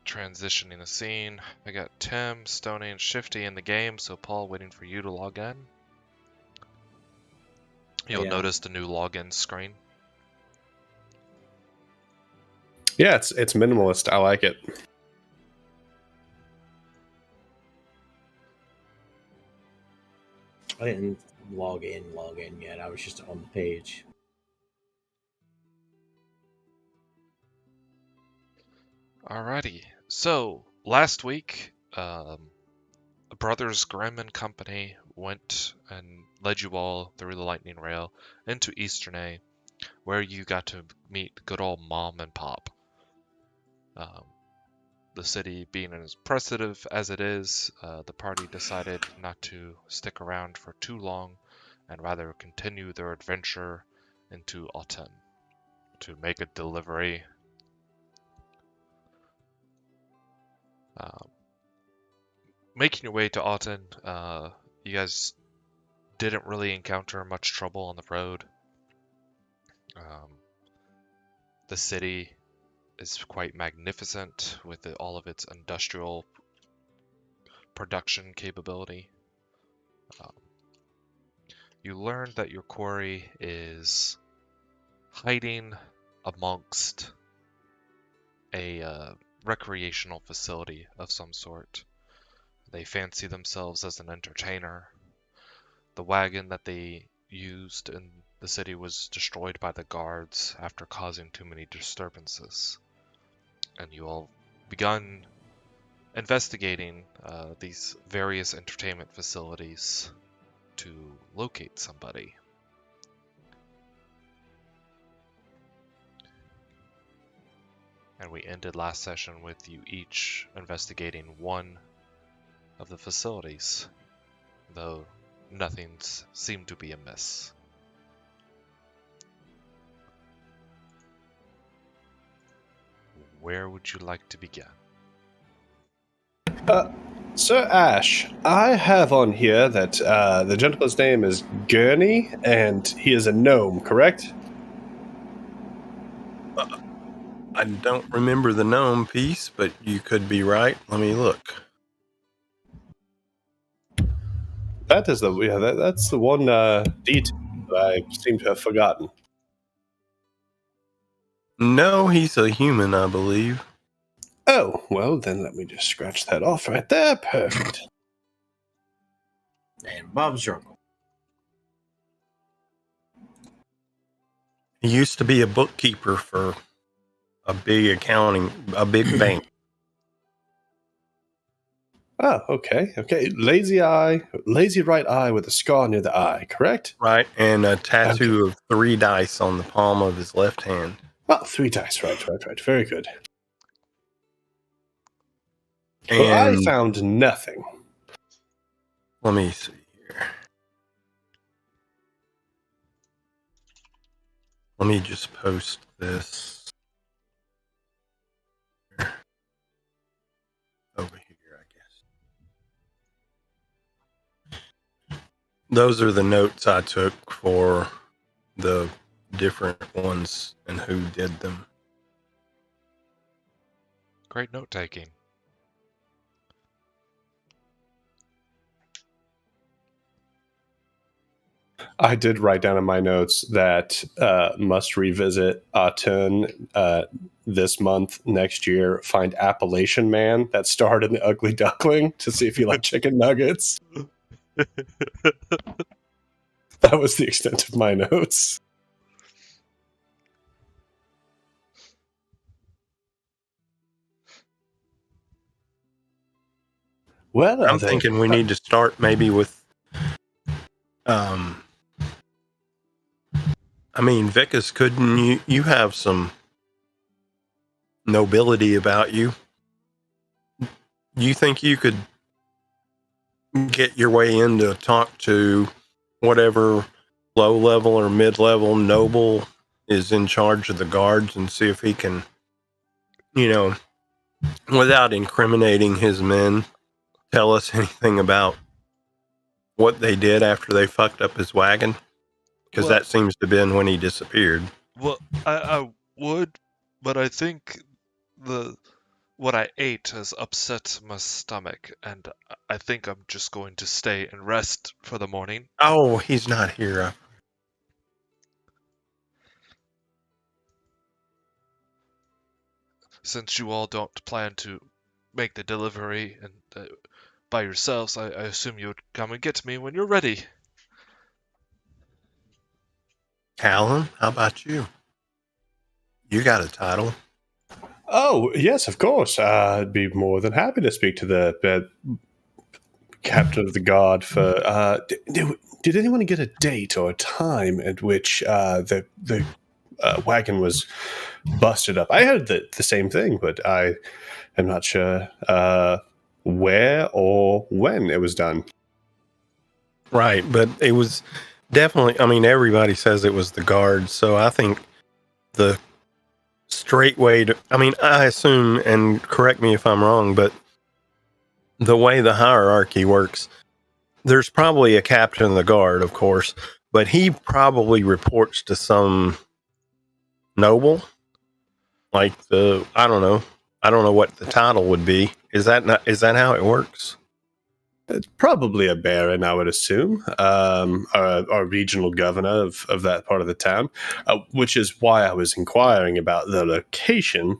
transitioning the scene. I got Tim, Stoney, and Shifty in the game, so Paul, waiting for you to log in. You'll notice the new login screen. Yeah, it's minimalist. I like it. I didn't log in yet. I was just on the page. Alrighty. So, last week, Brothers Grimm and company went and led you all through the lightning rail into Easternay, where you got to meet good old Mom and Pop. The city being as impressive as it is, the party decided not to stick around for too long and rather continue their adventure into Autun to make a delivery. Making your way to Autun, you guys didn't really encounter much trouble on the road. The city is quite magnificent with all of its industrial production capability. You learned that your quarry is hiding amongst a recreational facility of some sort. They fancy themselves as an entertainer. The wagon that they used in the city was destroyed by the guards after causing too many disturbances. And you all begun investigating these various entertainment facilities to locate somebody. And we ended last session with you each investigating one of the facilities, though nothing seemed to be amiss. Where would you like to begin? Sir Ash, I have on here that the gentleman's name is Gurney, and he is a gnome, correct? I don't remember the gnome piece, but you could be right. Let me look. That is that's the one detail that I seem to have forgotten. No, he's a human, I believe. Oh, well, then let me just scratch that off right there. Perfect. And Bob's your uncle. He used to be a bookkeeper for a big bank. Oh, okay. Lazy right eye with a scar near the eye, correct? Right, and a tattoo of 3 dice on the palm of his left hand. Oh, 3 dice, right. Very good. And well, I found nothing. Let me see here. Let me just post this over here, I guess. Those are the notes I took for the different ones and who did them. Great note taking. I did write down in my notes that must revisit Autun this month, next year, find Appalachian Man that starred in The Ugly Duckling to see if he liked chicken nuggets. That was the extent of my notes. Well, I'm thinking we need to start maybe with I mean, Vicus, couldn't you have some nobility about you? You think you could get your way in to talk to whatever low-level or mid-level noble is in charge of the guards and see if he can, without incriminating his men, tell us anything about what they did after they fucked up his wagon? Because that seems to have been when he disappeared. Well, I would, but I think what I ate has upset my stomach, and I think I'm just going to stay and rest for the morning. Oh, he's not here. Since you all don't plan to make the delivery and by yourselves, I assume you would come and get me when you're ready. Callan, how about you? You got a title. Oh, yes, of course. I'd be more than happy to speak to the captain of the guard for. Did anyone get a date or a time at which the wagon was busted up? I heard the same thing, but I am not sure where or when it was done. Right, but it was definitely, I mean, everybody says it was the guard, so I think the straight way to, I mean, I assume, and correct me if I'm wrong, but the way the hierarchy works, there's probably a captain of the guard, of course, but he probably reports to some noble, like I don't know what the title would be. Is that how it works? It's probably a baron, I would assume, our regional governor of that part of the town, which is why I was inquiring about the location,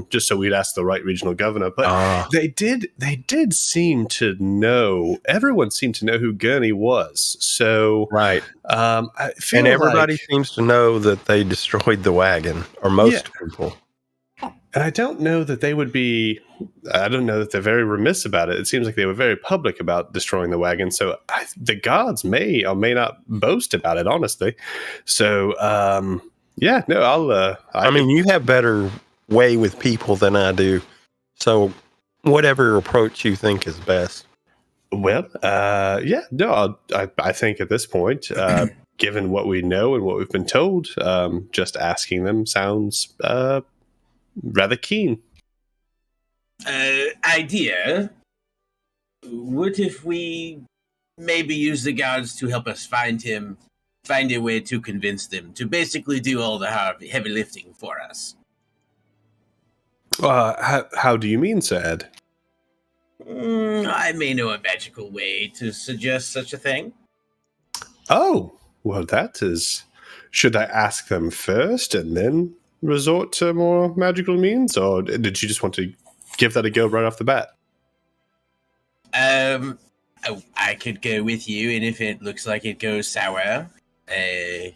just so we'd ask the right regional governor. But they did seem to know. Everyone seemed to know who Gurney was. So right, I feel and everybody like, seems to know that they destroyed the wagon, or most people. And I don't know that they would be. I don't know that they're very remiss about it. It seems like they were very public about destroying the wagon. So the gods may or may not boast about it, honestly. So, yeah, no, I'll. I mean, you have better way with people than I do. So, whatever approach you think is best. Well, yeah, no, I think at this point, given what we know and what we've been told, just asking them sounds rather keen. Idea. What if we maybe use the gods to help us find him, find a way to convince them to basically do all the heavy lifting for us? How do you mean, Sir Ed? I may know a magical way to suggest such a thing. Oh, well, that is. Should I ask them first and then resort to more magical means, or did you just want to give that a go right off the bat? I could go with you, and if it looks like it goes sour, I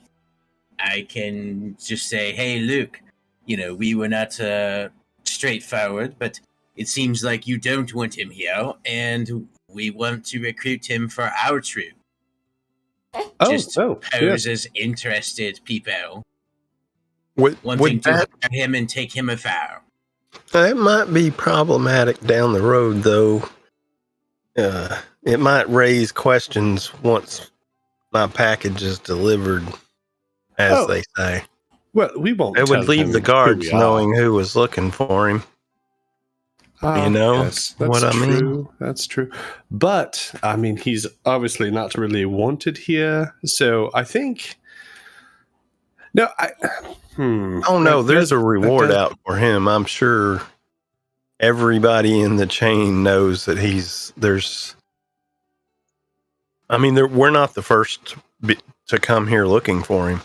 can just say, hey, Luke, we were not straightforward, but it seems like you don't want him here, and we want to recruit him for our troop. Pose as interested people. Wanting to hire him and take him afar. That might be problematic down the road, though. It might raise questions once my package is delivered, as they say. Well, we won't. It would leave the guards knowing who was looking for him. Yes, what I mean? That's true. But, I mean, he's obviously not really wanted here. So I think. No, Oh, no, there's a reward out for him. I'm sure everybody in the chain knows that we're not the first to come here looking for him.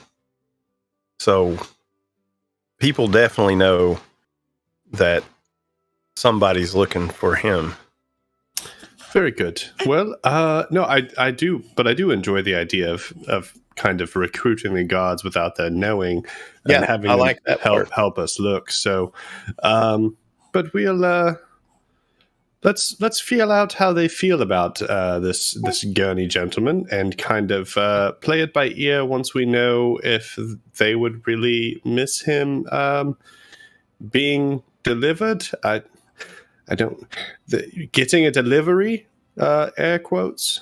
So people definitely know that somebody's looking for him. Very good. Well, no, I do, but I do enjoy the idea of kind of recruiting the guards without their knowing and having them help us look. So, but we'll let's feel out how they feel about this Gurney gentleman and kind of play it by ear once we know if they would really miss him being delivered. I don't. Getting a delivery, air quotes.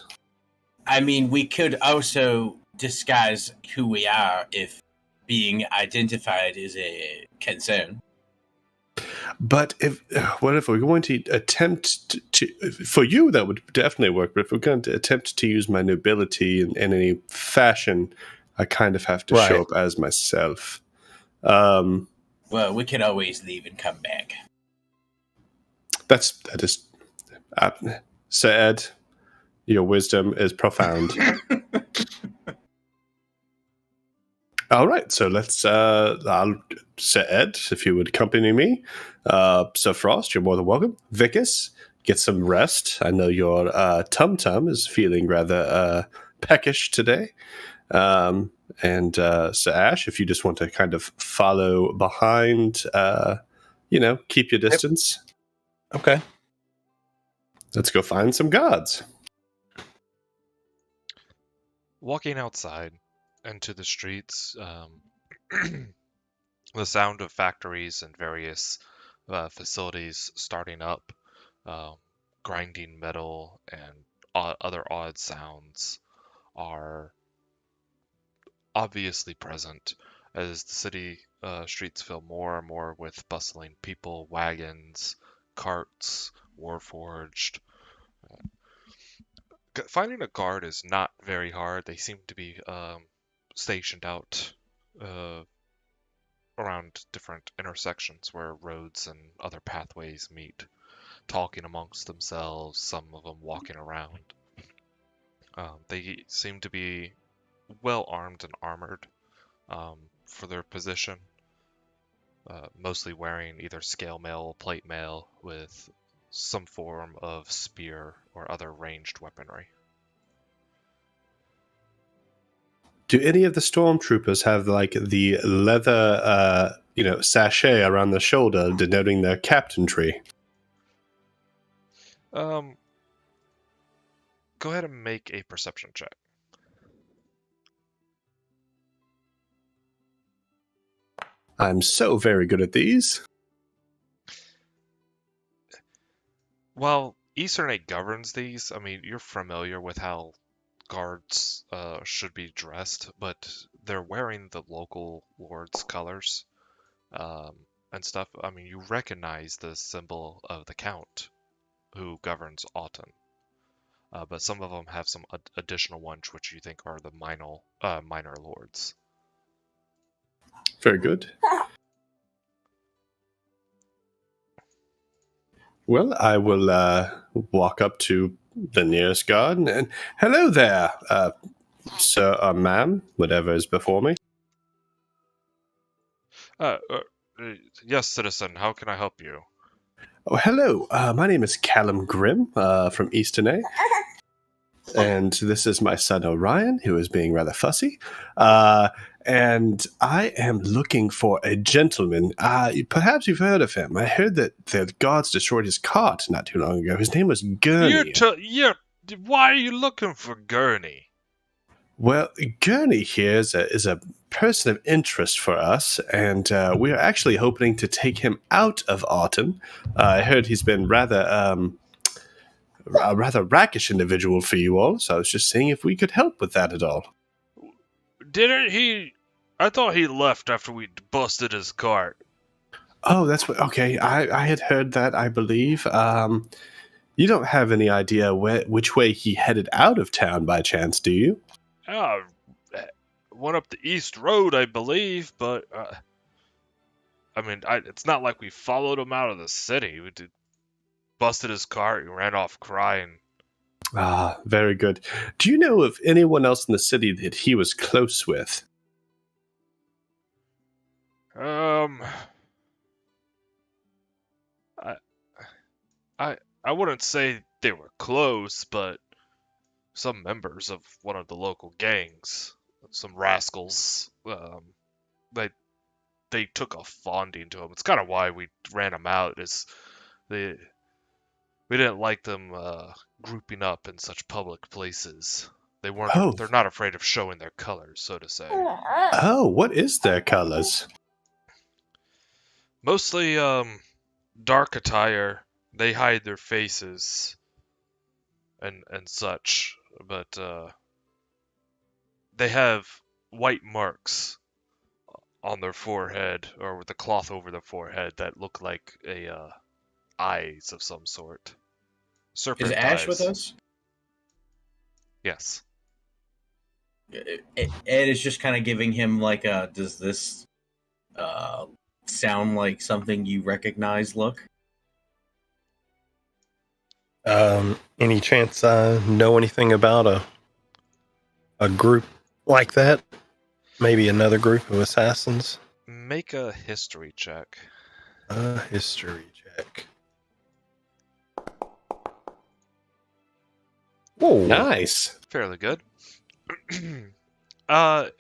I mean, we could also disguise who we are if being identified is a concern. But what if we're going to attempt to for you, that would definitely work. But if we're going to attempt to use my nobility in any fashion, I kind of have to show up as myself. Well, we can always leave and come back. That is, uh, Sir Ed, your wisdom is profound. All right, so let's. I'll Sir Ed, if you would accompany me. Sir Frost, you're more than welcome. Vicus, get some rest. I know your tum tum is feeling rather peckish today. And Sir Ash, if you just want to kind of follow behind, keep your distance. Okay. Let's go find some gods. Walking outside into the streets, the sound of factories and various facilities starting up, grinding metal, and other odd sounds are obviously present as the city streets fill more and more with bustling people, wagons, carts, warforged. Finding a guard is not very hard. They seem to be stationed out around different intersections where roads and other pathways meet, talking amongst themselves, some of them walking around. They seem to be well armed and armored for their position, mostly wearing either scale mail or plate mail with some form of spear or other ranged weaponry. Do any of the stormtroopers have like the leather, sachet around the shoulder denoting their captainry? Go ahead and make a perception check. I'm so very good at these. While Eastern 8 governs these, I mean, you're familiar with how guards should be dressed, but they're wearing the local lord's colors and stuff. I mean, you recognize the symbol of the count who governs Autun, but some of them have some additional ones which you think are the minor lords. Very good. Well, I will walk up to the nearest guard and hello there, sir or ma'am, whatever is before me. Yes, citizen, how can I help you? Oh, hello. My name is Callum Grimm from Eastern A. And this is my son Orion, who is being rather fussy. And I am looking for a gentleman. Perhaps you've heard of him. I heard that the guards destroyed his cart not too long ago. His name was Gurney. Why are you looking for Gurney? Well, Gurney here is a person of interest for us, and we are actually hoping to take him out of Autun. I heard he's been a rather rakish individual for you all, so I was just seeing if we could help with that at all. Didn't he? I thought he left after we busted his cart. Oh, that's what. Okay, I had heard that, I believe. You don't have any idea which way he headed out of town by chance, do you? Went up the East Road, I believe, but I mean, it's not like we followed him out of the city. We busted his cart and ran off crying. Ah, very good. Do you know of anyone else in the city that he was close with? I wouldn't say they were close, but some members of one of the local gangs, some rascals, they took a fonding to him. It's kind of why we ran him out. We didn't like them grouping up in such public places. They weren't. Oh. They're not afraid of showing their colors, so to say. Oh, what is their colors? Mostly dark attire. They hide their faces and such, but they have white marks on their forehead, or with the cloth over their forehead, that look like eyes of some sort. Serpent Is Ash eyes. with us? Yes. Ed is just kind of giving him like a, does this sound like something you recognize look? Any chance I know anything about a group like that? Maybe another group of assassins? Make a history check. A history check. Whoa. Nice. Fairly good. They're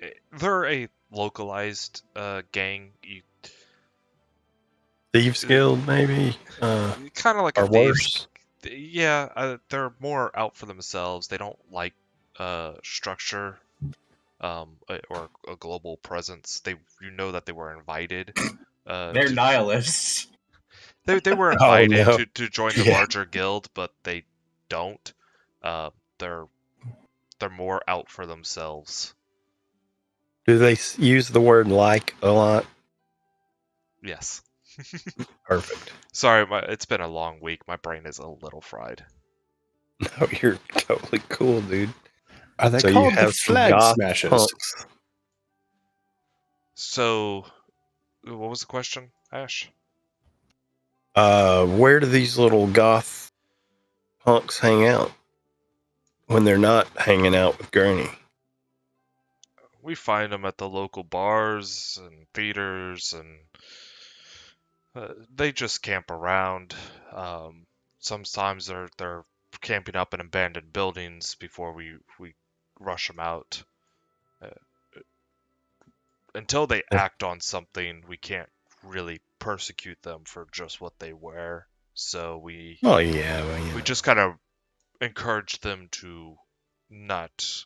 a localized gang. Thieves Guild, maybe? Kind of like a Or thieves. worse? Yeah, they're more out for themselves. They don't like structure, or a global presence. You know that they were invited. They're nihilists. They were Oh, invited no. to join the Yeah. larger guild, but they don't. They're more out for themselves. Do they use the word like a lot? Yes. Perfect. Sorry, it's been a long week. My brain is a little fried. No, you're totally cool, dude. Are they So you called the have some Flag goth Smashers? punks. So, what was the question, Ash? Where do these little goth punks hang out when they're not hanging out with Gurney? We find them at the local bars and theaters, and they just camp around. Sometimes they're camping up in abandoned buildings before we rush them out. Until they act on something, we can't really persecute them for just what they wear. So we Oh yeah, well, you know. just kind of encourage them to not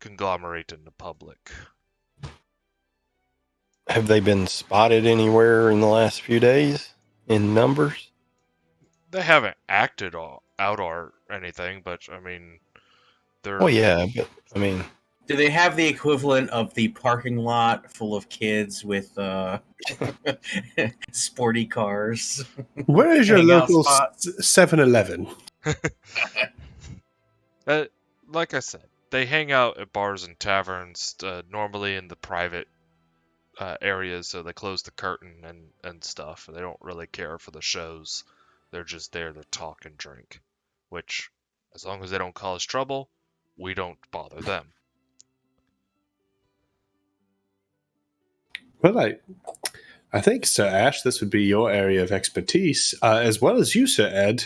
conglomerate in the public. Have they been spotted anywhere in the last few days in numbers? They haven't acted out or anything, but I mean, they're Well, yeah, but I mean, Do they have the equivalent of the parking lot full of kids with sporty cars? Where is your Hangout local spot? 7-Eleven? like I said, they hang out at bars and taverns, normally in the private areas, so they close the curtain and stuff. They don't really care for the shows. They're just there to talk and drink, which, as long as they don't cause trouble, we don't bother them. Well, I think, Sir Ash, this would be your area of expertise, as well as you, Sir Ed,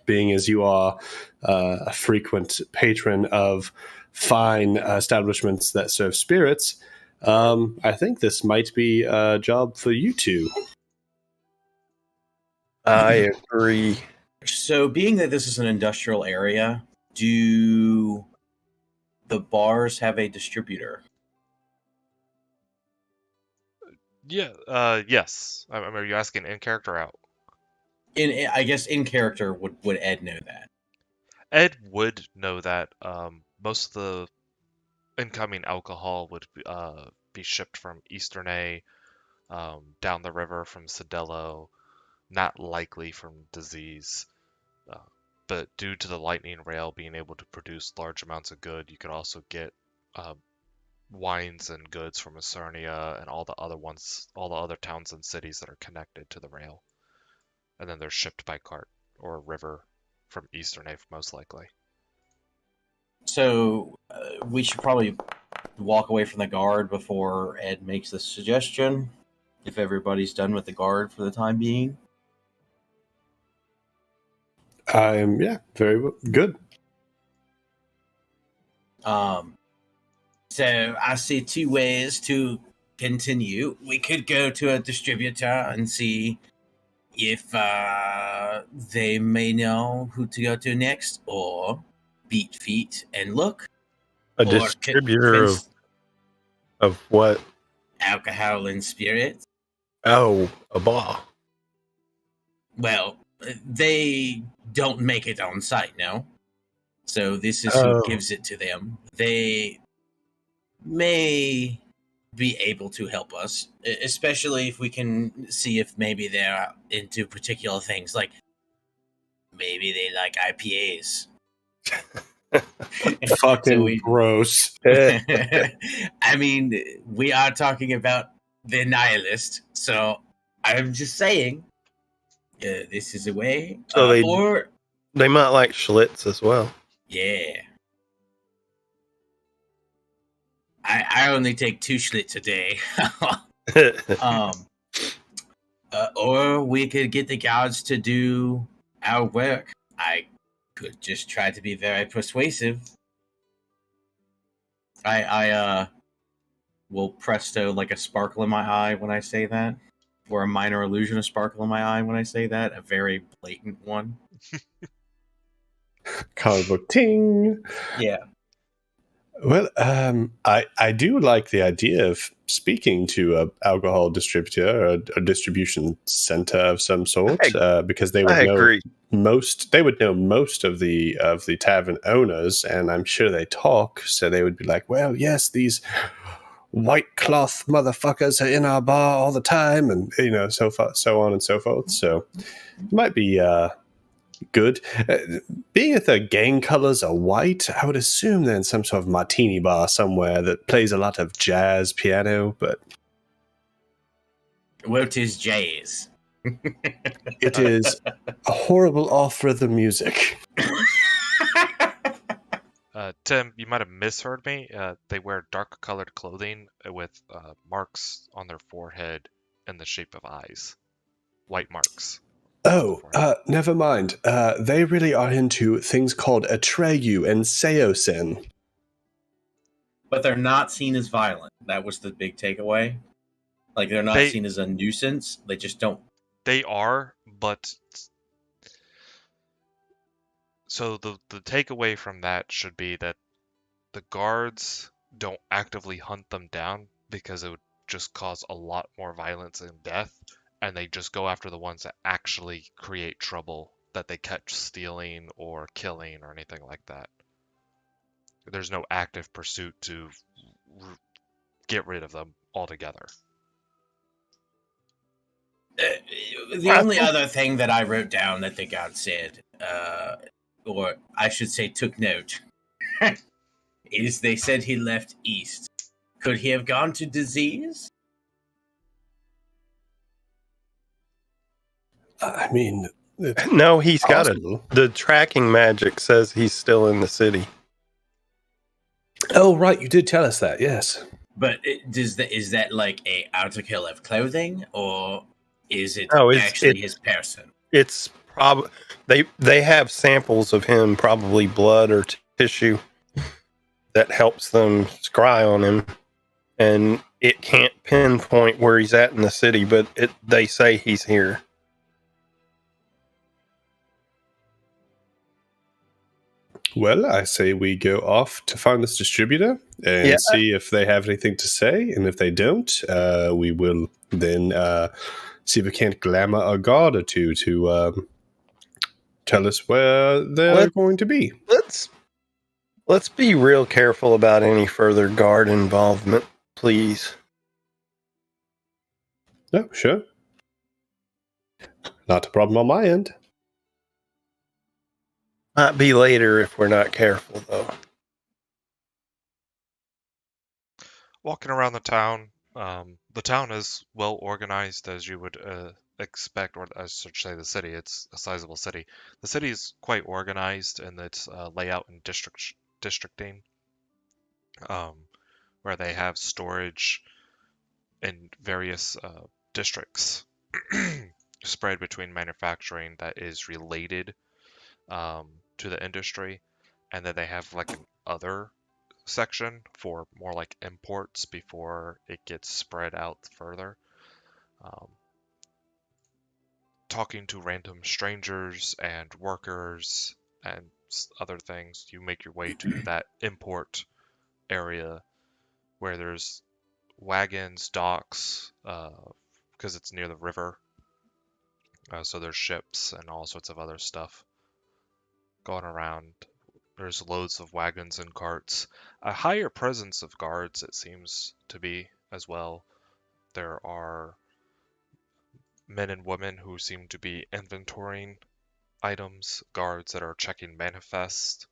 being as you are a frequent patron of fine establishments that serve spirits. I think this might be a job for you two. I agree. So, being that this is an industrial area, do the bars have a distributor? Yeah. Yes. I mean, are you asking in character or out? I guess in character, would Ed know that? Ed would know that. Most of the incoming alcohol would be shipped from Easternay, down the river from Cedello, not likely from disease. But due to the lightning rail being able to produce large amounts of good, you could also get wines and goods from Acernia and all the other towns and cities that are connected to the rail. And then they're shipped by cart or river from Easternay, most likely. So, we should probably walk away from the guard before Ed makes the suggestion, if everybody's done with the guard for the time being. Very good. So I see two ways to continue. We could go to a distributor and see if they may know who to go to next, or beat feet and look. A Or distributor of what? alcohol and spirits. Oh, a bar. Well, they don't make it on site, no. So this is Oh. who gives it to them. They may be able to help us, especially if we can see if maybe they're into particular things, like maybe they like IPAs. Fucking gross. I mean, we are talking about the nihilist, so I'm just saying, this is a way. So they- or They might like Schlitz as well. Yeah. I only take 2 Schlitz a day. Or we could get the guards to do our work. I could just try to be very persuasive. I will presto like a sparkle in my eye when I say that, or a minor illusion of sparkle in my eye when I say that, a very blatant one. Comic book ting. Yeah. Well, I do like the idea of speaking to a alcohol distributor or a distribution center of some sort, because they would I know agree. most. They would know most of the tavern owners, and I'm sure they talk. So they would be like, "Well, yes, these white cloth motherfuckers are in our bar all the time," and so on and so forth. So it might be good. Being that the gang colors are white, I would assume they're in some sort of martini bar somewhere that plays a lot of jazz piano, but Well, 'tis jazz. it is a horrible off-rhythm music. Tim, you might have misheard me. They wear dark-colored clothing with marks on their forehead in the shape of eyes. White marks. Oh, never mind. They really are into things called Atreyu and Seosin. But they're not seen as violent. That was the big takeaway. Like, they're not seen as a nuisance. They just don't. They are, but... So the takeaway from that should be that the guards don't actively hunt them down because it would just cause a lot more violence and death, and they just go after the ones that actually create trouble that they catch stealing or killing or anything like that. There's no active pursuit to get rid of them altogether. The only other thing that I wrote down that the god said, or I should say took note, is they said he left east. Could he have gone to disease? I mean, no, he's got it. possible. The tracking magic says he's still in the city. Oh, right, you did tell us that, yes. But is that like a article of clothing, or is it actually his person? It's probably they have samples of him, probably blood or tissue, that helps them scry on him, and it can't pinpoint where he's at in the city, but they say he's here. Well, I say we go off to find this distributor and see if they have anything to say. And if they don't, we will then see if we can't glamour a guard or two to tell us where they're going to be. Let's be real careful about any further guard involvement, please. No, sure. Not a problem on my end. Might be later if we're not careful, though. Walking around the town is well organized as you would expect, or I should say the city. It's a sizable city. The city is quite organized in its layout and districting, where they have storage in various districts spread between manufacturing that is related to the industry, and then they have like an other section for more like imports before it gets spread out further. Talking to random strangers and workers and other things, you make your way to that import area where there's wagons, docks, because it's near the river. So there's ships and all sorts of other stuff going around. There's loads of wagons and carts. A higher presence of guards, it seems to be, as well. There are men and women who seem to be inventorying items, guards that are checking manifests,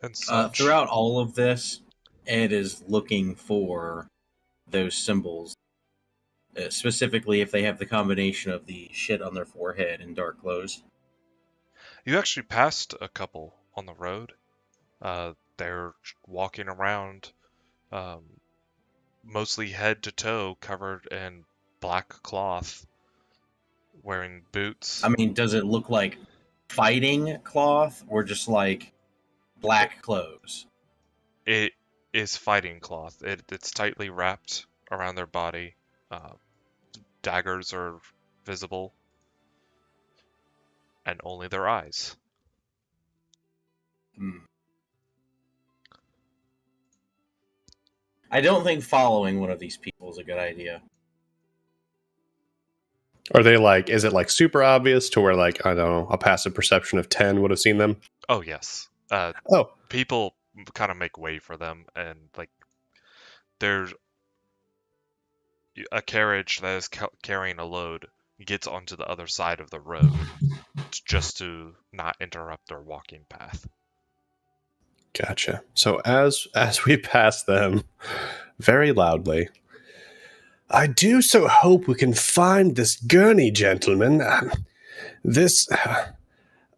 and such. Throughout all of this, Ed is looking for those symbols. Specifically, if they have the combination of the shit on their forehead and dark clothes. You actually passed a couple on the road. They're walking around, um, mostly head to toe, covered in black cloth, wearing boots. I mean, does it look like fighting cloth or just like black clothes? It is fighting cloth. It's tightly wrapped around their body. Uh, Daggers are visible, and only their eyes. Hmm. I don't think following one of these people is a good idea. Are they like, is it like super obvious to where like, I don't know, a passive perception of 10 would have seen them? Oh yes. Oh, People kind of make way for them, and like there's a carriage that is carrying a load gets onto the other side of the road just to not interrupt their walking path. gotcha. So as we pass them very loudly, I do so hope we can find this gurney, gentlemen.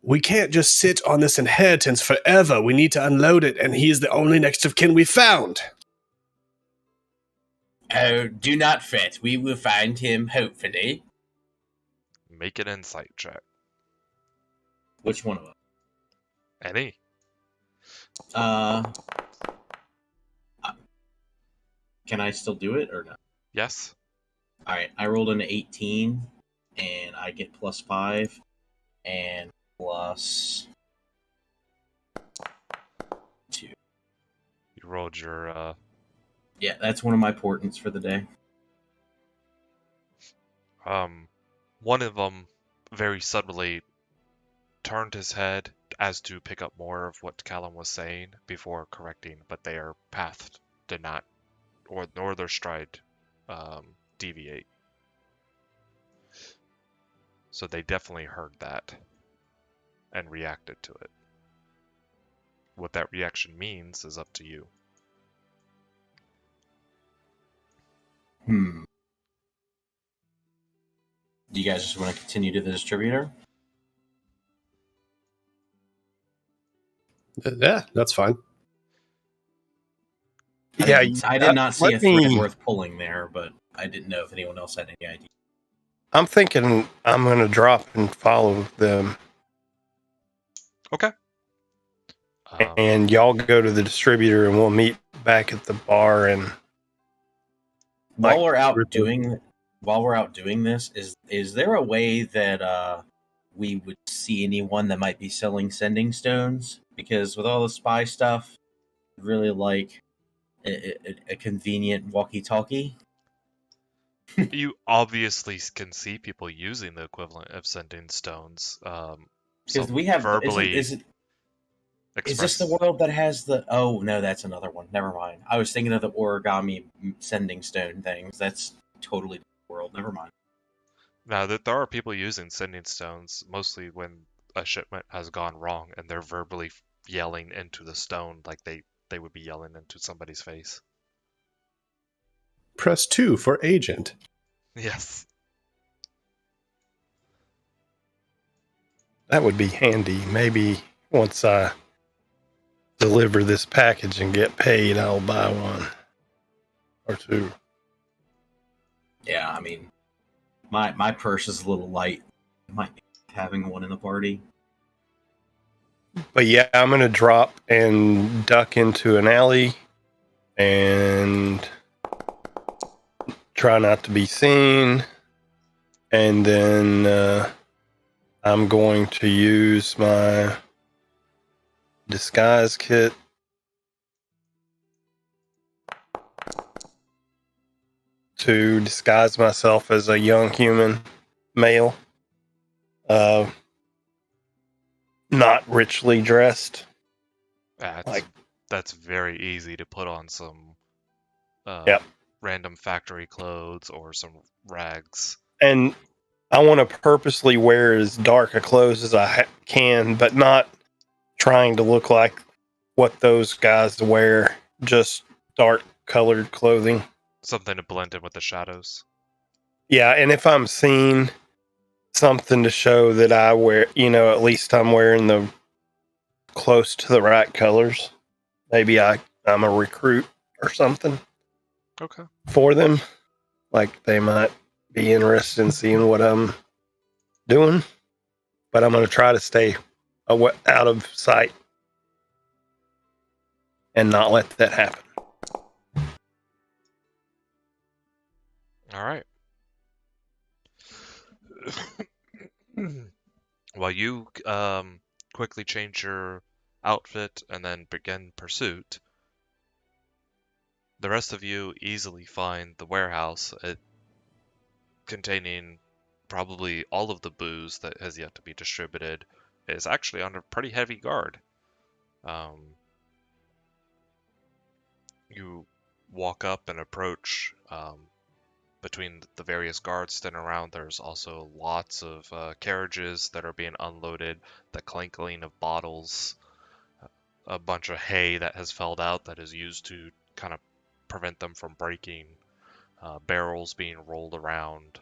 We can't just sit on this inheritance forever. We need to unload it, and he's the only next of kin we found. Oh, do not fret. We will find him, hopefully. Make an insight check. Which one of them? Any? Can I still do it or no? Yes. All right, I rolled an 18, and I get +5, and +2. You rolled your Yeah, that's one of my portents for the day. one of them very subtly turned his head as to pick up more of what Callum was saying before correcting, but their path did not, nor their stride, deviate. So they definitely heard that and reacted to it. What that reaction means is up to you. Do you guys just want to continue to the distributor? Yeah, that's fine. I did not see a thread me- worth pulling there, but I didn't know if anyone else had any idea. I'm thinking I'm going to drop and follow them, Okay. and y'all go to the distributor, and we'll meet back at the bar. And While Like- we're out doing this, is there a way that we would see anyone that might be selling sending stones? Because with all the spy stuff, I'd really like a convenient walkie-talkie. You obviously can see people using the equivalent of sending stones. Because we have verbally Is this express. the world that has the? Oh no, that's another one. Never mind. I was thinking of the origami sending stone things. That's totally different world. Never mind. Now that there are people using sending stones, mostly when a shipment has gone wrong and they're verbally yelling into the stone like they would be yelling into somebody's face. Press 2 for agent. Yes. that would be handy. Maybe once I deliver this package and get paid, I'll buy one or two. Yeah, I mean, my purse is a little light. I might be having one in the party. But yeah, I'm going to drop and duck into an alley and try not to be seen. And then I'm going to use my disguise kit to disguise myself as a young human male. Not richly dressed. That's very easy to put on some Yep. random factory clothes or some rags. And I want to purposely wear as dark a clothes as I can, but not trying to look like what those guys wear, just dark colored clothing. Something to blend in with the shadows. Yeah, and if I'm seen, something to show that I wear, at least I'm wearing the close to the right colors. Maybe I'm a recruit or something Okay. for them. Like they might be interested in seeing what I'm doing, but I'm going to try to stay out of sight and not let that happen. All right. While you quickly change your outfit and then begin pursuit, the rest of you easily find the warehouse containing probably all of the booze that has yet to be distributed. Is actually under pretty heavy guard. You walk up and approach. Between the various guards standing around, there's also lots of carriages that are being unloaded, the clinking of bottles, a bunch of hay that has felled out that is used to kind of prevent them from breaking, barrels being rolled around,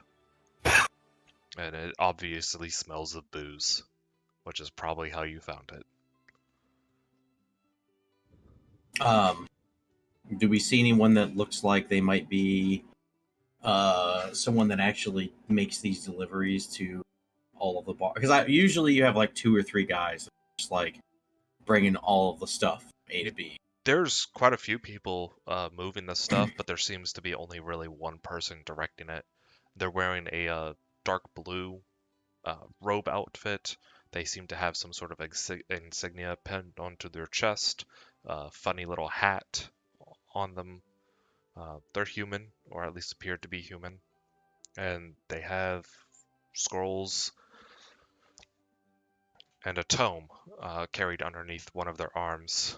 and it obviously smells of booze, which is probably how you found it. Do we see anyone that looks like they might be someone that actually makes these deliveries to all of the bars? Because usually you have like 2 or 3 guys just like bringing all of the stuff A to B. There's quite a few people moving the stuff, but there seems to be only really one person directing it. They're wearing a dark blue robe outfit. They seem to have some sort of insignia pinned onto their chest, funny little hat on them. They're human, or at least appear to be human, and they have scrolls and a tome carried underneath one of their arms,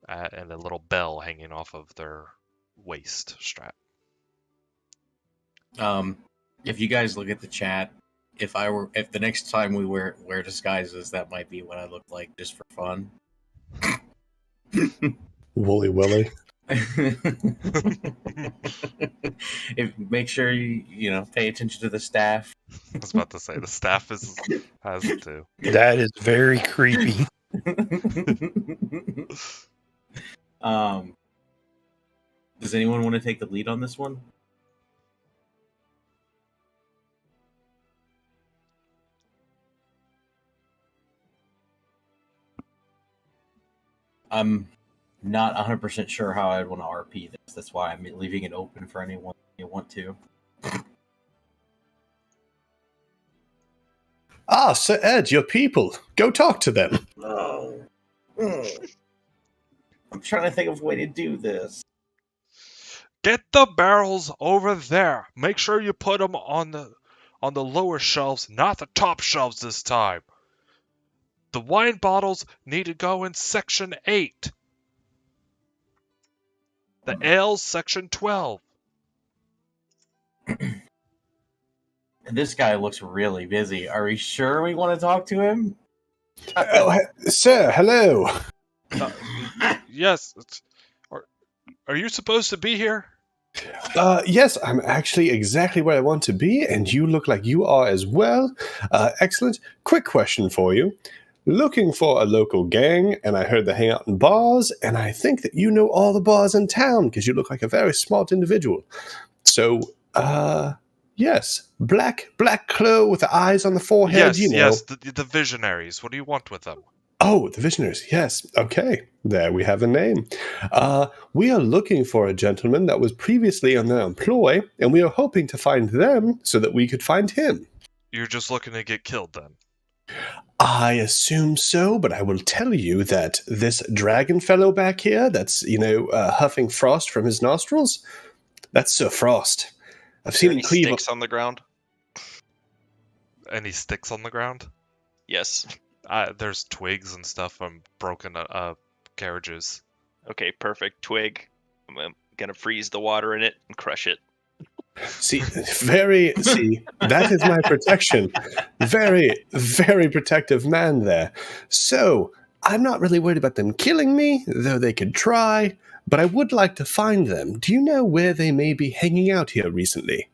and a little bell hanging off of their waist strap. If you guys look at the chat, if the next time we wear disguises, that might be what I look like, just for fun. Wooly Willy. Make sure you pay attention to the staff. I was about to say the staff has it too. That is very creepy. Does anyone want to take the lead on this one? I'm not 100% sure how I'd want to RP this. That's why I'm leaving it open for anyone you want to. Ah, Sir Ed, your people. Go talk to them. Oh. I'm trying to think of a way to do this. Get the barrels over there. Make sure you put them on the lower shelves, not the top shelves this time. The wine bottles need to go in section 8. The ales, section 12. This guy looks really busy. Are we sure we want to talk to him? Oh, sir, hello. Yes. Are you supposed to be here? Yes, I'm actually exactly where I want to be, and you look like you are as well. Excellent. Quick question for you. Looking for a local gang, and I heard they hang out in bars, and I think that you know all the bars in town because you look like a very smart individual. So, yes, black clo with the eyes on the forehead. Yes, the visionaries. What do you want with them? Oh, the visionaries. Yes. Okay. There we have a name. We are looking for a gentleman that was previously in their employ, and we are hoping to find them so that we could find him. You're just looking to get killed then? I assume so, but I will tell you that this dragon fellow back here that's, huffing frost from his nostrils, that's Sir Frost. I've seen him cleave sticks on the ground. Any sticks on the ground? Yes. There's twigs and stuff from broken carriages. Okay, perfect. Twig. I'm gonna freeze the water in it and crush it. See, that is my protection. Very, very protective man there. So, I'm not really worried about them killing me, though they could try, but I would like to find them. Do you know where they may be hanging out here recently?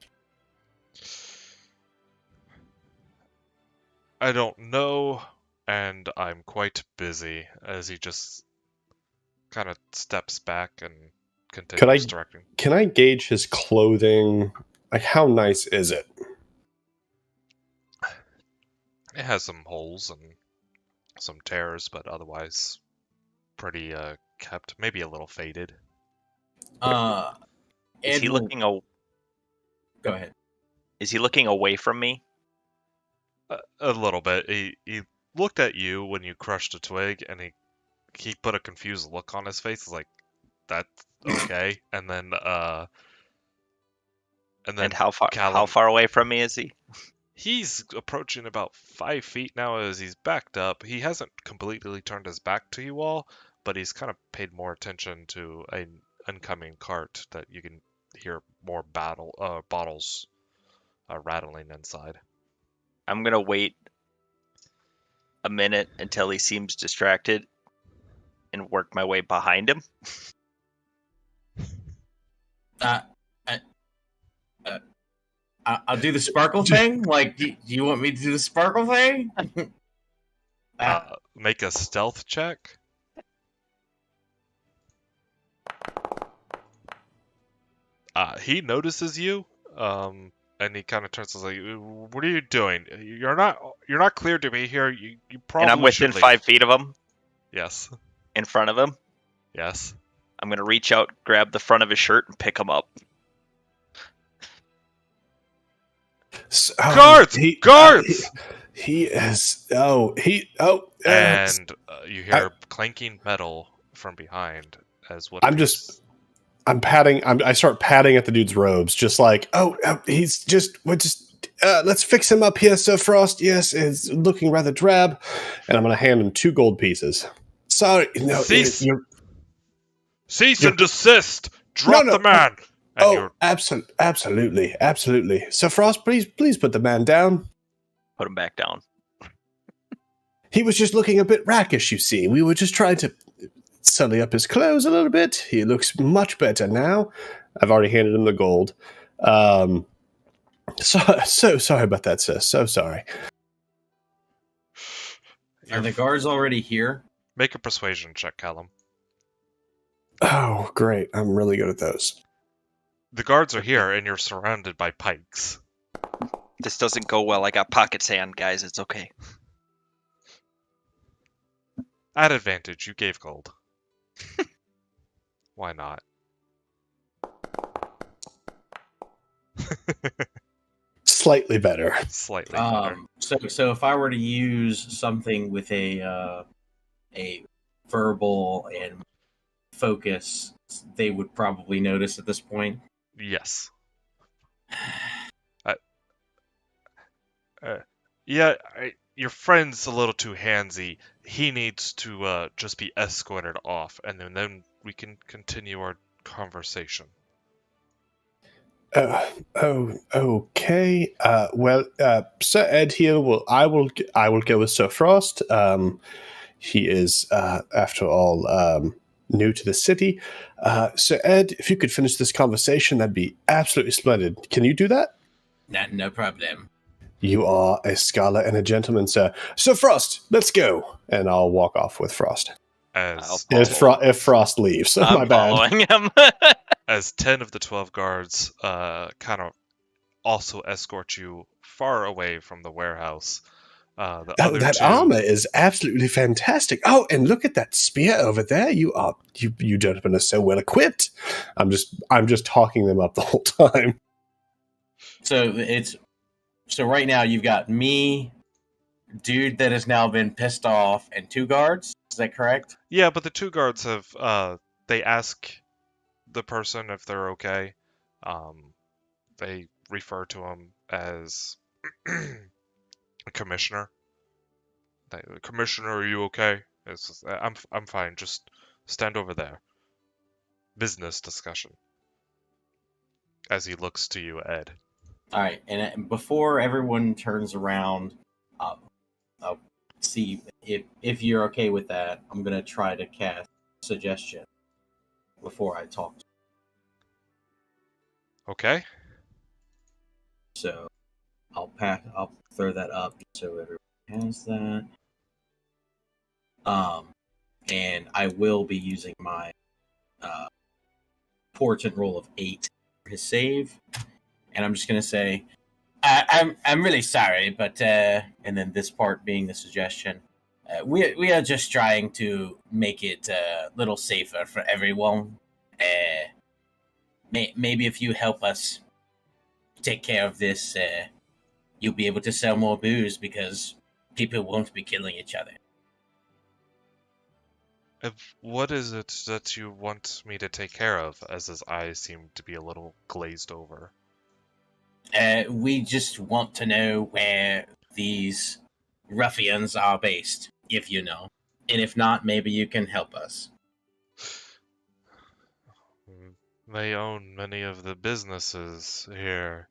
I don't know, and I'm quite busy, as he just kind of steps back and continues directing. Can I gauge his clothing? Like, how nice is it? It has some holes and some tears, but otherwise pretty kept, maybe a little faded. Is he looking Go ahead. Is he looking away from me? A little bit. He looked at you when you crushed a twig, and he put a confused look on his face, like, that's okay. And then How Callum, far away from me is he? he's approaching about 5 feet now as he's backed up. He hasn't completely turned his back to you all, but he's kind of paid more attention to an oncoming cart that you can hear more bottles rattling inside. I'm gonna wait a minute until he seems distracted and work my way behind him. I'll do the sparkle thing. Like, do you want me to do the sparkle thing? Make a stealth check. He notices you, and he kind of turns and is like, "What are you doing? You're not cleared to be here. You probably." And I'm within should 5 feet of him. Yes. In front of him. Yes. I'm gonna reach out, grab the front of his shirt, and pick him up. Guards! Guards! He is. And you hear clanking metal from behind as what. I start patting at the dude's robes, just like, let's fix him up here, Sir Frost. Yes, it's looking rather drab. And I'm going to hand him 2 gold pieces. Sorry, no. Cease and desist. Drop the man. Absolutely. Sir Frost, please put the man down. Put him back down. He was just looking a bit rakish, you see. We were just trying to sully up his clothes a little bit. He looks much better now. I've already handed him the gold. So sorry about that, sir. So sorry. Are the guards already here? Make a persuasion check, Callum. Oh, great. I'm really good at those. The guards are here, and you're surrounded by pikes. This doesn't go well. I got pocket sand, guys. It's okay. At advantage, you gave gold. Why not? Slightly better. Slightly better. So if I were to use something with a verbal and focus, they would probably notice at this point. Yes. Your friend's a little too handsy. He needs to just be escorted off, and then we can continue our conversation. Okay. Sir Ed here. I will go with Sir Frost. He is, after all, new to the city. Sir Ed, if you could finish this conversation, that'd be absolutely splendid. Can you do that? No problem. You are a scholar and a gentleman, sir. Sir Frost, let's go. And I'll walk off with Frost. If Frost leaves. My bad. Following him. As 10 of the 12 guards kind of also escort you far away from the warehouse. That armor is absolutely fantastic. Oh, and look at that spear over there. You gentlemen are so well equipped. I'm just talking them up the whole time. So right now you've got me, dude that has now been pissed off, and 2 guards. Is that correct? Yeah, but the 2 guards have they ask the person if they're okay. They refer to him as a commissioner. Commissioner, are you okay? I'm fine. Just stand over there. Business discussion. As he looks to you, Ed. All right, and before everyone turns around, I'll see if you're okay with that. I'm gonna try to cast suggestion before I talk. Okay. So I'll throw that up so everyone has that. And I will be using my portent roll of 8 for his save. And I'm just gonna say, I'm really sorry, but and then this part being the suggestion, we are just trying to make it a little safer for everyone. Maybe if you help us take care of this, you'll be able to sell more booze because people won't be killing each other. What is it that you want me to take care of? As his eyes seem to be a little glazed over. We just want to know where these ruffians are based, if you know. And if not, maybe you can help us. They own many of the businesses here.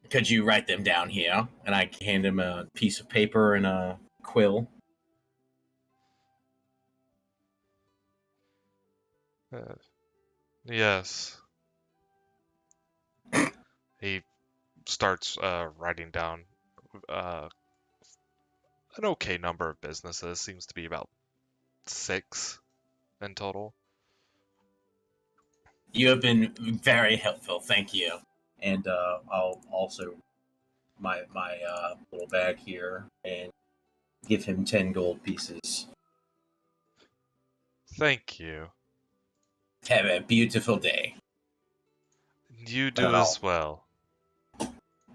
Could you write them down here? And I hand him a piece of paper and a quill. Yes. He starts writing down an okay number of businesses. Seems to be about 6 in total. You have been very helpful, thank you. And I'll also my little bag here and give him 10 gold pieces. Thank you. Have a beautiful day. You do as well.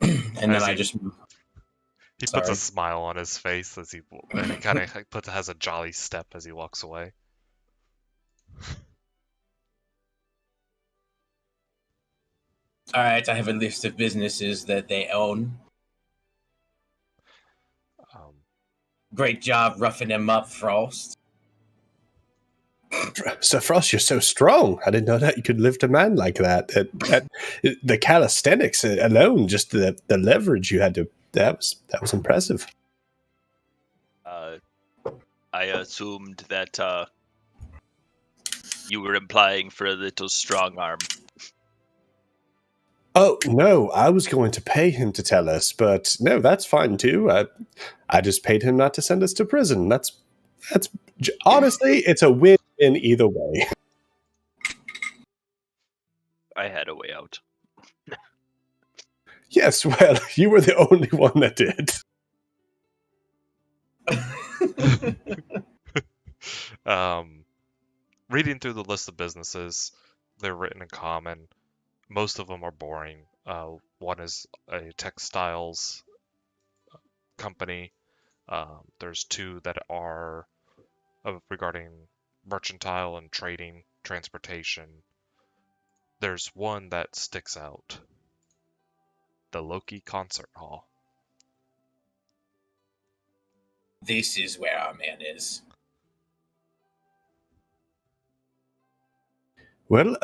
And then I just He puts a smile on his face as he kind of has a jolly step as he walks away. All right, I have a list of businesses that they own. Great job roughing them up, Frost. Sir Frost, you're so strong. I didn't know that you could lift a man like that. The calisthenics alone, just the leverage you had to. That was impressive. I assumed that you were implying for a little strong arm. Oh no, I was going to pay him to tell us, but no, that's fine too. I just paid him not to send us to prison. That's honestly, it's a win-win either way. I had a way out. Yes, well, you were the only one that did. Reading through the list of businesses, they're written in common. Most of them are boring. One is a textiles company. There's 2 that are regarding mercantile and trading, transportation. There's one that sticks out. The Loki Concert Hall. This is where our man is. Well,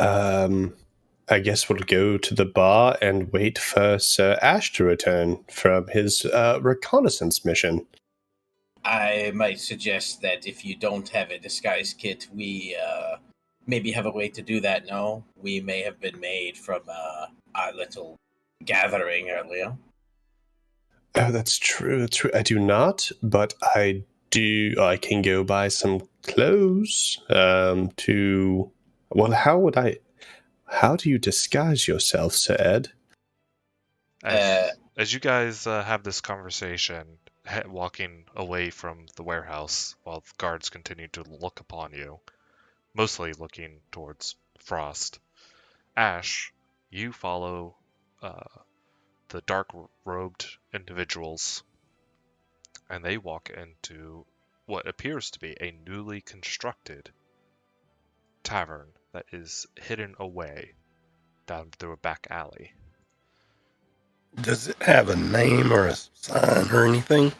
I guess we'll go to the bar and wait for Sir Ash to return from his reconnaissance mission. I might suggest that if you don't have a disguise kit, we maybe have a way to do that. No, we may have been made from our little gathering earlier. Oh, that's true. That's true. I do not, but I do. I can go buy some clothes. Well, how do you disguise yourself, Sir Ed? As you guys have this conversation, walking away from the warehouse while the guards continue to look upon you, mostly looking towards Frost, Ash, you follow the dark-robed individuals, and they walk into what appears to be a newly constructed tavern that is hidden away down through a back alley. Does it have a name or a sign or anything?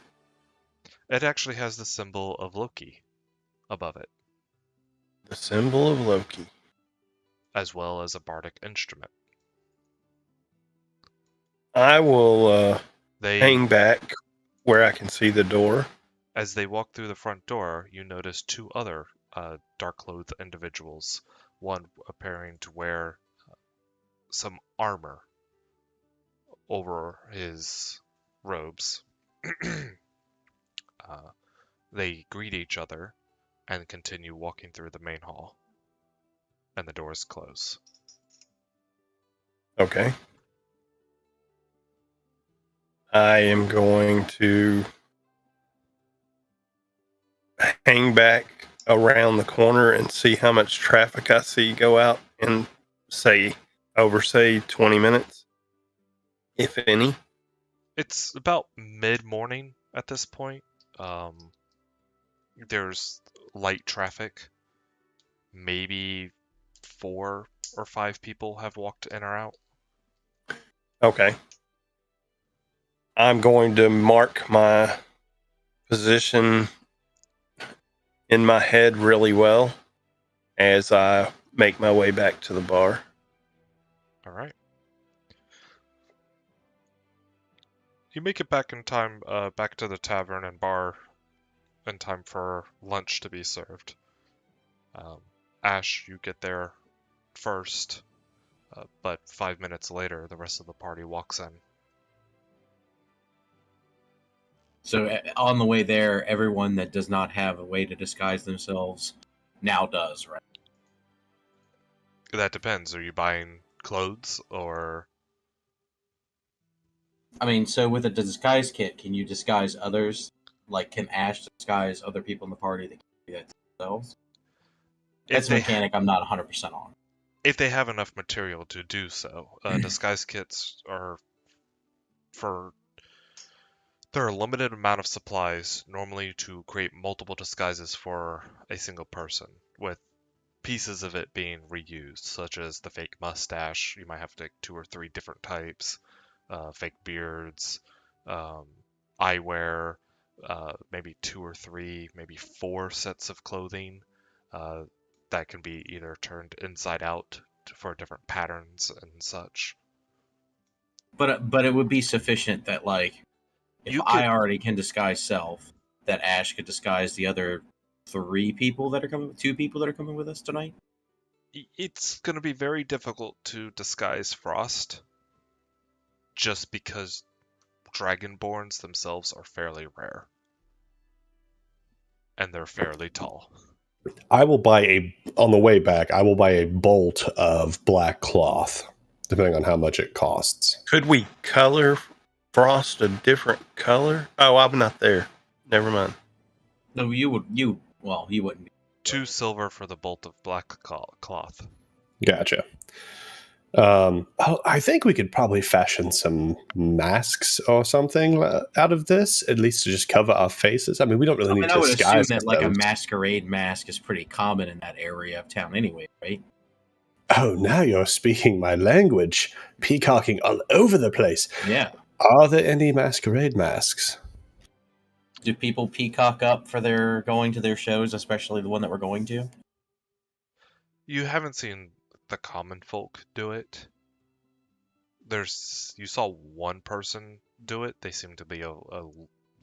It actually has the symbol of Loki above it, The symbol of Loki. as well as a bardic instrument. I will hang back where I can see the door. As they walk through the front door, you notice 2 other dark-clothed individuals, one appearing to wear some armor over his robes. They greet each other and continue walking through the main hall, and the doors close. Okay. I am going to hang back around the corner and see how much traffic I see go out in, say 20 minutes, if any. It's about mid-morning at this point. There's light traffic. Maybe 4 or 5 people have walked in or out. Okay. I'm going to mark my position in my head really well as I make my way back to the bar. All right. You make it back in time, back to the tavern and bar in time for lunch to be served. Ash, you get there first, but 5 minutes later, the rest of the party walks in. So on the way there, everyone that does not have a way to disguise themselves now does, right? That depends. Are you buying clothes or... I mean, so with a disguise kit, can you disguise others? Like, can Ash disguise other people in the party that can do that themselves? That's a mechanic I'm not 100% on. If they have enough material to do so. Disguise kits are for... There are a limited amount of supplies, normally to create multiple disguises for a single person, with pieces of it being reused, such as the fake mustache. You might have to take 2 or 3 different types, fake beards, eyewear, maybe 2 or 3, maybe 4 sets of clothing that can be either turned inside out for different patterns and such. But it would be sufficient that, like, if I already can disguise self, that Ash could disguise the other 2 people that are coming with us tonight? It's going to be very difficult to disguise Frost, just because Dragonborns themselves are fairly rare. And they're fairly tall. I will buy on the way back, I will buy a bolt of black cloth, depending on how much it costs. Could we color Frost a different color? Oh, I'm not there. Never mind. No, you wouldn't be. 2 silver for the bolt of black cloth. Gotcha. I think we could probably fashion some masks or something out of this, at least to just cover our faces. I mean, we don't really need to disguise. I would assume that like a masquerade mask is pretty common in that area of town anyway, right? Oh, now you're speaking my language. Peacocking all over the place. Yeah. Are there any masquerade masks? Do people peacock up for their going to their shows, especially the one that we're going to? You haven't seen the common folk do it. You saw one person do it. They seem to be a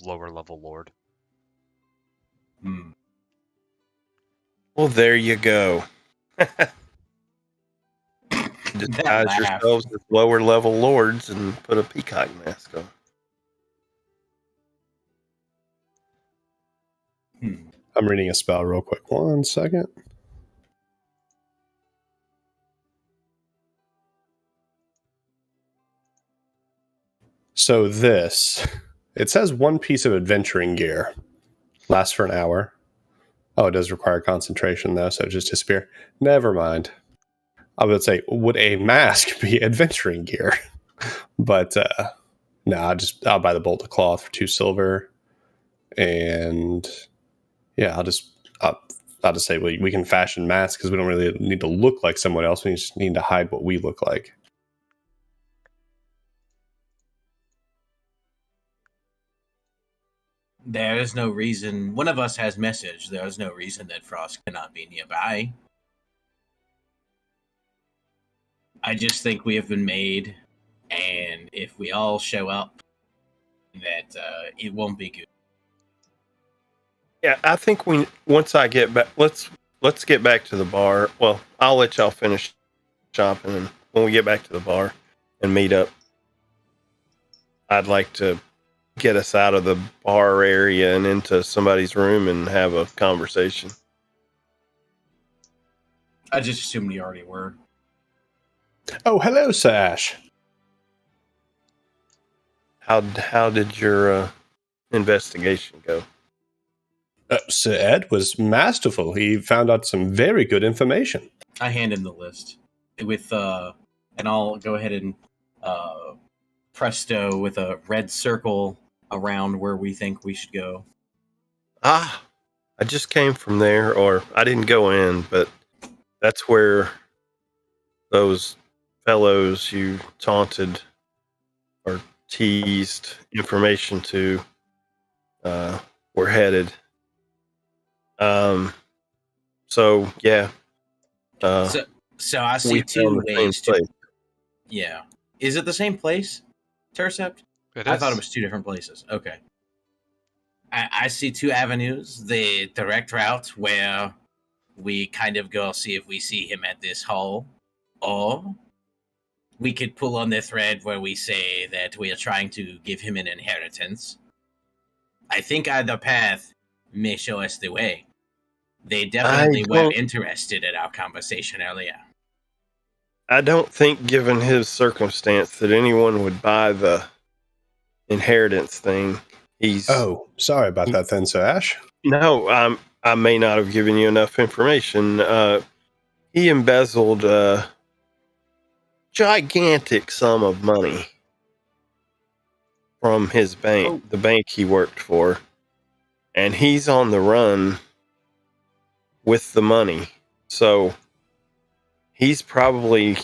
lower level lord. Well, there you go. Disguise yourselves as lower level lords and put a peacock mask on. I'm reading a spell real quick. 1 second. So it says 1 piece of adventuring gear. Lasts for an hour. Oh, it does require concentration though, so it just disappear. Never mind. I would say, would a mask be adventuring gear? But no, I'll buy the bolt of cloth for 2 silver. And yeah, I'll just say we can fashion masks because we don't really need to look like someone else. We just need to hide what we look like. There is no reason. One of us has message. There is no reason that Frost cannot be nearby. I just think we have been made, and if we all show up, that it won't be good. Yeah, I think once I get back, let's get back to the bar. Well, I'll let y'all finish shopping, and when we get back to the bar and meet up, I'd like to get us out of the bar area and into somebody's room and have a conversation. I just assumed we already were. Oh, hello, Sir Ash. How did your investigation go? Sir Ed was masterful. He found out some very good information. I hand him the list with and I'll go ahead and presto with a red circle around where we think we should go. I just came from there, or I didn't go in, but that's where those fellows you taunted or teased information to were headed. So yeah. So I see We two found the same ways to. place. Yeah, is it the same place, Tercept? I thought it was two different places. Okay. I see two avenues. The direct route where we kind of go see if we see him at this hall, or we could pull on the thread where we say that we are trying to give him an inheritance. I think either path may show us the way. They definitely were interested in our conversation earlier. I don't think, given his circumstance, that anyone would buy the inheritance thing. Oh, sorry about that then, Sir Ash. No, I may not have given you enough information. He embezzled a gigantic sum of money from his bank, the bank he worked for, and he's on the run with the money. So he's probably,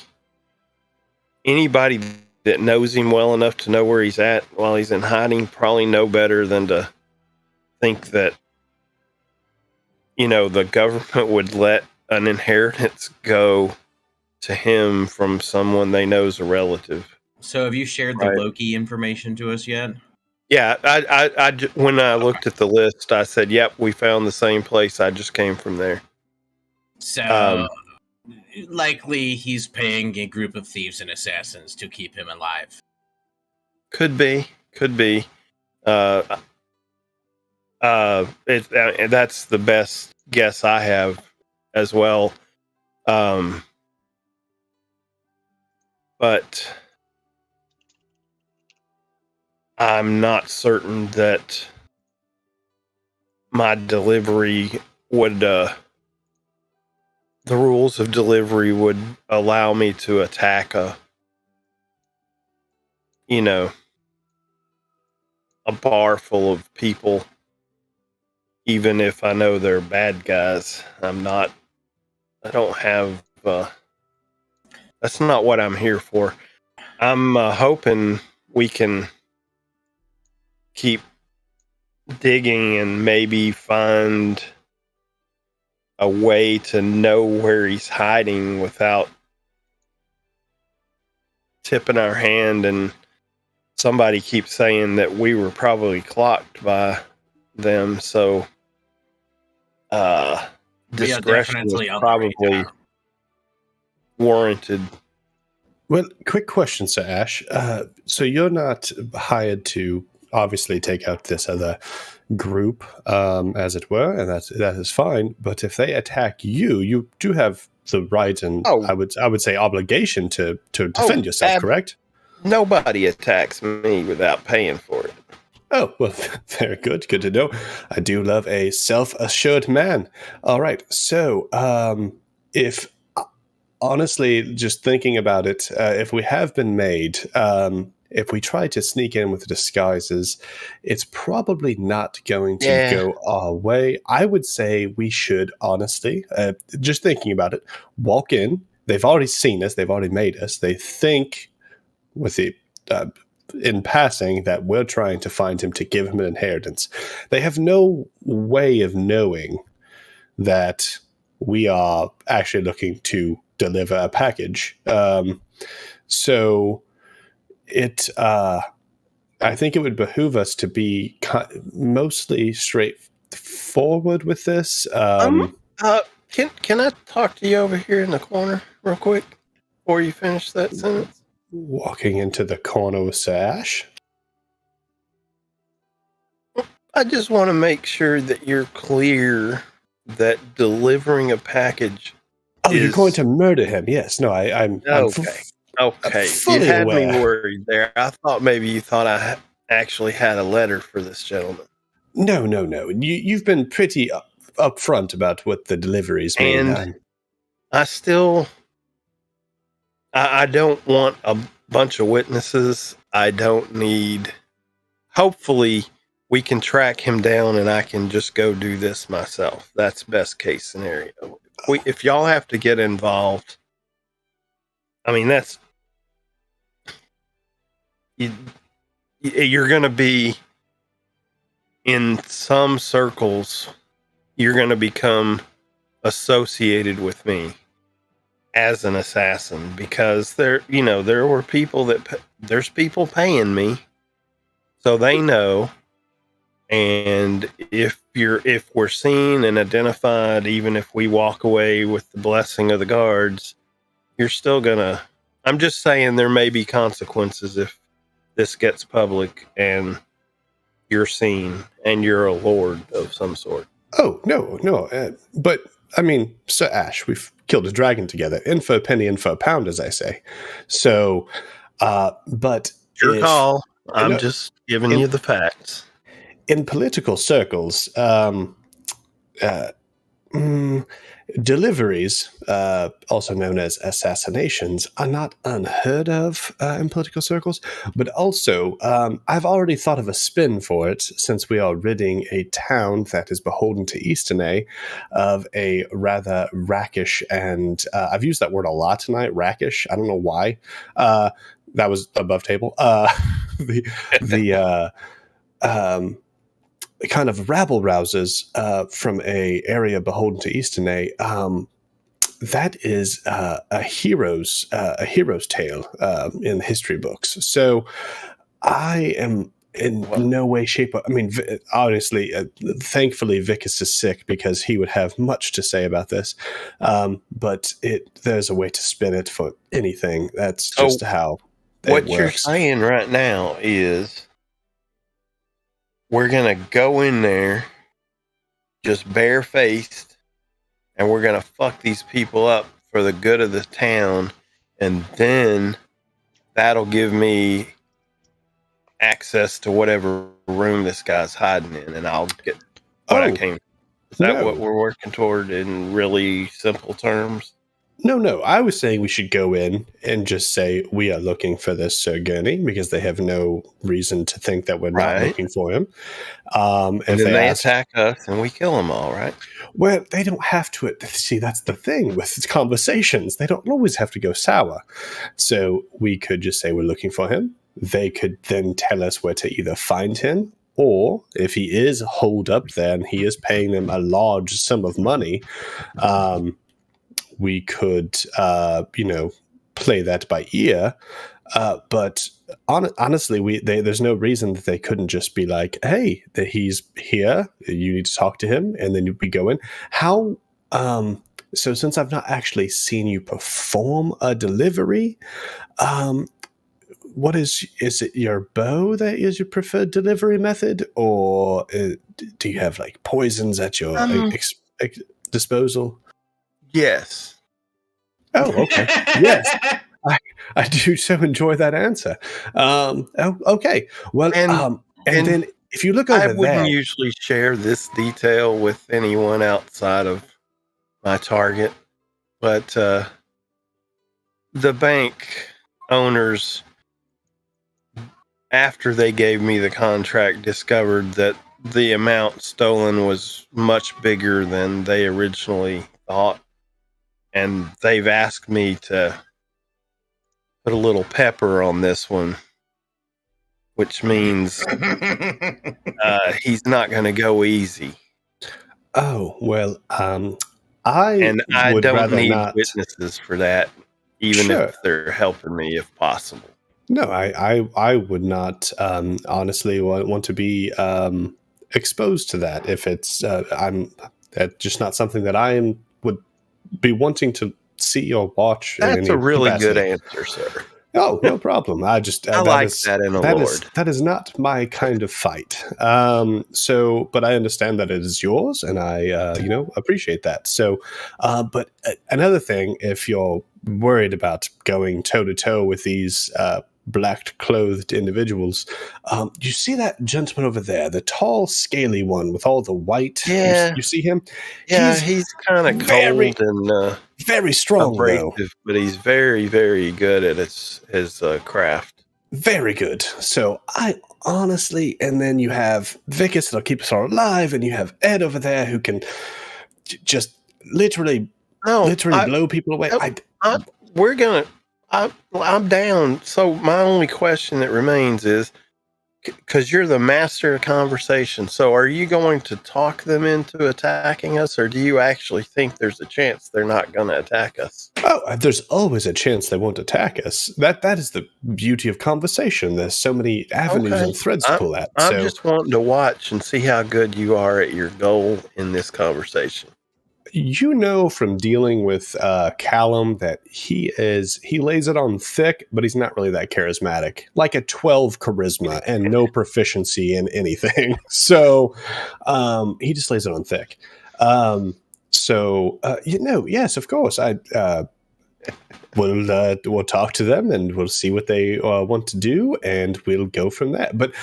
anybody that knows him well enough to know where he's at while he's in hiding probably know better than to think that, you know, the government would let an inheritance go to him from someone they know is a relative. So have you shared the Loki information to us yet? Yeah, I when I looked at the list, I said, "Yep, we found the same place. I just came from there." So likely he's paying a group of thieves and assassins to keep him alive. Could be. That's the best guess I have as well. But I'm not certain that my delivery would, the rules of delivery would allow me to attack a bar full of people, even if I know they're bad guys. I don't have, that's not what I'm here for. I'm hoping we can keep digging and maybe find a way to know where he's hiding without tipping our hand. And somebody keeps saying that we were probably clocked by them, so discretion is probably warranted. Well, quick question, Sir Ash. So you're not hired to obviously take out this other group, as it were, and that is fine. But if they attack you, you do have the right and I would say obligation to defend yourself, correct? Nobody attacks me without paying for it. Oh, well, very good. Good to know. I do love a self-assured man. All right. So, if honestly, just thinking about it, if we have been made, if we try to sneak in with disguises, it's probably not going to go our way. I would say we should honestly, just thinking about it, walk in. They've already seen us. They've already made us. They think with the in passing that we're trying to find him to give him an inheritance. They have no way of knowing that we are actually looking to deliver a package. So it, I think it would behoove us to be mostly straightforward with this. Can I talk to you over here in the corner real quick before you finish that sentence? Walking into the corner with Sir Ash. I just want to make sure that you're clear that delivering a package Oh, you're going is to murder him? Yes. No, I'm okay. Okay, you fully had me aware. worried there. I thought maybe you thought I actually had a letter for this gentleman. No. You've been pretty upfront about what the deliveries mean. And I don't want a bunch of witnesses. I don't need. Hopefully, we can track him down, and I can just go do this myself. That's best case scenario. If y'all have to get involved, I mean that's you're going to be in some circles. You're going to become associated with me as an assassin because there were people there's people paying me, so they know. And if we're seen and identified, even if we walk away with the blessing of the guards, you're still gonna. I'm just saying there may be consequences if this gets public and you're seen and you're a lord of some sort. Oh, no. But, I mean, Sir Ash, we've killed a dragon together. Info penny, info pound, as I say. So, but... Your call. I'm just giving you the facts. In political circles, deliveries, also known as assassinations, are not unheard of in political circles. But also, I've already thought of a spin for it, since we are ridding a town that is beholden to Easternay of a rather rackish, and I've used that word a lot tonight, rackish. I don't know why. That was above table. Kind of rabble rousers from a area beholden to Easternay. That is a hero's tale in history books. So I am in no way, shape. I mean, honestly, thankfully, Vicus is sick because he would have much to say about this. But there's a way to spin it for anything. That's just how it what works. You're saying right now is we're going to go in there just barefaced and we're going to fuck these people up for the good of the town. And then that'll give me access to whatever room this guy's hiding in, and I'll get what I came. Is that what we're working toward in really simple terms? No. I was saying we should go in and just say we are looking for this Sir Gurney because they have no reason to think that we're not looking for him. And then they attack us and we kill them all, right? Well, they don't have to. See, that's the thing with conversations. They don't always have to go sour. So we could just say we're looking for him. They could then tell us where to either find him, or if he is holed up there and he is paying them a large sum of money, we could, play that by ear. But honestly, there's no reason that they couldn't just be like, hey, that he's here, you need to talk to him, and then we go in. How, so since I've not actually seen you perform a delivery, what is it your bow that is your preferred delivery method, or do you have like poisons at your disposal? Yes. Oh, okay. Yes. I do so enjoy that answer. Okay. Well, and then if you look over there, I wouldn't usually share this detail with anyone outside of my target, but the bank owners, after they gave me the contract, discovered that the amount stolen was much bigger than they originally thought. And they've asked me to put a little pepper on this one, which means he's not going to go easy. Oh, well, I don't need witnesses for that, even if they're helping me, if possible. No, I would not honestly want to be exposed to that if it's that's just not something that I would be wanting to see or watch. That's a really good answer, sir. Oh, no problem. I just I like that in a lord. That is not my kind of fight. But I understand that it is yours, and I appreciate that. So, but another thing, if you're worried about going toe to toe with these black clothed individuals, you see that gentleman over there, the tall, scaly one with all the white. Yeah. You see him? Yeah, he's kind of cold and very strong, though. abrasive, but he's very, very good at his craft. Very good. So I honestly, and then you have Vicus that'll keep us all alive, and you have Ed over there who can just literally blow people away. I'm down. So my only question that remains is, because you're the master of conversation, so are you going to talk them into attacking us, or do you actually think there's a chance they're not going to attack us? Oh, there's always a chance they won't attack us. That is the beauty of conversation. There's so many avenues and threads to pull at. I'm just wanting to watch and see how good you are at your goal in this conversation. You know from dealing with Callum that he lays it on thick, but he's not really that charismatic. Like a 12 charisma and no proficiency in anything. So he just lays it on thick. Yes, of course. We'll talk to them and we'll see what they want to do, and we'll go from there. But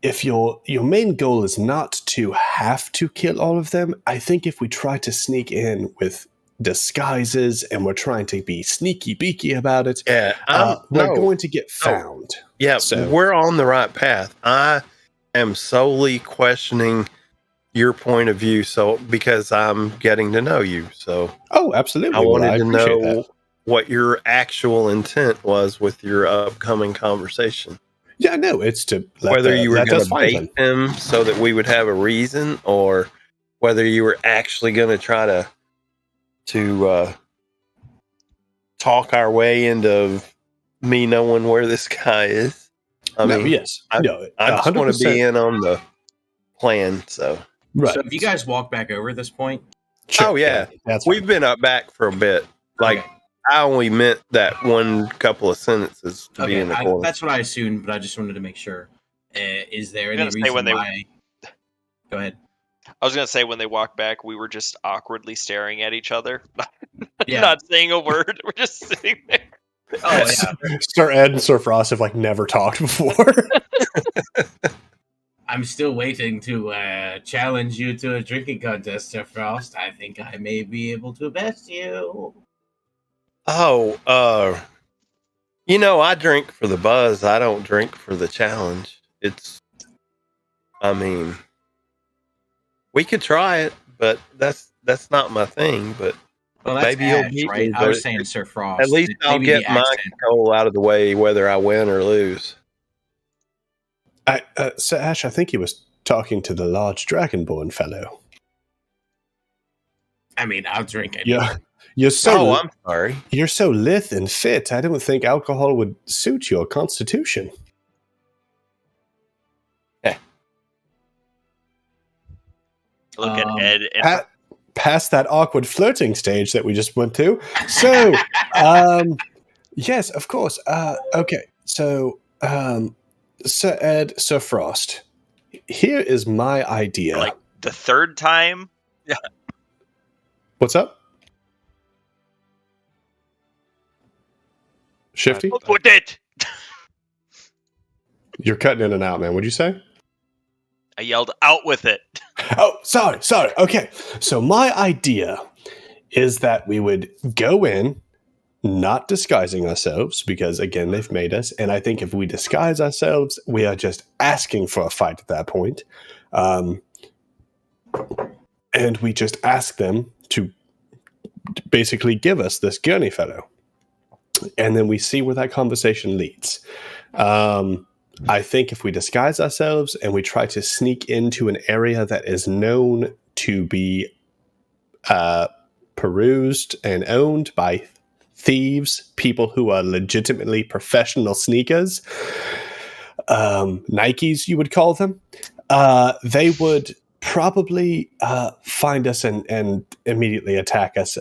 if your main goal is not to have to kill all of them, I think if we try to sneak in with disguises and we're trying to be sneaky beaky about it, we're going to get found. Yeah, so we're on the right path. I am solely questioning your point of view, because I'm getting to know you. So absolutely. I wanted to know what your actual intent was with your upcoming conversation. Yeah, no, it's to whether you were going to bait them so that we would have a reason, or whether you were actually going to try to talk our way into me knowing where this guy is. I just want to be in on the plan. So, right. So, have you guys walked back over at this point? Sure. Oh yeah, we've been up back for a bit. Okay. I only meant that one couple of sentences to be in the corner. That's what I assumed, but I just wanted to make sure. Is there any reason why? Go ahead. I was going to say, when they walked back, we were just awkwardly staring at each other. Yeah. Not saying a word. We're just sitting there. Oh, yeah. Sir Ed and Sir Frost have never talked before. I'm still waiting to challenge you to a drinking contest, Sir Frost. I think I may be able to best you. Oh, I drink for the buzz. I don't drink for the challenge. We could try it, but that's not my thing. But maybe you'll beat me. I was saying Sir Frost. At least I'll get my goal out of the way, whether I win or lose. Sir Ash, I think he was talking to the large dragonborn fellow. I'll drink it. Yeah. I'm sorry. You're so lithe and fit. I don't think alcohol would suit your constitution. Look at Ed. And past that awkward flirting stage that we just went through. So, yes, of course. Okay. So, Sir Ed, Sir Frost, here is my idea. The third time? Yeah. What's up? Shifty? Put it! You're cutting in and out, man. What'd you say? I yelled, out with it. Oh, sorry. Okay. So my idea is that we would go in, not disguising ourselves, because, again, they've made us. And I think if we disguise ourselves, we are just asking for a fight at that point. And we just ask them to basically give us this gurney fellow. And then we see where that conversation leads. I think if we disguise ourselves and we try to sneak into an area that is known to be perused and owned by thieves, people who are legitimately professional sneakers, Nikes, you would call them, they would probably find us and immediately attack us.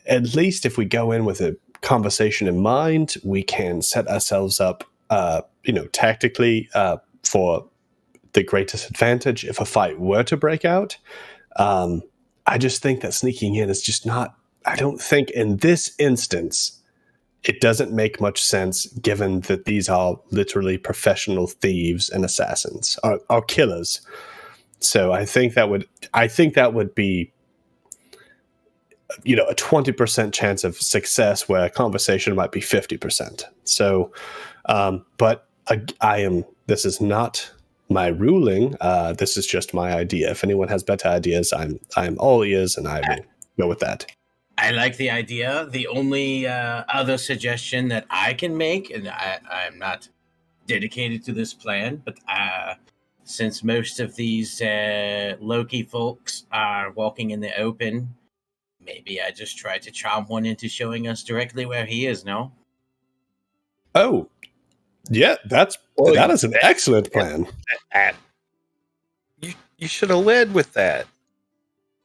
At least if we go in with a conversation in mind, we can set ourselves up, tactically for the greatest advantage if a fight were to break out. I just think that sneaking in is just not. I don't think in this instance it doesn't make much sense, given that these are literally professional thieves and assassins, or killers. So I think that would be, a 20% chance of success, where a conversation might be 50%. So, but this is not my ruling. This is just my idea. If anyone has better ideas, I'm all ears, and I will go with that. I like the idea. The only other suggestion that I can make, and I'm not dedicated to this plan, but since most of these Loki folks are walking in the open, maybe I just try to charm one into showing us directly where he is, no? Oh, yeah, that is an excellent plan. You should have led with that.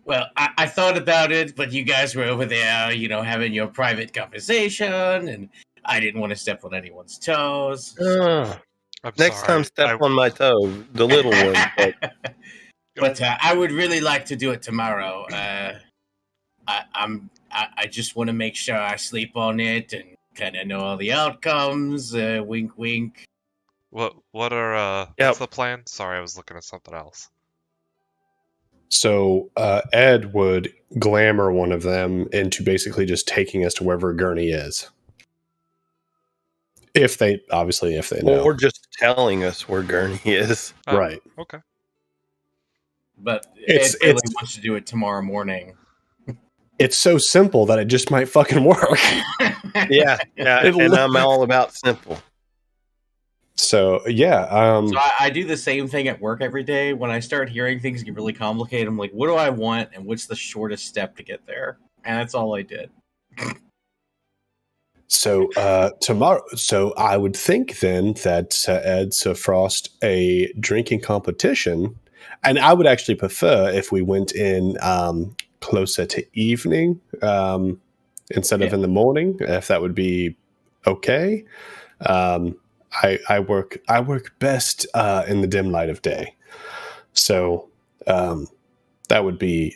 Well, I thought about it, but you guys were over there, having your private conversation, and I didn't want to step on anyone's toes. Next time, step on my toe, the little one. But I would really like to do it tomorrow. I just want to make sure I sleep on it and kind of know all the outcomes. Wink, wink. What's the plan? Sorry, I was looking at something else. So Ed would glamour one of them into basically just taking us to wherever Gurney is. If they know. Or just telling us where Gurney is. Right. Okay. But Ed really wants to do it tomorrow morning. It's so simple that it just might fucking work. Yeah, and I'm all about simple. So, yeah. So I do the same thing at work every day. When I start hearing things get really complicated, I'm like, what do I want, and what's the shortest step to get there? And that's all I did. So tomorrow, I would think then that Sir Frost, a drinking competition, and I would actually prefer if we went in closer to evening instead of in the morning, if that would be okay. I work best in the dim light of day, so that would be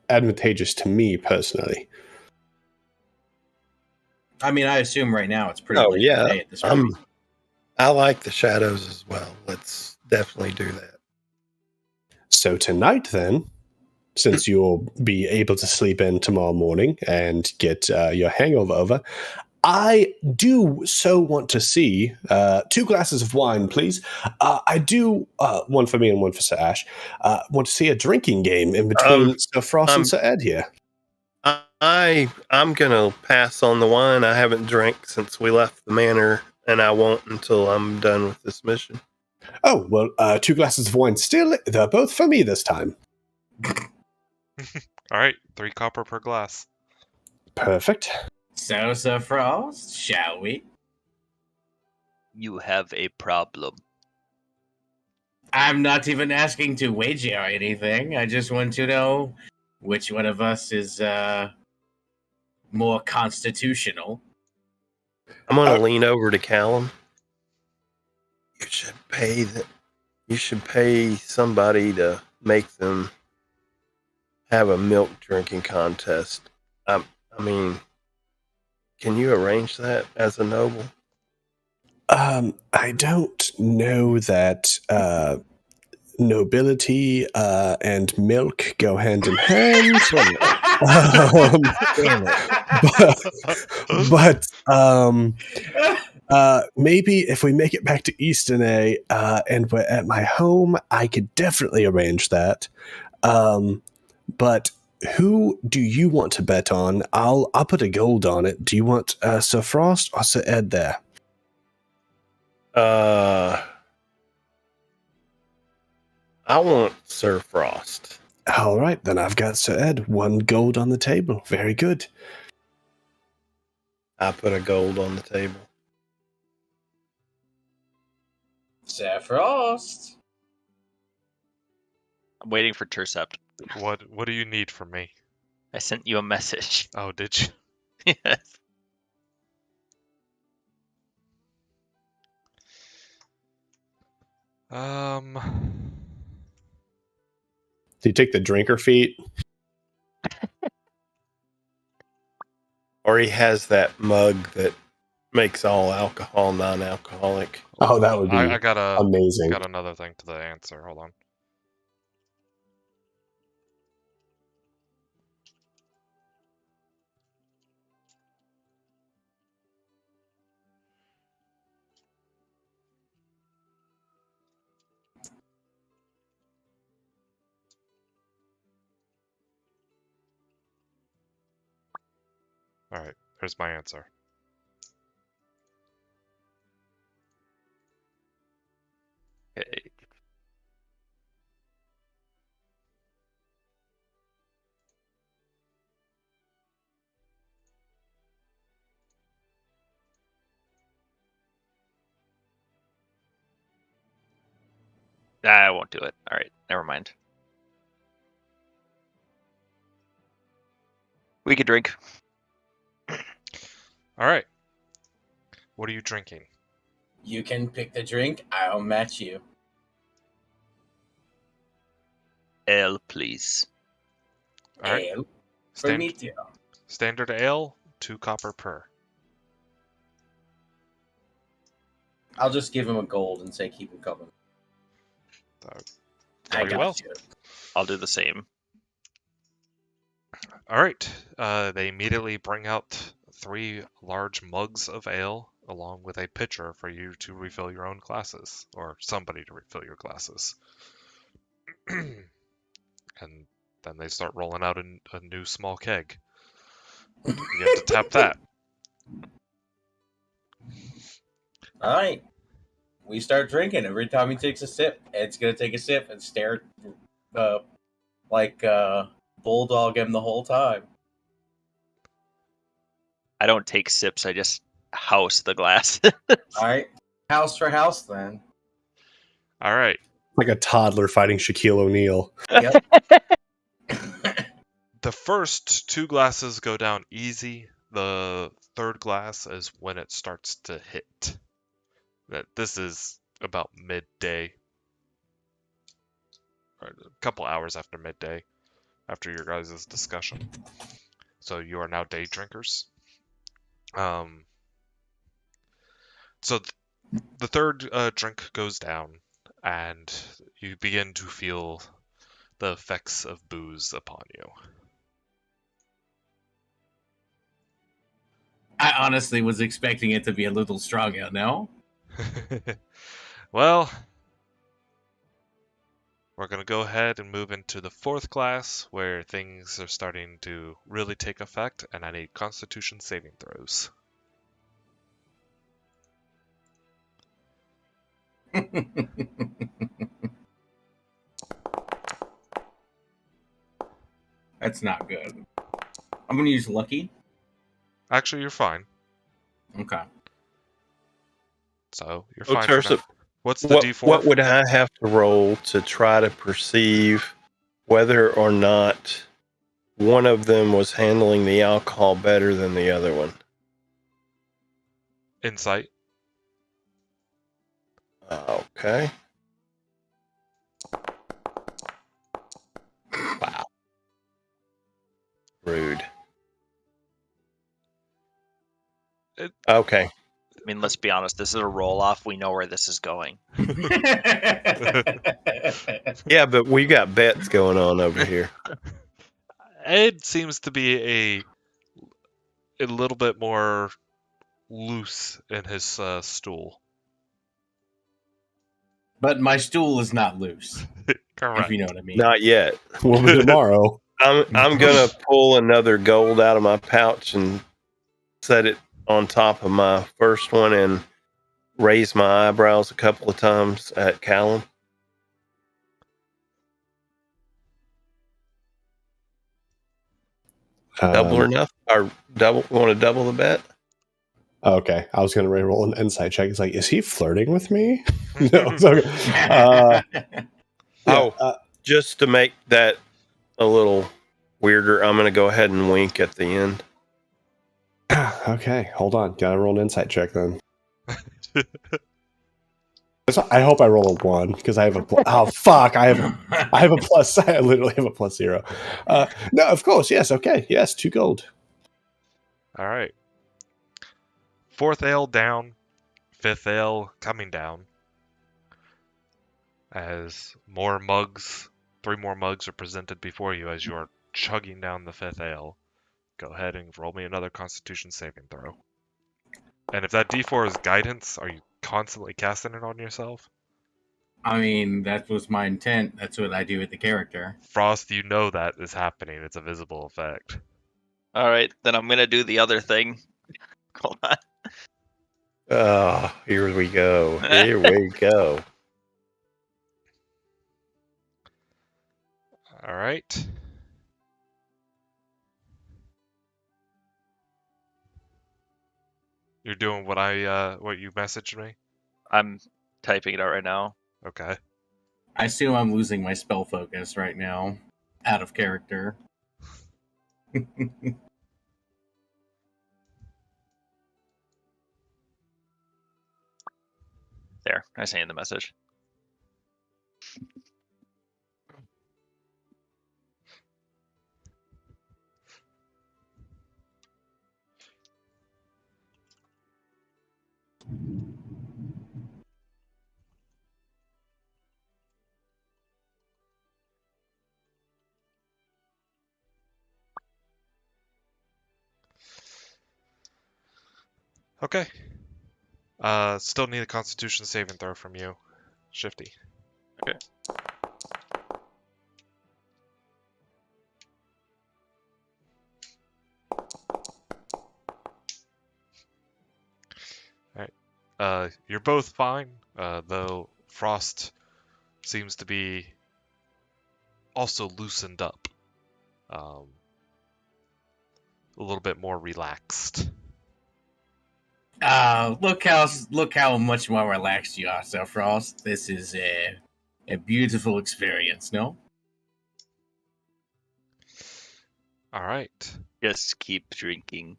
advantageous to me personally. I mean, I assume right now it's pretty late today at this point. I like the shadows as well. Let's definitely do that. So tonight, then, since you'll be able to sleep in tomorrow morning and get your hangover over, I do so want to see 2 glasses of wine, please. I do, one for me and one for Sir Ash, want to see a drinking game in between Sir Frost and Sir Ed here. I'm going to pass on the wine. I haven't drank since we left the manor, and I won't until I'm done with this mission. Oh, well, 2 glasses of wine still. They're both for me this time. All right, 3 copper per glass. Perfect. So, Sir Frost, shall we? You have a problem. I'm not even asking to wager or anything. I just want to know which one of us is more constitutional. I'm going to lean over to Callum. You should pay somebody to make them have a milk drinking contest. I mean, can you arrange that as a noble? I don't know that nobility and milk go hand in hand. But maybe if we make it back to Easternay and we're at my home, I could definitely arrange that. But who do you want to bet on? I'll put a gold on it. Do you want Sir Frost or Sir Ed there? I want Sir Frost. All right, then I've got Sir Ed. 1 gold on the table. Very good. I put a gold on the table. Sir Frost. I'm waiting for Tercept. What do you need from me? I sent you a message. Oh, did you? Yes. Do you take the drinker feat? Or he has that mug that makes all alcohol non-alcoholic. Oh, that would be I got amazing. another thing to the answer. Hold on. All right, here's my answer. Okay. I won't do it. All right, never mind. We could drink. All right. What are you drinking? You can pick the drink. I'll match you. Ale, please. All right. Ale for me too. Standard ale, 2 copper per. I'll just give him a gold and say keep him coming. I Very got well. you. I'll do the same. All right. They immediately bring out 3 large mugs of ale, along with a pitcher for you to refill your own glasses, or somebody to refill your glasses. And then they start rolling out a new small keg. You begin to tap that. All right. We start drinking. Every time he takes a sip, Ed's gonna take a sip and stare, like bulldog him the whole time. I don't take sips. I just house the glass. All right. House for house, then. All right. Like a toddler fighting Shaquille O'Neal. Yep. The first 2 glasses go down easy. The third glass is when it starts to hit. This is about midday, or a couple hours after midday, after your guys' discussion. So you are now day drinkers. So the third drink goes down, and you begin to feel the effects of booze upon you. I honestly was expecting it to be a little stronger, no? Well, we're going to go ahead and move into the 4th class, where things are starting to really take effect, and I need Constitution saving throws. That's not good. I'm gonna use lucky. Actually, you're fine. Okay. So you're So, fine for Tersa, now. What's the D4? what would I have to roll to try to perceive whether or not one of them was handling the alcohol better than the other one? Insight. Okay. Wow. Rude. Okay. I mean, let's be honest. This is a roll off. We know where this is going. Yeah, but we got bets going on over here. Ed seems to be a little bit more loose in his stool. But my stool is not loose, Correct. if you know what I mean. Not yet. Will be tomorrow. I'm gonna pull another gold out of my pouch and set it on top of my first one and raise my eyebrows a couple of times at Callum. Double or nothing? Or double? Want to double the bet? Okay, I was going to roll an insight check. It's like, is he flirting with me? No, it's okay. Just to make that a little weirder, I'm going to go ahead and wink at the end. Okay, hold on. Got to roll an insight check then. I hope I roll a 1 because I have a oh fuck I have a plus. I literally have a +0. No, of course, yes, okay, yes, 2 gold. All right. 4th ale down, 5th ale coming down. As 3 more mugs are presented before you as you are chugging down the 5th ale. Go ahead and roll me another Constitution saving throw. And if that D4 is guidance, are you constantly casting it on yourself? I mean, that was my intent. That's what I do with the character. Frost, you know that is happening. It's a visible effect. All right, then I'm gonna do the other thing. Hold on. Oh, here we go. Here we go. All right. You're doing what what you messaged me? I'm typing it out right now. Okay. I assume I'm losing my spell focus right now, out of character. There, I sent you the message. Okay. Still need a Constitution saving throw from you, Shifty. Okay. You're both fine, though Frost seems to be also loosened up. A little bit more relaxed. Look how much more relaxed you are, Sir Frost. This is a beautiful experience, no? All right. Just keep drinking.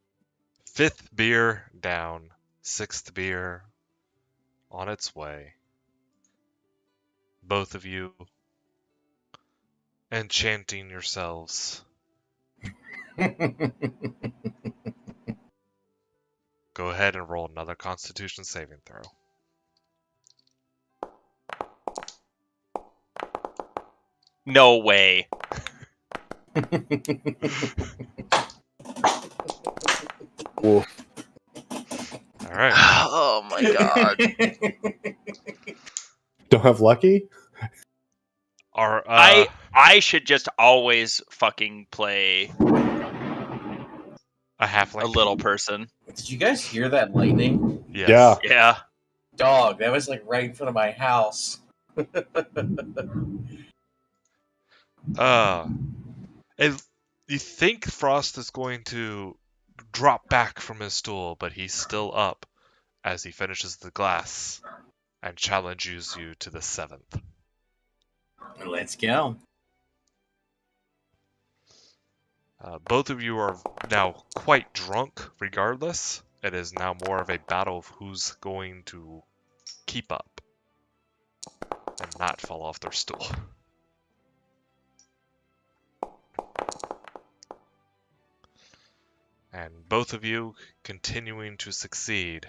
5th beer down, 6th beer on its way. Both of you enchanting yourselves. Go ahead and roll another Constitution saving throw. No way. Wolf. All right. Oh my god. Don't have lucky? I should just always fucking play a halfling. a little person. Did you guys hear that lightning? Yes. Yeah. Yeah. Dog, that was like right in front of my house. And you think Frost is going to drop back from his stool, but he's still up as he finishes the glass and challenges you to the 7th. Let's go. Both of you are now quite drunk regardless. It is now more of a battle of who's going to keep up and not fall off their stool. And both of you continuing to succeed,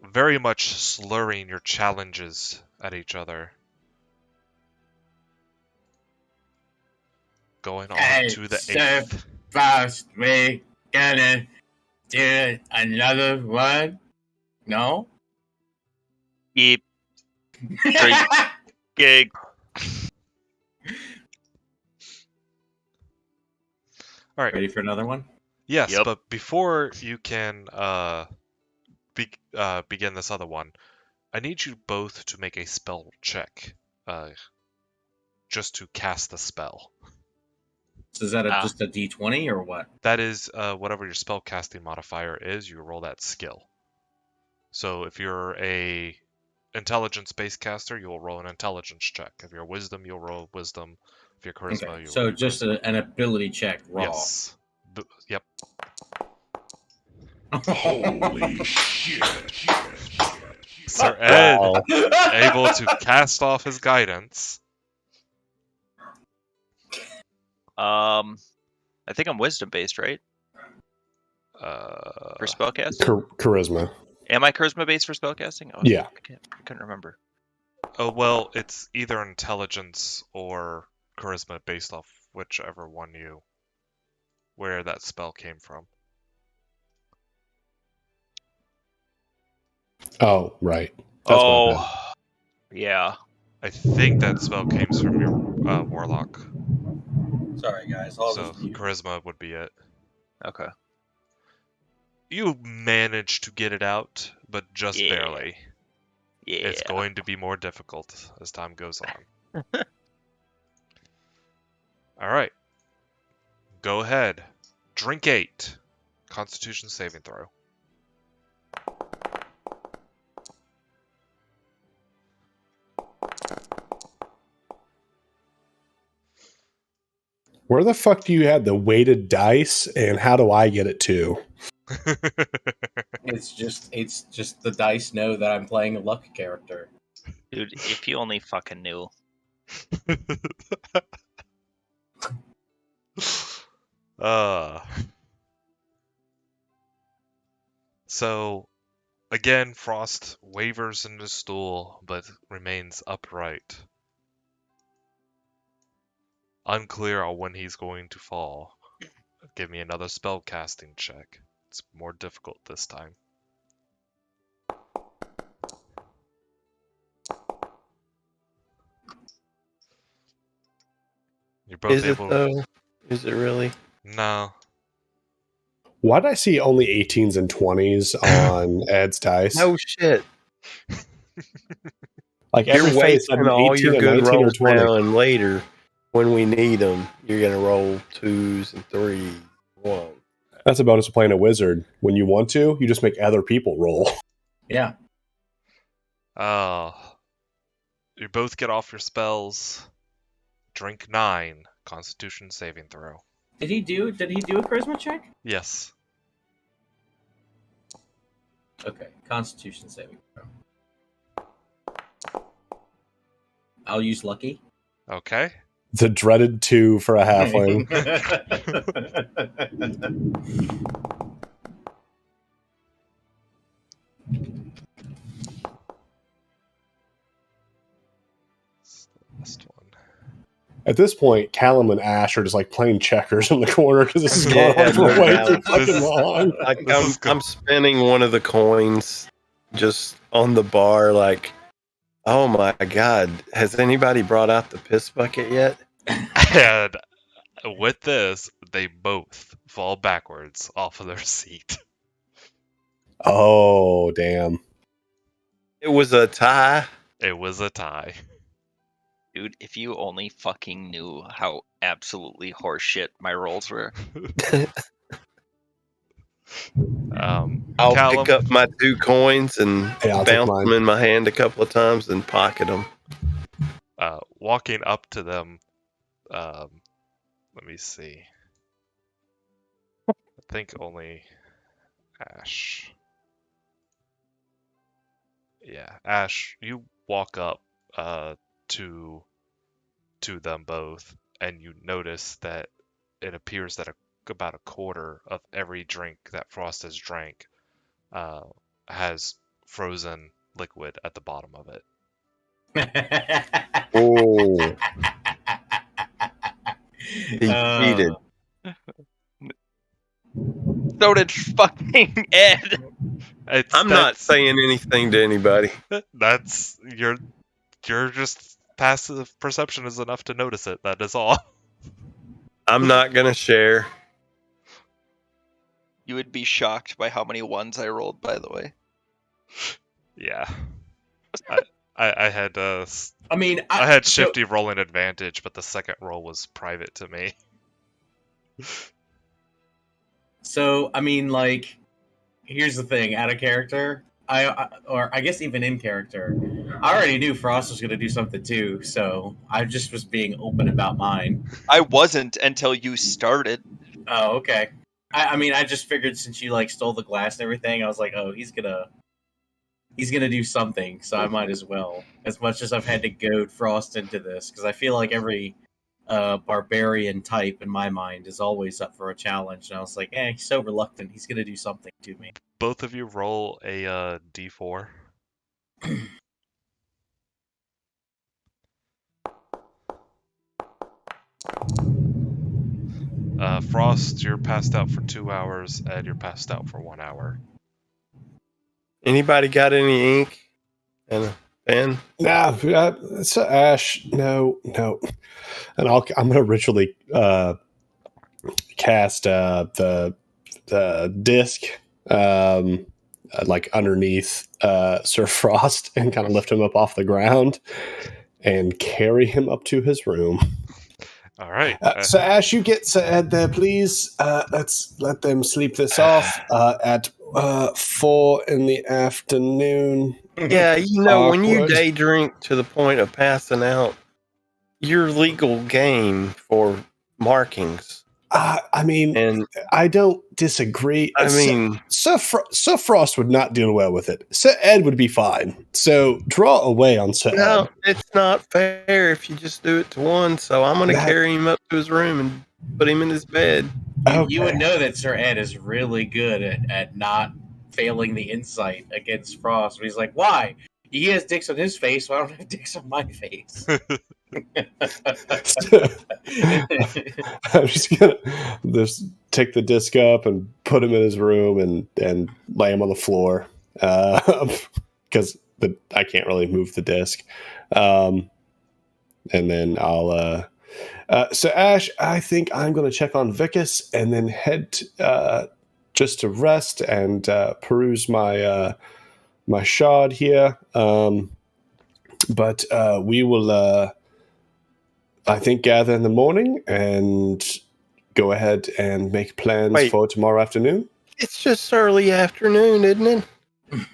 very much slurring your challenges at each other. Going on to the 8th. Frost, we gonna do another one? No? Keep drinking. All right. Ready for another one? Yes, Yep. but before you can begin this other one, I need you both to make a spell check, just to cast the spell. So is that just a D20 or what? That is whatever your spell casting modifier is. You roll that skill. So if you're a intelligence-based caster, you'll roll an intelligence check. If you're wisdom, you'll roll wisdom. If you're charisma, Okay. you'll So roll just charisma. an ability check raw. Yes. Yep. Holy shit. Sir Ed, Wow. able to cast off his guidance. I think I'm wisdom based, right? For spellcasting? Charisma. Am I charisma based for spellcasting? Oh, Yeah. I couldn't remember. Oh, well, it's either intelligence or charisma based off whichever one where that spell came from. Oh, right. That's my bad. Yeah. I think that spell came from your warlock. Sorry, guys. So charisma would be it. Okay. You managed to get it out, but just Yeah. barely. Yeah. It's going to be more difficult as time goes on. All right. Go ahead. Drink 8. Constitution saving throw. Where the fuck do you have the weighted dice, and how do I get it too? It's just the dice know that I'm playing a luck character. Dude, if you only fucking knew. So, again, Frost wavers in his stool, but remains upright. Unclear on when he's going to fall. Give me another spell casting check. It's more difficult this time. You're both Is it able. though? Is it really? No. Why did I see only 18s and 20s on Ed's dice? No shit. Like every You're face had wasting an all 18, your a good 19, or rolls 20. now, and later, when we need them, you're gonna roll 2s and 3s, 1. That's the bonus of playing a wizard. When you want to, you just make other people roll. Yeah. Oh. You both get off your spells. Drink 9. Constitution saving throw. Did he do a charisma check? Yes. Okay. Constitution saving throw. I'll use lucky. Okay. The dreaded 2 for a halfling. It's the last one. At this point, Callum and Ash are just like playing checkers in the corner because this has Yeah, gone on for no way doubt. too fucking This- long. Like, This is good. I'm spinning one of the coins just on the bar, like, oh my god, has anybody brought out the piss bucket yet? And with this, they both fall backwards off of their seat. Oh, damn. It was a tie. It was a tie. Dude, if you only fucking knew how absolutely horseshit my rolls were. I'll Callum, pick up my 2 coins and Hey, I'll take bounce mine. them in my hand a couple of times and pocket them. walking up to them, let me see. I think only Ash. Yeah, Ash, you walk up to them both, and you notice that it appears that about a quarter of every drink that Frost has drank has frozen liquid at the bottom of it. Oh, he cheated. So did fucking Ed. I'm not saying anything to anybody. That's your just passive perception is enough to notice it. That is all. I'm not gonna share. You would be shocked by how many ones I rolled, by the way. Yeah. I had I mean, I had Shifty rolling advantage, but the second roll was private to me. So, I mean, like, here's the thing. Out of character, or I guess even in character, I already knew Frost was going to do something too, so I just was being open about mine. I wasn't until you started. Oh, okay. I mean, I just figured since you, like, stole the glass and everything, I was like, oh, he's going to he's gonna do something, so I might as well. As much as I've had to goad Frost into this, because I feel like every barbarian type in my mind is always up for a challenge, and I was like, he's so reluctant. He's gonna do something to me. Both of you roll a d4. Frost, you're passed out for 2 hours. Ed, you're passed out for 1 hour. Anybody got any ink and a pen? Nah, so Ash, no. And I'm gonna ritually cast the disc like underneath Sir Frost and kind of lift him up off the ground and carry him up to his room. All right. So Ash, you get Sir Ed there, please. Let's let them sleep this off at 4 in the afternoon. Yeah, you know, when you Awkward. day drink to the point of passing out, you're legal game for markings. I mean, And I don't disagree. I mean, Sir Frost would not deal well with it. Sir Ed would be fine. So draw away on Sir no, Ed. it's not fair if you just do it to one. So I'm going to carry him up to his room and put him in his bed. You would know that Sir Ed is really good at not failing the insight against Frost. But he's like, why? He has dicks on his face. Why don't I have dicks on my face? I'm just gonna take the disc up and put him in his room and lay him on the floor because I can't really move the disc. And then I'll. So Ash, I think I'm going to check on Vicus and then head just to rest and peruse my my shard here. But we will. I think gather in the morning and go ahead and make plans for tomorrow afternoon. It's just early afternoon, isn't it?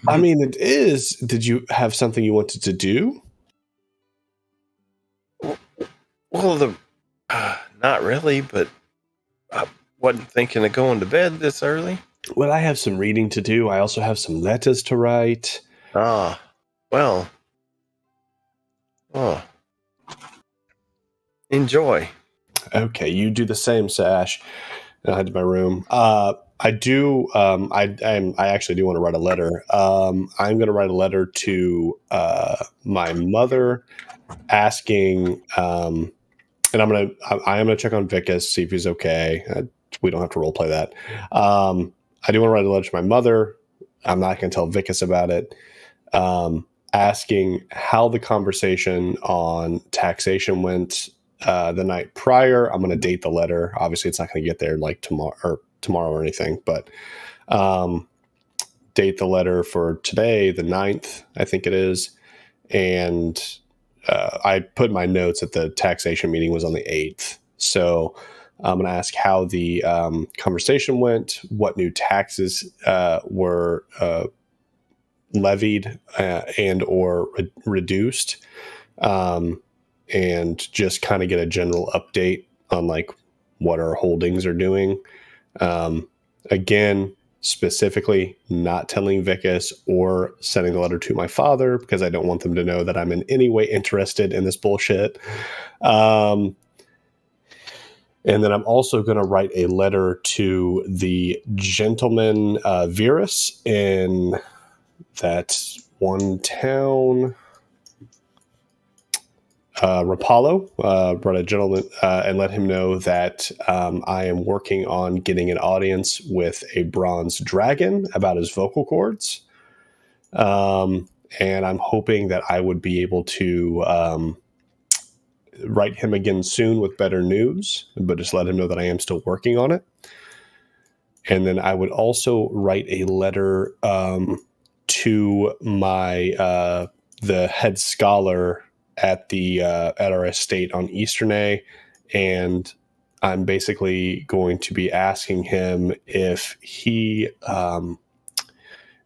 I mean, it is. Did you have something you wanted to do? Well, not really, but I wasn't thinking of going to bed this early. Well, I have some reading to do. I also have some letters to write. Ah, well. Oh. Enjoy. Okay, you do the same, Sash. And I head to my room. I do. I actually do want to write a letter. I'm going to write a letter to my mother, asking. And I am gonna check on Vicus, see if he's okay. We don't have to role play that. I do want to write a letter to my mother. I'm not going to tell Vicus about it. Asking how the conversation on taxation went the night prior. I'm going to date the letter. Obviously, it's not going to get there like tomorrow or anything, but date the letter for today, the 9th, I think it is. And I put in my notes that the taxation meeting was on the 8th. So I'm going to ask how the conversation went, what new taxes were levied and or reduced, and just kind of get a general update on like what our holdings are doing. Again, specifically not telling Vicus or sending the letter to my father because I don't want them to know that I'm in any way interested in this bullshit. And then I'm also going to write a letter to the gentleman Virus in that one town, Rapallo, brought a gentleman and let him know that I am working on getting an audience with a bronze dragon about his vocal cords. And I'm hoping that I would be able to write him again soon with better news, but just let him know that I am still working on it. And then I would also write a letter to my the head scholar at the at our estate on Easternay, and I'm basically going to be asking him if he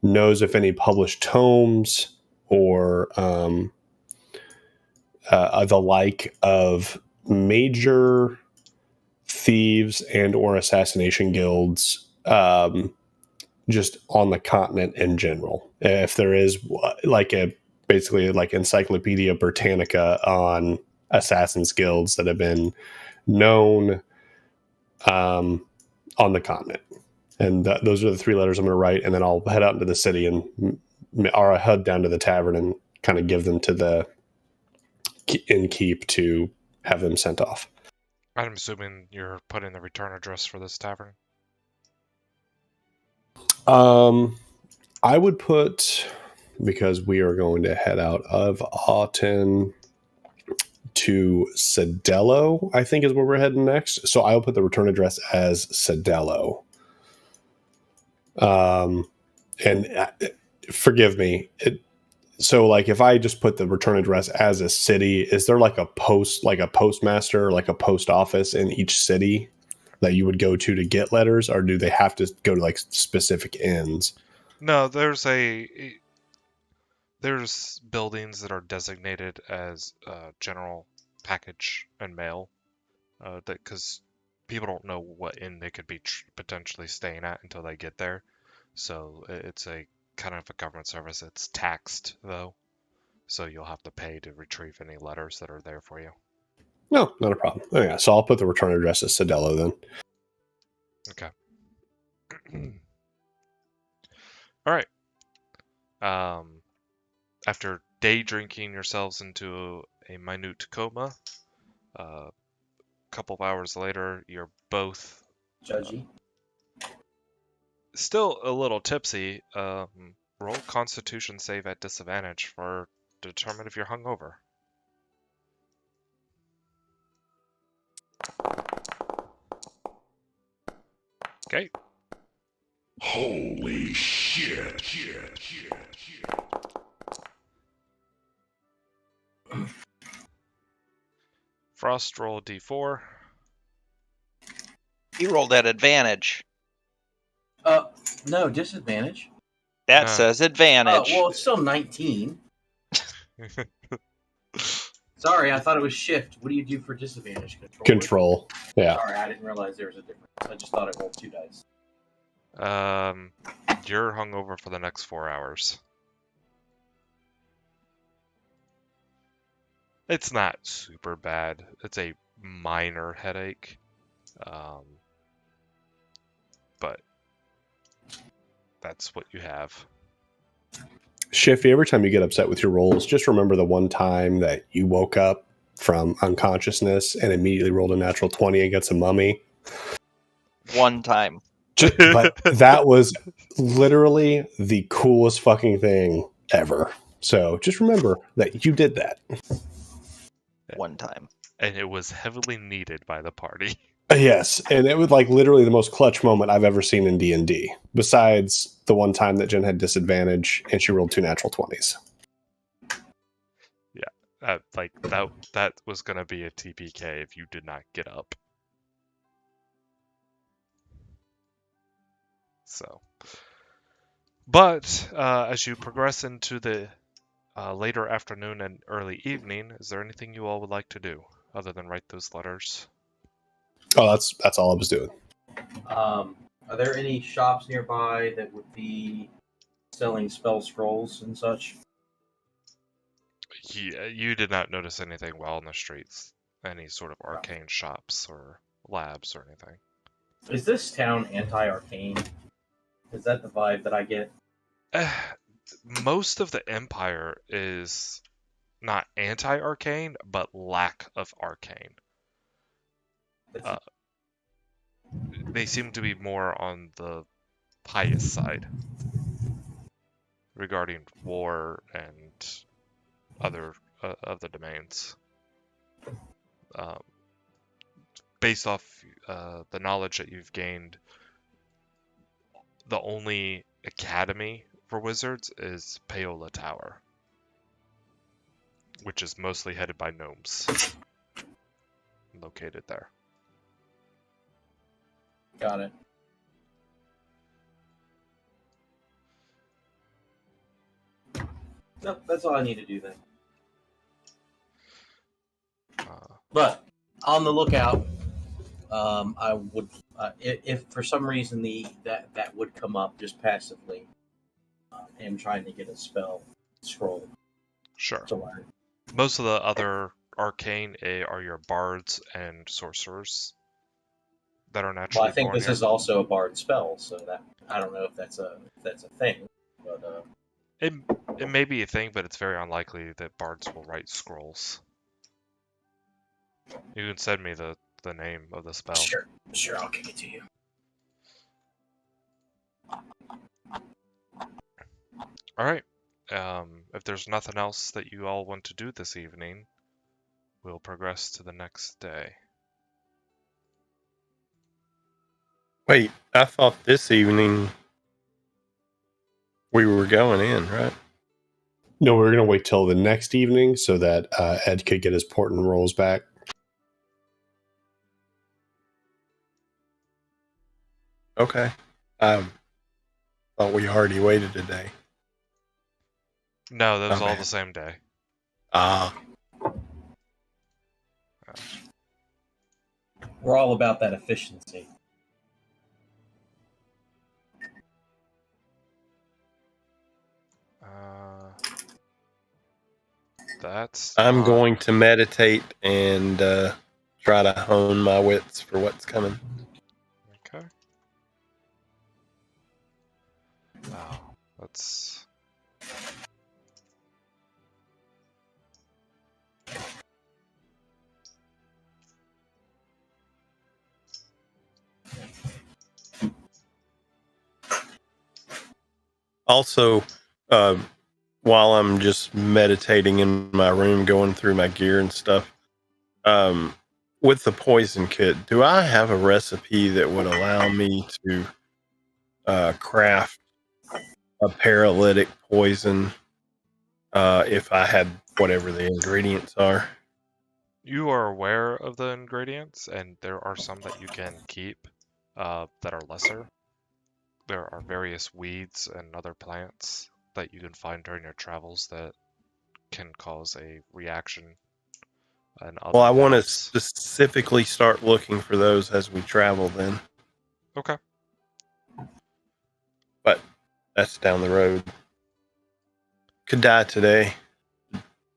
knows if any published tomes or the like of major thieves and or assassination guilds just on the continent in general. If there is like basically like Encyclopedia Britannica on assassins guilds that have been known on the continent. And those are the 3 letters I'm going to write, and then I'll head out into the city or I head down to the tavern and kind of give them to the innkeep to have them sent off. I'm assuming you're putting the return address for this tavern. I would put, because we are going to head out of Autun to Cedello, I think is where we're heading next. So I'll put the return address as Cedello. And forgive me. So like if I just put the return address as a city, is there like a postmaster, like a post office in each city that you would go to get letters, or do they have to go to like specific inns? No, there's buildings that are designated as general package and mail, because people don't know what inn they could be potentially staying at until they get there. So it's a kind of a government service. It's taxed though, so you'll have to pay to retrieve any letters that are there for you. No, not a problem. Oh, yeah, so I'll put the return address as Cedello then. Okay. All right. After day drinking yourselves into a minute coma, a couple of hours later, you're both Judgy. still a little tipsy. Roll Constitution save at disadvantage to determine if you're hungover. Okay. Holy shit. Frost, roll a d4. You rolled at advantage. No, disadvantage. That No. says advantage. Well, it's still 19. Sorry, I thought it was shift. What do you do for disadvantage? Control. Yeah. Sorry, I didn't realize there was a difference. I just thought I rolled 2 dice. You're hungover for the next 4 hours. It's not super bad. It's a minor headache. But that's what you have. Shifty, every time you get upset with your rolls, just remember the one time that you woke up from unconsciousness and immediately rolled a natural 20 against a mummy. One time. But that was literally the coolest fucking thing ever. So just remember that you did that. One time. And it was heavily needed by the party. Yes, and it was like literally the most clutch moment I've ever seen in D&D. Besides the one time that Jen had disadvantage and she rolled 2 natural 20s. Yeah, that was gonna be a TPK if you did not get up. So, but as you progress into the later afternoon and early evening, is there anything you all would like to do other than write those letters? Oh, that's all I was doing. Are there any shops nearby that would be selling spell scrolls and such? You did not notice anything while in the streets, any sort of arcane shops or labs or anything. Is this town anti-arcane? Is that the vibe that I get? Most of the Empire is not anti-arcane, but lack of arcane. They seem to be more on the pious side regarding war and other of the domains. Based off the knowledge that you've gained, the only academy for wizards is Paola Tower, which is mostly headed by gnomes located there. Got it. Nope, that's all I need to do then. But on the lookout I would, if for some reason that would come up just passively, him trying to get a spell scroll Sure. to learn. Most of the other arcane are your bards and sorcerers that are Well, naturally I think born this here. is also a bard spell, so that I don't know if that's a thing, but It may be a thing, but it's very unlikely that bards will write scrolls. You can send me the name of the spell. sure, I'll kick it to you. All right. If there's nothing else that you all want to do this evening, we'll progress to the next day. Wait, I thought this evening we were going in, right? No, we're going to wait till the next evening so that Ed could get his port and rolls back. Okay. I thought we already waited a day. No, that was all Okay. the same day. Ah, We're all about that efficiency. That's I'm not- going to meditate and try to hone my wits for what's coming. Okay. Oh, that's... Also, while I'm just meditating in my room, going through my gear and stuff, with the poison kit, do I have a recipe that would allow me to craft a paralytic poison if I had whatever the ingredients are? You are aware of the ingredients, and there are some that you can keep that are lesser. There are various weeds and other plants that you can find during your travels that can cause a reaction. And Well, I other want to herbs. specifically start looking for those as we travel then. Okay. But that's down the road. Could die today.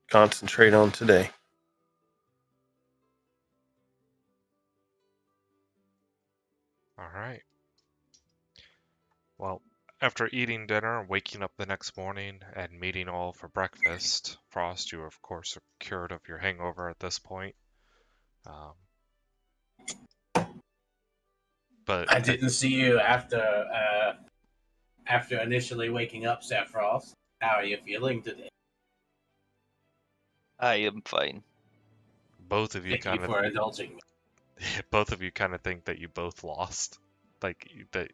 Concentrate on today. All right. Well, after eating dinner and waking up the next morning and meeting all for breakfast, Frost, you of course are cured of your hangover at this point. But I didn't see you after initially waking up, Saffrost. How are you feeling today? I am fine. both of you Thank you kind of for indulging me. both of you kind of think that you both lost, like that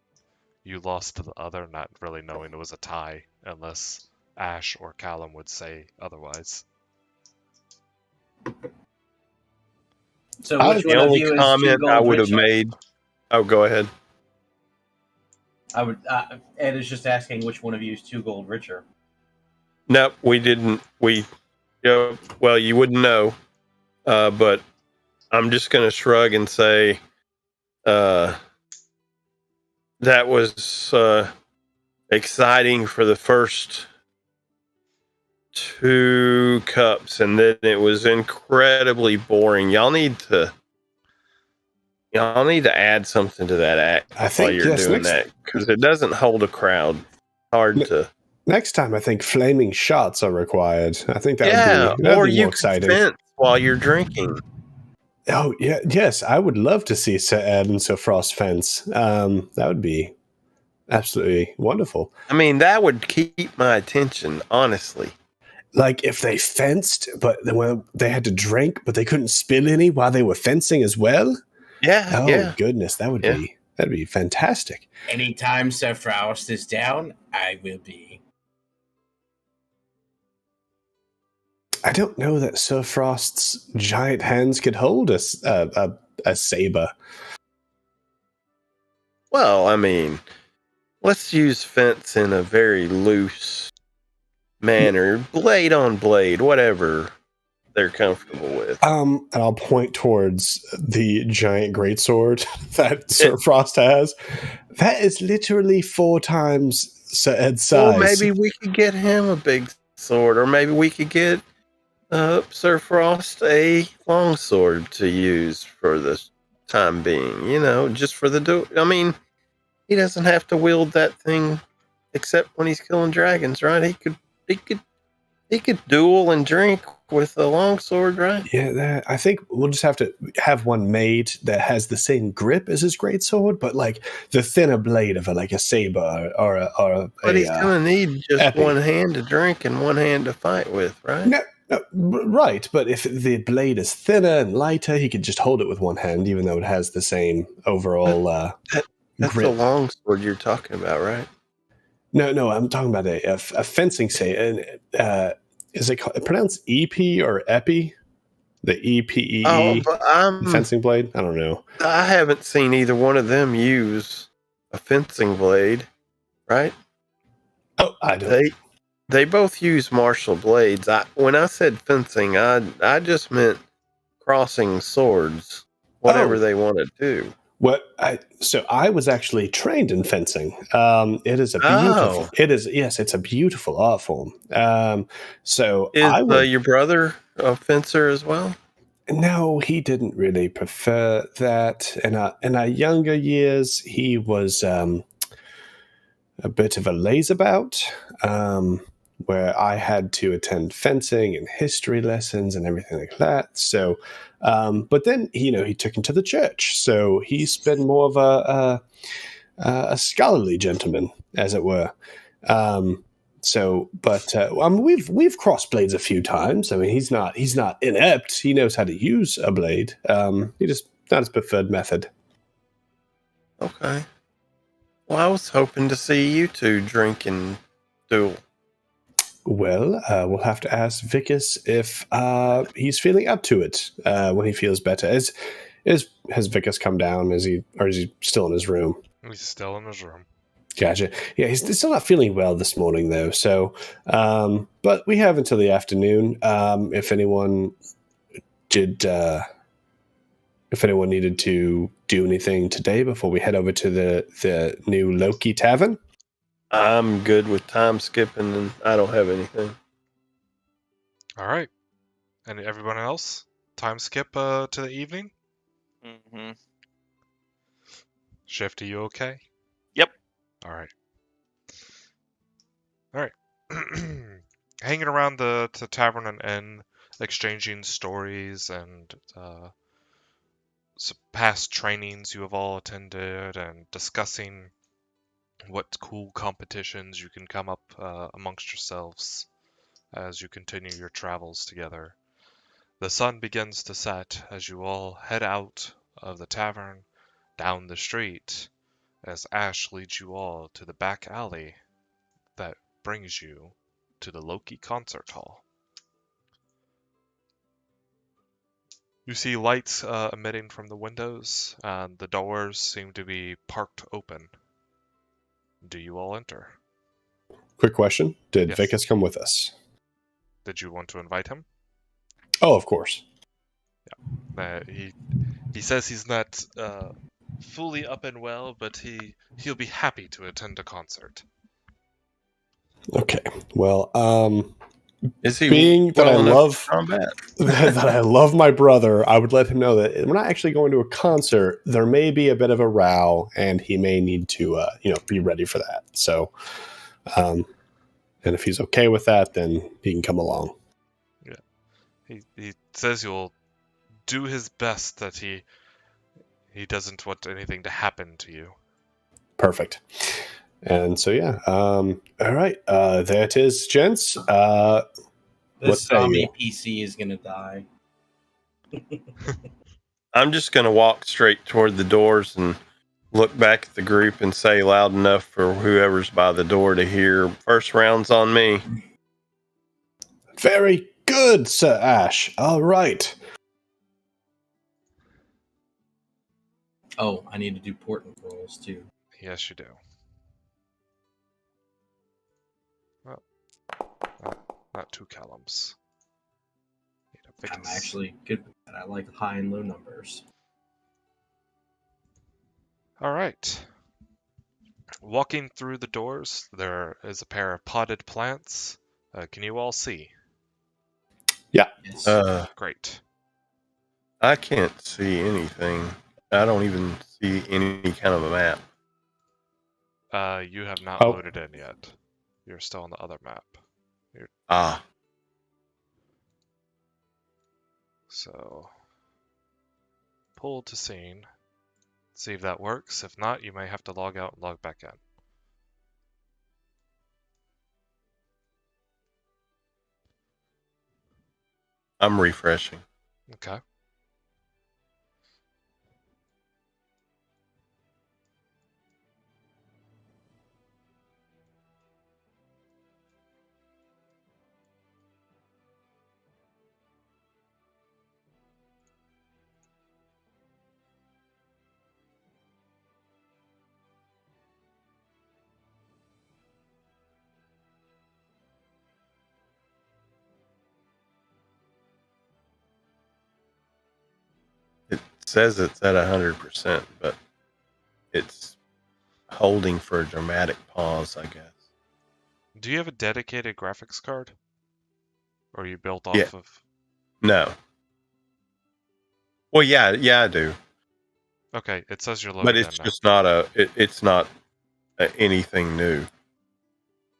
you lost to the other, not really knowing it was a tie, unless Ash or Callum would say otherwise. So I- which The one of only you is comment two I gold would have richer? made. Oh, go ahead. I would. Ed is just asking which one of you is 2 gold richer. Nope, we didn't. Well, you wouldn't know. But I'm just going to shrug and say that was exciting for the first 2 cups, and then it was incredibly boring. Y'all need to add something to that act I while think, you're yes, doing next- that, because it doesn't hold a crowd. Hard to. Next time, I think flaming shots are required. I think that'd Or be you more can exciting. fence while you're drinking. Oh, yeah, yes, I would love to see Sir Ed and Sir Frost fence. That would be absolutely wonderful. I mean, that would keep my attention, honestly. Like if they fenced, but when they had to drink, but they couldn't spill any while they were fencing as well. Yeah, Oh yeah. goodness, that'd be fantastic. Anytime Saffrost is down, I will be. I don't know that Sir Frost's giant hands could hold a saber. Well, I mean, let's use fence in a very loose manner. Blade on blade, whatever they're comfortable with. And I'll point towards the giant greatsword that Sir Frost has. That is literally 4 times Sir Ed's size. Well, maybe we could get him a big sword, or maybe we could get Sir Frost a long sword to use for the time being. You know, just for the duel. I mean, he doesn't have to wield that thing except when he's killing dragons, right? He could duel and drink with a longsword, right? Yeah, I think we'll just have to have one made that has the same grip as his greatsword, but like the thinner blade of like a saber or But he's gonna need just epi. one hand to drink and one hand to fight with, right? No, right. But if the blade is thinner and lighter, he could just hold it with one hand, even though it has the same overall That's grip. the longsword you're talking about, right? No, I'm talking about a fencing say. Is it pronounced EP or epi? The EPEE fencing blade? I don't know. I haven't seen either one of them use a fencing blade, right? Oh, I don't. They both use martial blades. When I said fencing, I just meant crossing swords, whatever they want to do. So I was actually trained in fencing. It is a beautiful. Oh. It's a beautiful art form. So is your brother a fencer as well? No, he didn't really prefer that. In our younger years, he was a bit of a lazabout, where I had to attend fencing and history lessons and everything like that. So, but then he took him to the church, so he's been more of a scholarly gentleman, as it were. We've crossed blades a few times. I mean, he's not inept. He knows how to use a blade. He just not his preferred method. Okay. Well, I was hoping to see you two drink and duel. Well, we'll have to ask Vicus if he's feeling up to it when he feels better. Has Vicus come down? Is he still in his room? He's still in his room. Gotcha. Yeah, he's still not feeling well this morning, though. So, but we have until the afternoon. If anyone needed to do anything today before we head over to the new Loki Tavern. I'm good with time skipping, and I don't have anything. All right. And everyone else? Time skip to the evening? Mm-hmm. Shift, are you okay? Yep. All right. Hanging around the tavern and inn, exchanging stories and past trainings you have all attended, and discussing what cool competitions you can come up amongst yourselves as you continue your travels together. The sun begins to set as you all head out of the tavern, down the street, as Ash leads you all to the back alley that brings you to the Loki concert hall. You see lights emitting from the windows, and the doors seem to be parked open. Do you all enter? Quick question. Did Yes. Vicus come with us? Did you want to invite him? Oh, of course. Yeah. He says he's not fully up and well, but he'll be happy to attend a concert. Okay. Well, Is he being that I love combat? that I love my brother, I would let him know that we're not actually going to a concert. There may be a bit of a row, and he may need to, be ready for that. So, and if he's okay with that, then he can come along. Yeah, he says you'll do his best. That he doesn't want anything to happen to you. Perfect. And so, yeah. All right. There it is, gents. This zombie PC is gonna die. I'm just going to walk straight toward the doors and look back at the group and say loud enough for whoever's by the door to hear, first round's on me. Very good, Sir Ash. All right. Oh, I need to do portent rolls too. Yes, you do. Well, not 2 columns. Need a I'm Vicus. actually good with that. I like high and low numbers. All right. Walking through the doors, there is a pair of potted plants. Can you all see? Yes. Great. I can't see anything. I don't even see any kind of a map. You have not Oh. loaded in yet. You're still on the other map. Ah, So, pull to scene. See if that works. If not, you may have to log out and log back in. I'm refreshing. Okay. It says it's at 100%, but it's holding for a dramatic pause, I guess. Do you have a dedicated graphics card? Or are you built Yeah. off of... No. Well, yeah, I do. Okay, it says you're But loaded it's in now. just not it's not anything new.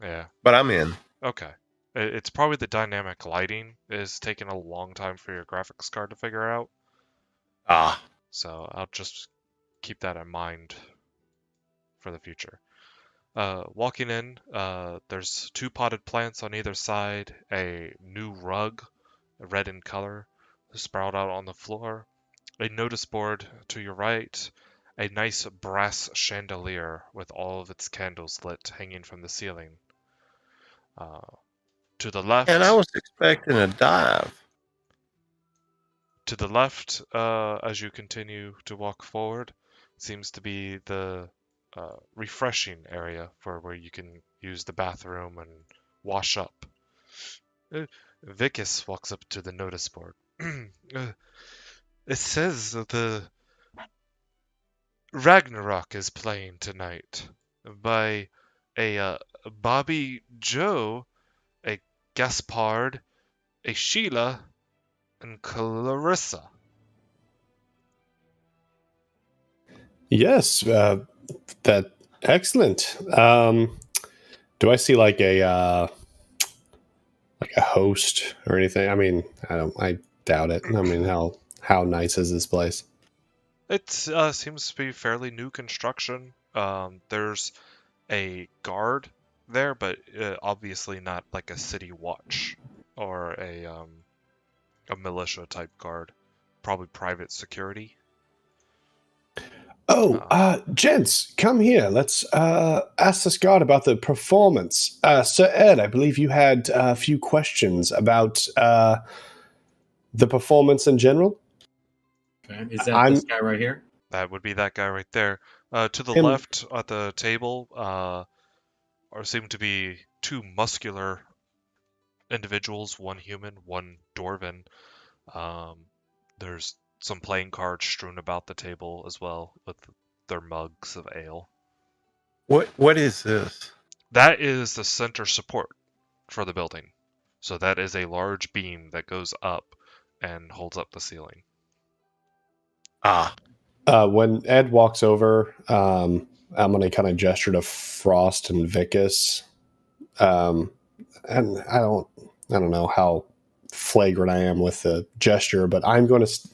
Yeah. But I'm in. Okay. It's probably the dynamic lighting is taking a long time for your graphics card to figure out. Ah, So I'll just keep that in mind for the future. Walking in, there's 2 potted plants on either side, a new rug, red in color, sprout out on the floor, a notice board to your right, a nice brass chandelier with all of its candles lit hanging from the ceiling. To the left, and I was expecting a dive. as you continue to walk forward, seems to be the refreshing area for where you can use the bathroom and wash up. Vicus walks up to the notice board. It says that the Ragnarok is playing tonight by a Bobby Joe, a Gaspard, a Sheila, and Clarissa. Yes, that excellent. Do I see like a host or anything? I mean, I doubt it. I mean, how nice is this place? It seems to be fairly new construction. There's a guard there, but obviously not like a city watch or a militia type guard. Probably private security. Oh, gents, come here. Let's ask this guard about the performance. Sir Ed, I believe you had a few questions about the performance in general. Okay. Is that this guy right here? That would be that guy right there. To the Him. left at the table seem to be 2 muscular individuals, one human, one dwarven. There's some playing cards strewn about the table as well with their mugs of ale. What is this? That is the center support for the building. So that is a large beam that goes up and holds up the ceiling. Ah, When Ed walks over, I'm going to kind of gesture to Frost and Vicus. And I don't know how flagrant I am with the gesture, but I'm going to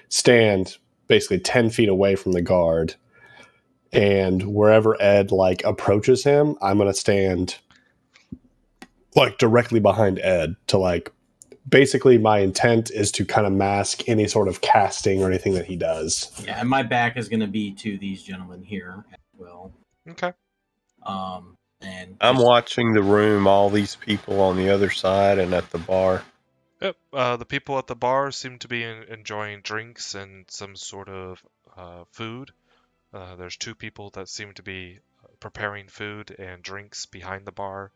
stand basically 10 feet away from the guard. And wherever Ed like approaches him, I'm going to stand like directly behind Ed to like, basically my intent is to kind of mask any sort of casting or anything that he does. Yeah, and my back is going to be to these gentlemen here as well. Okay. And I'm watching the room, all these people on the other side and at the bar. Yep. The people at the bar seem to be enjoying drinks and some sort of food. There's 2 people that seem to be preparing food and drinks behind the bar.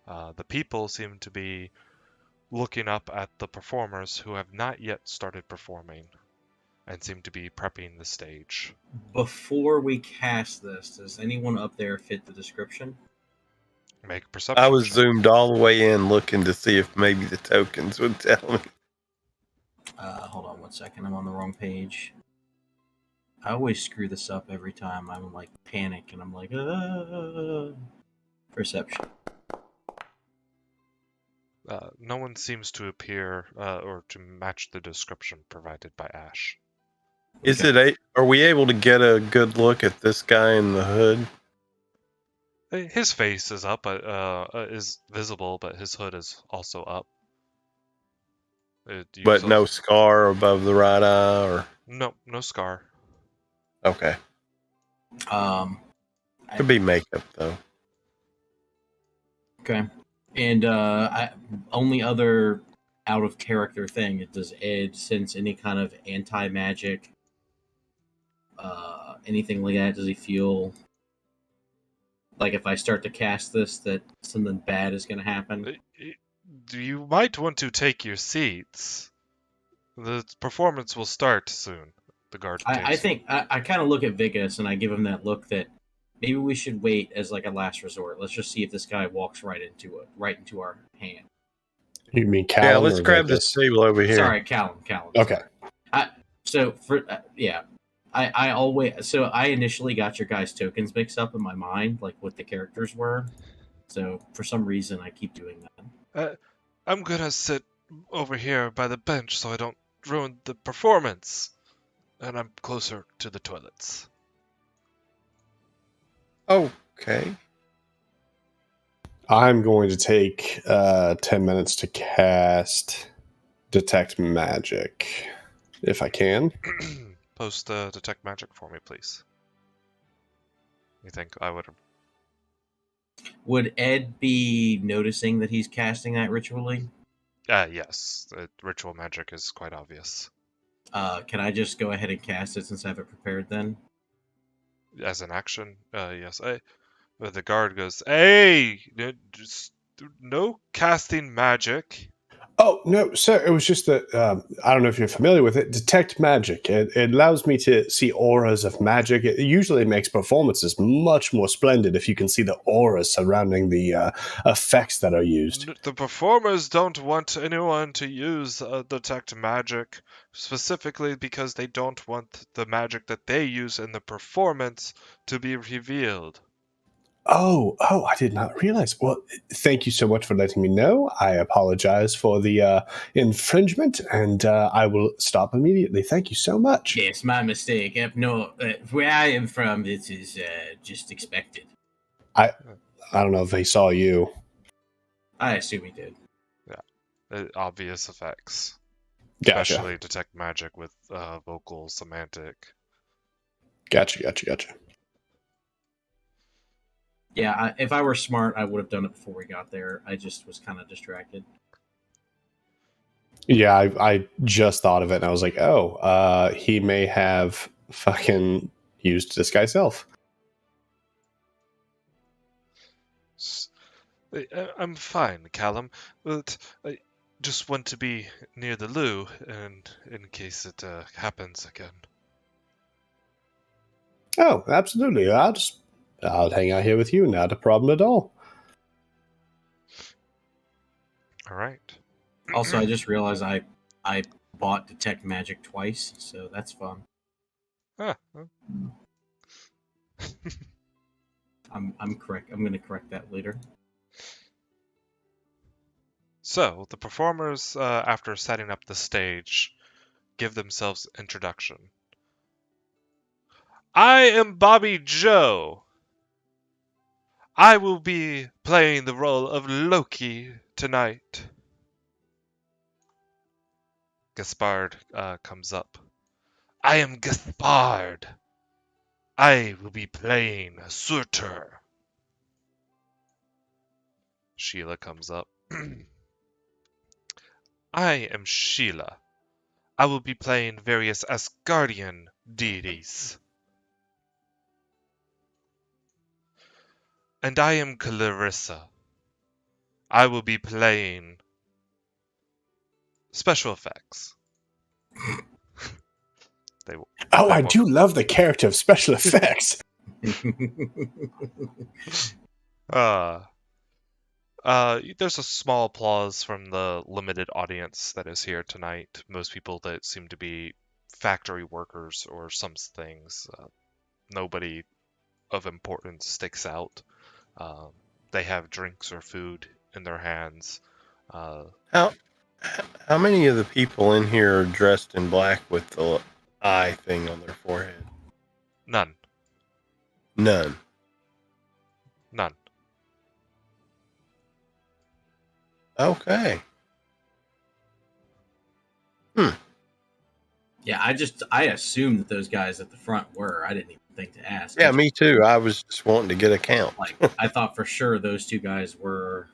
The people seem to be looking up at the performers who have not yet started performing and seem to be prepping the stage. Before we cast this, does anyone up there fit the description? Make I perception was check. zoomed all the way in looking to see if maybe the tokens would tell me. Hold on one second. I'm on the wrong page. I always screw this up every time. I'm like panic and I'm like, perception. No one seems to appear or to match the description provided by Ash. Is Okay. it are we able to get a good look at this guy in the hood? His face is up, is visible, but his hood is also up. But no scar above the right eye, or no scar. okay, Um, could be makeup though. Okay. And only other out of character thing, does Ed sense any kind of anti magic? Anything like that? Does he feel like if I start to cast this that something bad is going to happen? You might want to take your seats. The performance will start soon. The guard I think I kind of look at Vigus and I give him that look that maybe we should wait as like a last resort. Let's just see if this guy walks right into our hand. You mean Callum? Yeah, let's or grab this Vegas? table over here. Sorry, Callum. Okay. So for yeah, I always so I initially got your guys' tokens mixed up in my mind, like what the characters were. So for some reason, I keep doing that. I'm gonna sit over here by the bench so I don't ruin the performance. And I'm closer to the toilets. Okay. I'm going to take 10 minutes to cast Detect Magic, if I can. Post detect magic for me, please. You think I would? Would Ed be noticing that he's casting that ritually? Yes. Ritual magic is quite obvious. Can I just go ahead and cast it since I have it prepared then? As an action, yes. The guard goes, "Hey, just no casting magic." Oh, no, sir. It was just that I don't know if you're familiar with it. Detect Magic. It allows me to see auras of magic. It usually makes performances much more splendid if you can see the auras surrounding the effects that are used. The performers don't want anyone to use detect magic, specifically because they don't want the magic that they use in the performance to be revealed. Oh, I did not realize. Well, thank you so much for letting me know. I apologize for the infringement, and I will stop immediately. Thank you so much. Yes, my mistake. No, where I am from, this is just expected. I don't know if he saw you. I assume he did. Obvious effects. Gotcha. Especially detect magic with vocal semantic. Gotcha. Yeah, if I were smart, I would have done it before we got there. I just was kind of distracted. Yeah, I just thought of it, and I was like, oh, he may have fucking used disguise self. I'm fine, Callum, but I just want to be near the loo, and in case it happens again. Oh, absolutely. I'll hang out here with you. Not a problem at all. All right. Also, I just realized I bought Detect Magic twice, so that's fun. Well. I'm correct. I'm going to correct that later. So, the performers, after setting up the stage, give themselves introduction. I am Bobby Joe. I will be playing the role of Loki tonight. Gaspard comes up. I am Gaspard. I will be playing Surtur. Sheila comes up. I am Sheila. I will be playing various Asgardian deities. And I am Clarissa. I will be playing Special effects. They Oh, they I will- do love the character of special effects. There's a small applause from the limited audience that is here tonight. Most people that seem to be factory workers or some things. Nobody of importance sticks out. They have drinks or food in their hands. How how many of the people in here are dressed in black with the eye thing on their forehead? None. None. None. Okay. Yeah, I assumed that those guys at the front were. I didn't even think to ask. Yeah, me too. I was just wanting to get a count. Like, I thought for sure those two guys were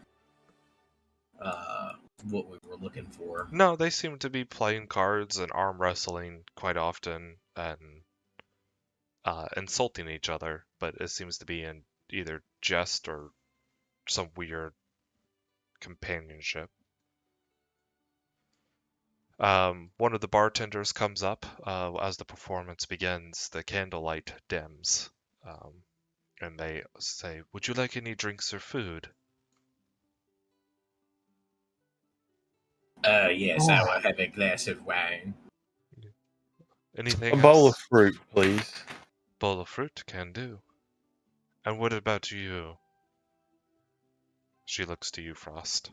what we were looking for. No, they seem to be playing cards and arm wrestling quite often and insulting each other, but it seems to be in either jest or some weird companionship. One of the bartenders comes up as the performance begins. The candlelight dims, and they say, "Would you like any drinks or food?" Yes, I will have a glass of wine. Anything A else? bowl of fruit, please. Bowl of fruit can do. And what about you? She looks to you, Frost.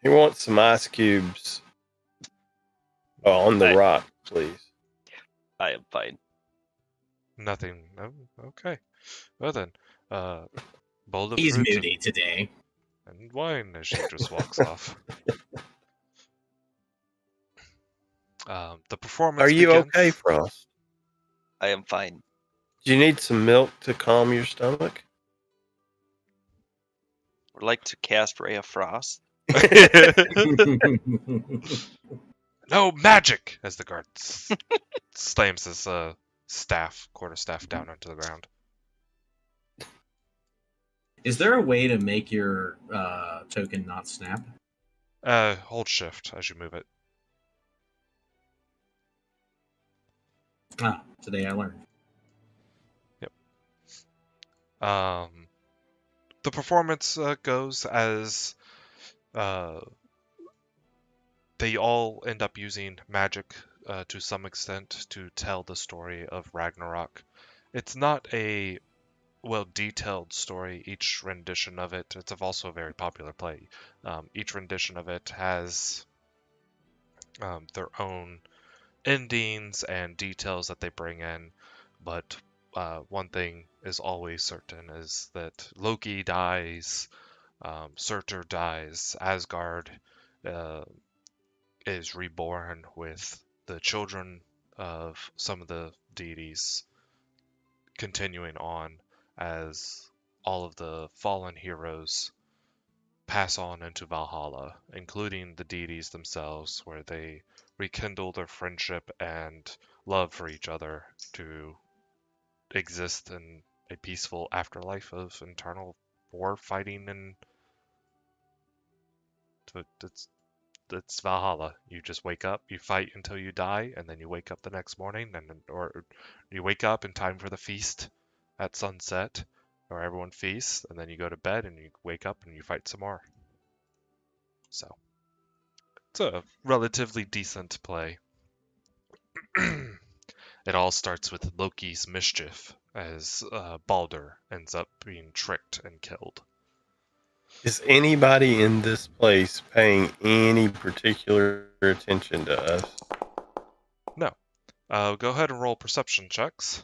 He wants some ice cubes on the rock, please. I am fine. Nothing. Oh, okay. Well then, bowl of He's fruit moody today. and wine as she just walks off. The performance Are you begins. okay, Frost? I am fine. Do you need some milk to calm your stomach? Would like to cast Ray of Frost. No magic! As the guard slams his quarterstaff down onto the ground. Is there a way to make your token not snap? Hold shift as you move it. Ah, today I learned. The performance goes as they all end up using magic to some extent to tell the story of Ragnarok. It's not a well-detailed story, each rendition of it. It's also a very popular play. Each rendition of it has their own endings and details that they bring in, but one thing is always certain is that Loki dies, Surtur dies, Asgard is reborn with the children of some of the deities continuing on as all of the fallen heroes pass on into Valhalla, including the deities themselves, where they rekindle their friendship and love for each other to exist in a peaceful afterlife of eternal war fighting. And it's Valhalla. You just wake up, you fight until you die, and then you wake up the next morning, or you wake up in time for the feast at sunset, or everyone feasts, and then you go to bed and you wake up and you fight some more. So it's a relatively decent play. It all starts with Loki's mischief as Balder ends up being tricked and killed. Is anybody in this place paying any particular attention to us? No. Go ahead and roll perception checks.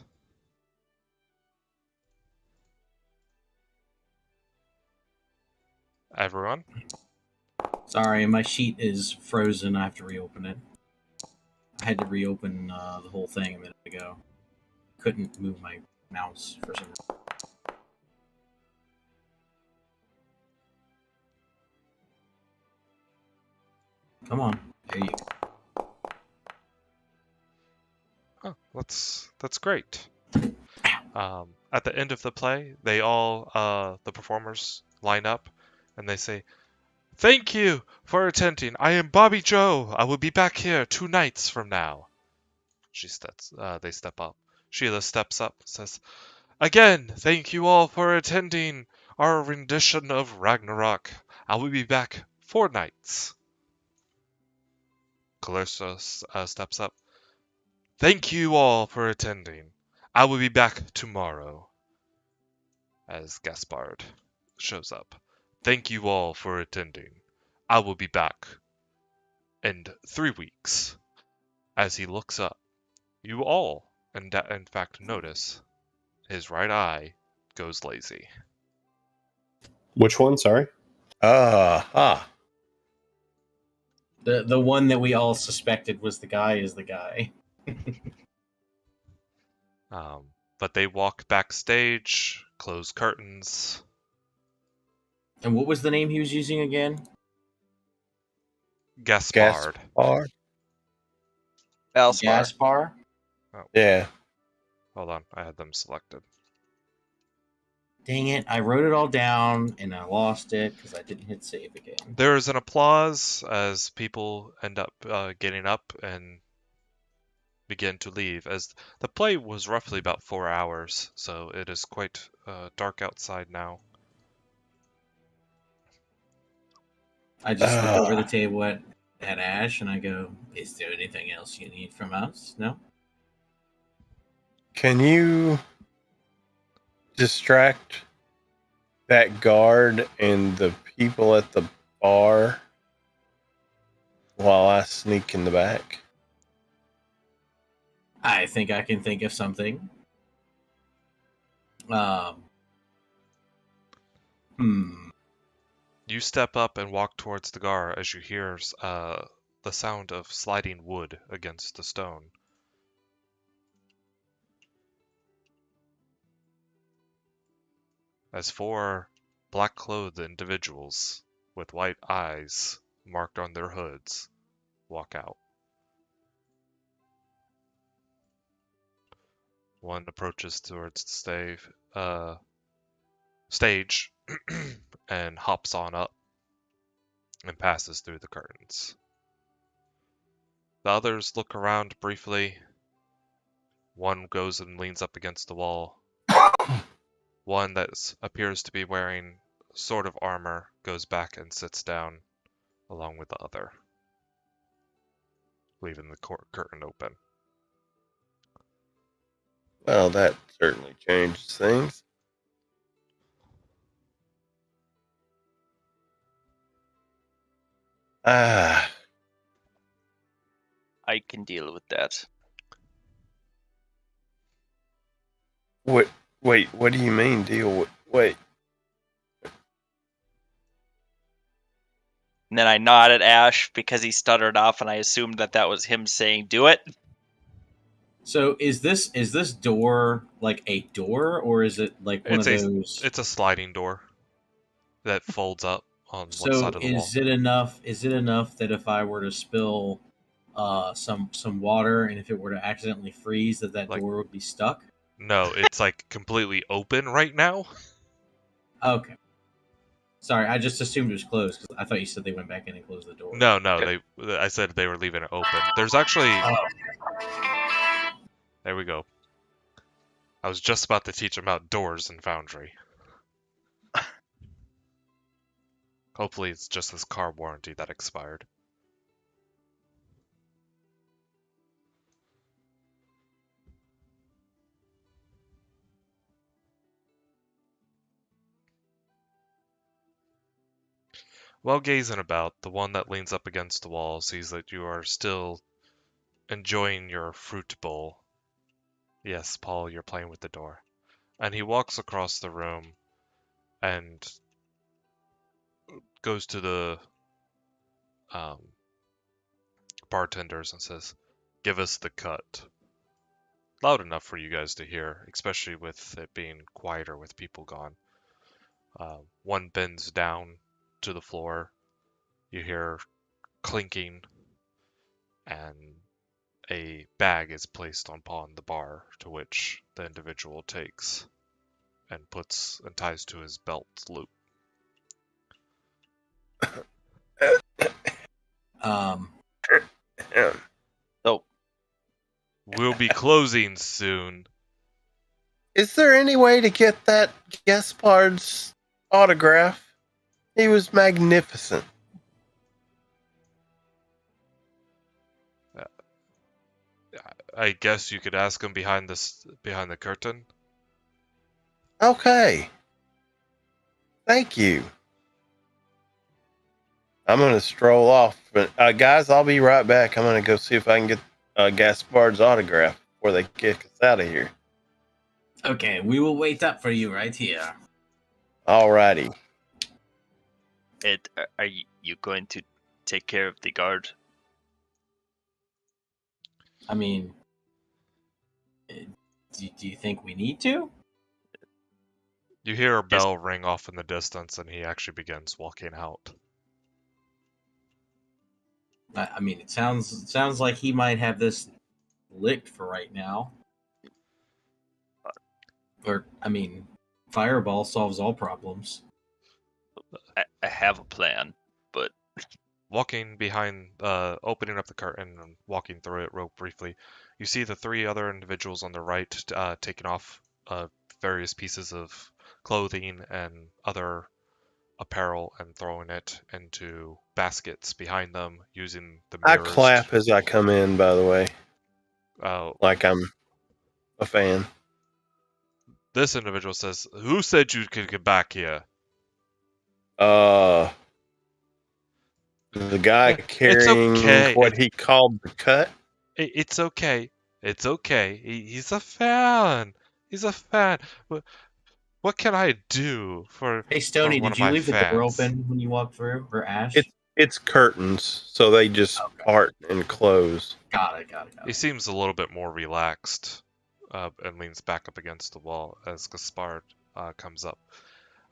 Everyone? Sorry, my sheet is frozen. I have to reopen it. I had to reopen the whole thing a minute ago. Couldn't move my mouse for some reason. Come on. There you go. Oh, that's great. At the end of the play, they all, the performers, line up and they say, "Thank you for attending. I am Bobby Joe. I will be back here 2 nights from now." They step up. Sheila steps up and says, "Again, thank you all for attending our rendition of Ragnarok. I will be back 4 nights." Calista steps up. "Thank you all for attending. I will be back tomorrow." As Gaspard shows up. "Thank you all for attending. I will be back in 3 weeks." As he looks up, you all, in fact, notice his right eye goes lazy. Which one? Sorry. Ah, The one that we all suspected was the guy is the guy. But they walk backstage, close curtains. And what was the name he was using again? Gaspard. Gaspard. Valspar. Gaspar? Yeah. Hold on, I had them selected. Dang it, I wrote it all down and I lost it because I didn't hit save again. There is an applause as people end up getting up and begin to leave, as the play was roughly about 4 hours, so it is quite dark outside now. I just look over the table at Ash and I go, "Is there anything else you need from us? No?" Can you distract that guard and the people at the bar while I sneak in the back? I think I can think of something. You step up and walk towards the gar as you hear the sound of sliding wood against the stone. As 4 black-clothed individuals with white eyes marked on their hoods walk out. One approaches towards the stage and hops on up and passes through the curtains. The others look around briefly. One goes and leans up against the wall. One that appears to be wearing sort of armor goes back and sits down along with the other, leaving the curtain open. Well, that certainly changes things. I can deal with that. Wait, what do you mean deal with? Wait. And then I nod at Ash because he stuttered off, and I assumed that was him saying, "Do it." So is this door like a door, or is it like one of those? It's a sliding door that folds up on one So side of the wall. is it enough? Is it enough that if I were to spill some water, and if it were to accidentally freeze, that Like- door would be stuck? No, it's like completely open right now. Okay. Sorry, I just assumed it was closed because I thought you said they went back in and closed the door. No, I said they were leaving it open. There's actually... There we go. I was just about to teach them about doors in Foundry. Hopefully it's just this car warranty that expired. While gazing about, the one that leans up against the wall sees that you are still enjoying your fruit bowl. Yes, Paul, you're playing with the door. And he walks across the room and goes to the bartenders and says, "Give us the cut." Loud enough for you guys to hear, especially with it being quieter with people gone. One bends down to the floor. You hear clinking, and a bag is placed upon the bar, to which the individual takes and puts and ties to his belt loop. So, We'll be closing soon. Is there any way to get that Gaspard's autograph? He was magnificent. I guess you could ask him behind the curtain. Okay. Thank you. I'm going to stroll off. But guys, I'll be right back. I'm going to go see if I can get Gaspard's autograph before they kick us out of here. Okay, we will wait up for you right here. Alrighty. Ed, are you going to take care of the guard? I mean, do you think we need to? You hear a bell ring off in the distance, and he actually begins walking out. I mean, it sounds like he might have this licked for right now. Or, I mean, Fireball solves all problems. I have a plan, but Walking behind, opening up the curtain and walking through it real briefly, you see the three other individuals on the right taking off various pieces of clothing and other apparel and throwing it into baskets behind them using the I mirrors. clap as I come in, by the way, like I'm a fan. This individual says, "Who said you could get back here?" The guy carrying okay. what he called the cut. It's okay. It's okay. He's a fan. He's a fan. What can I do for? Hey, Stoney, for one did of you my leave the door fans? open when you walked through? Or Ash? It's curtains, so they just part and close. Got it. He seems a little bit more relaxed, and leans back up against the wall as Gaspard comes up.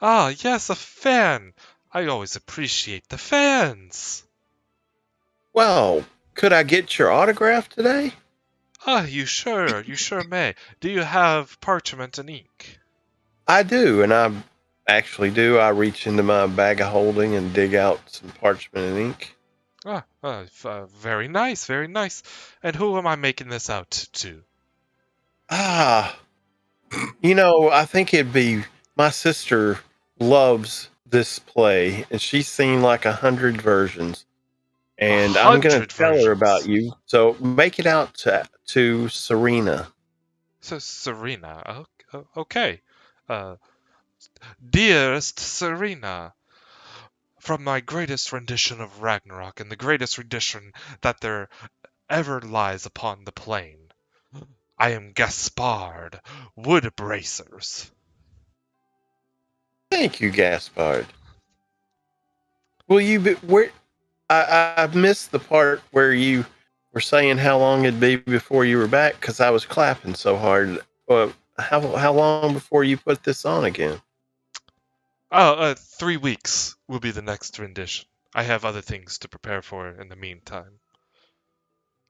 Ah, yes, a fan. I always appreciate the fans. Well, could I get your autograph today? Ah, you sure may. Do you have parchment and ink? I do, and I actually do. I reach into my bag of holding and dig out some parchment and ink. Very nice, very nice. And who am I making this out to? I think it'd be my sister loves this play, and she's seen like 100 versions. And I'm going to tell her about you. So make it out to Serena. So Serena, okay. Dearest Serena, from my greatest rendition of Ragnarok and the greatest rendition that there ever lies upon the plain, I am Gaspard Woodbracers. Thank you, Gaspard. Will you be where? I missed the part where you were saying how long it'd be before you were back because I was clapping so hard. How long before you put this on again? 3 weeks will be the next rendition. I have other things to prepare for in the meantime.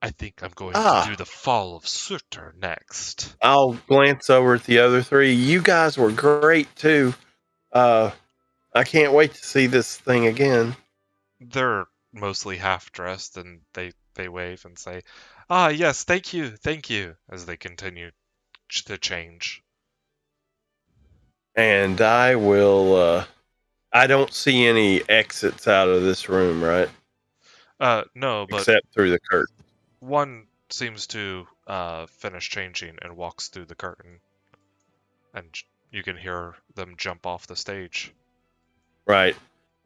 I think I'm going to do the Fall of Surtur next. I'll glance over at the other three. You guys were great too. I can't wait to see this thing again. They're mostly half dressed, and they wave and say, "Ah, yes, thank you," as they continue to change. And I will. I don't see any exits out of this room, right? No, but except through the curtain. One seems to finish changing and walks through the curtain, and you can hear them jump off the stage. Right.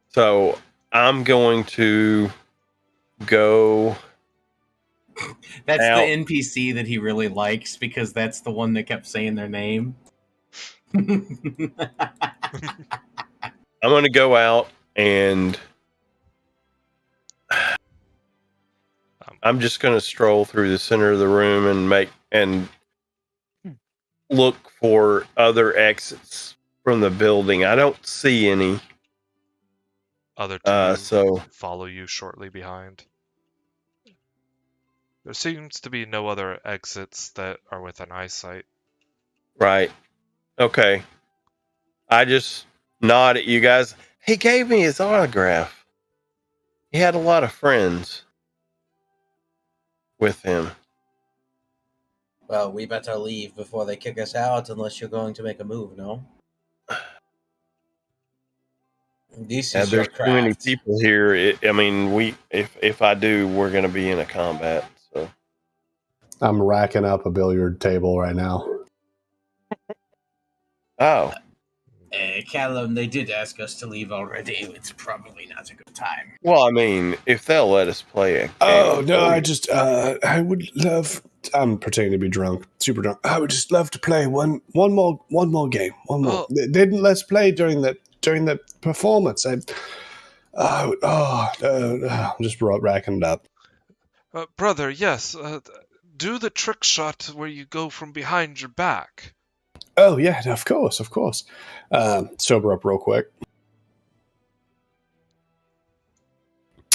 So I'm going to go. That's out. The NPC that he really likes because that's the one that kept saying their name. I'm going to go out and I'm just going to stroll through the center of the room and look for other exits from the building. I don't see any. Other two follow you shortly behind. There seems to be no other exits that are within eyesight. Right. Okay. I just nod at you guys. He gave me his autograph. He had a lot of friends with him. Well, we better leave before they kick us out, unless you're going to make a move. No. This is your There's too many craft. people here. If I do, we're going to be in a combat. So I'm racking up a billiard table right now. oh, Callum, they did ask us to leave already. It's probably not a good time. well, I mean, if they'll let us play a game. Oh no, I would love. I'm pretending to be drunk, super drunk. I would just love to play one more game. One more. Oh. They didn't let us play during the performance. I'm just racking it up. Brother, yes. Do the trick shot where you go from behind your back. Oh yeah, of course. Sober up real quick,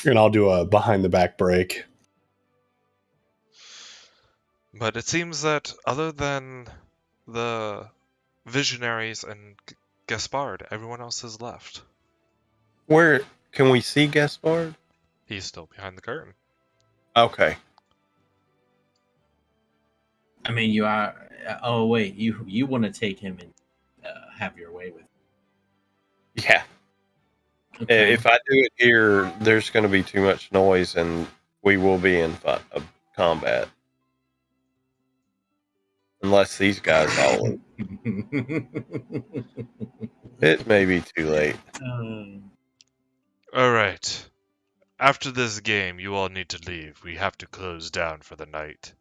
and I'll do a behind the back break. But it seems that other than the visionaries and Gaspard, everyone else has left. Where can we see Gaspard? He's still behind the curtain. Okay. I mean, you are. Oh wait, you want to take him and have your way with him. Yeah. Okay. If I do it here, there's going to be too much noise, and we will be in combat. Unless these guys all. It may be too late. Alright. After this game, you all need to leave. We have to close down for the night.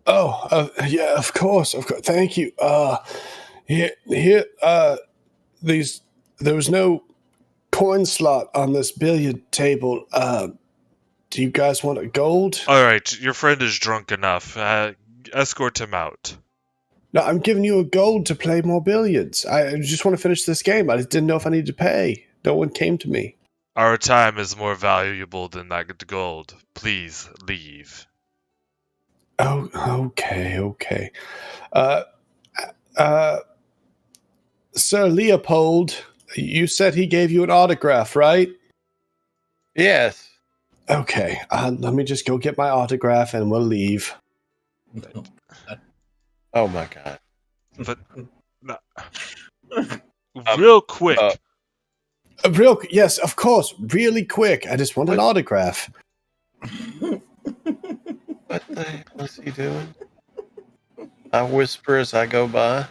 Oh, yeah, of course. Thank you. There was no coin slot on this billiard table. Do you guys want a gold? Alright, your friend is drunk enough. Escort him out. No, I'm giving you a gold to play more billiards. I just want to finish this game. I just didn't know if I needed to pay. No one came to me. Our time is more valuable than that gold. Please leave. Oh, okay. Sir Leopold, you said he gave you an autograph, right? Yes. Okay, let me just go get my autograph and we'll leave. Oh my god. But real quick. Yes, of course, really quick. I just want an autograph. What the hell is he doing? I whisper as I go by.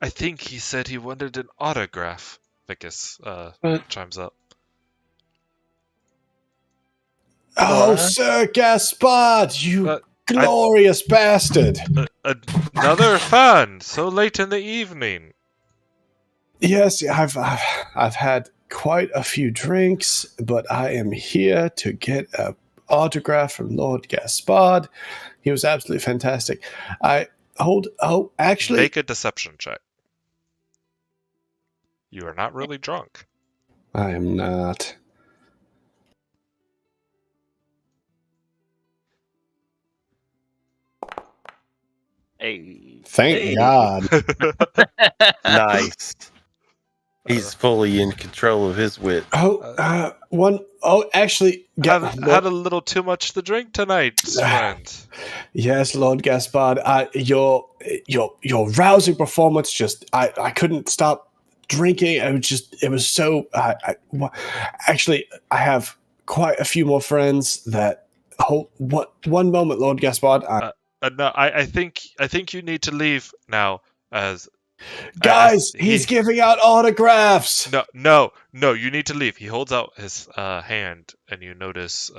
I think he said he wanted an autograph. Vicus chimes up. Oh, What? Sir Gaspard, you glorious bastard. Another fan, so late in the evening. Yes, I've had quite a few drinks, but I am here to get an autograph from Lord Gaspard. He was absolutely fantastic. Actually, Make a deception check. You are not really drunk. I am not. Hey. Thank God. Nice. He's fully in control of his wit. Actually, had a little too much to drink tonight, friend. Yes, Lord Gaspard. Your rousing performance. I couldn't stop drinking. It was so. Actually, I have quite a few more friends that. One moment, Lord Gaspard. No, I think you need to leave now. Guys, he's giving out autographs. No, you need to leave. He holds out his hand, and you notice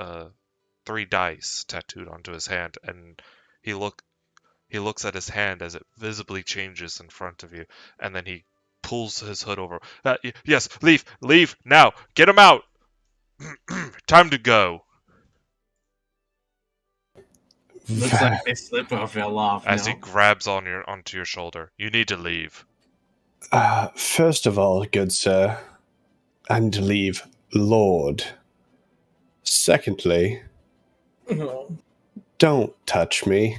3 dice tattooed onto his hand, and he looks at his hand as it visibly changes in front of you, and then he pulls his hood over. Yes, leave now. Get him out. Time to go. Looks like they slipper fell off. As he grabs onto your shoulder. You need to leave. First of all, good sir, I need to leave Lord. Secondly, Don't touch me.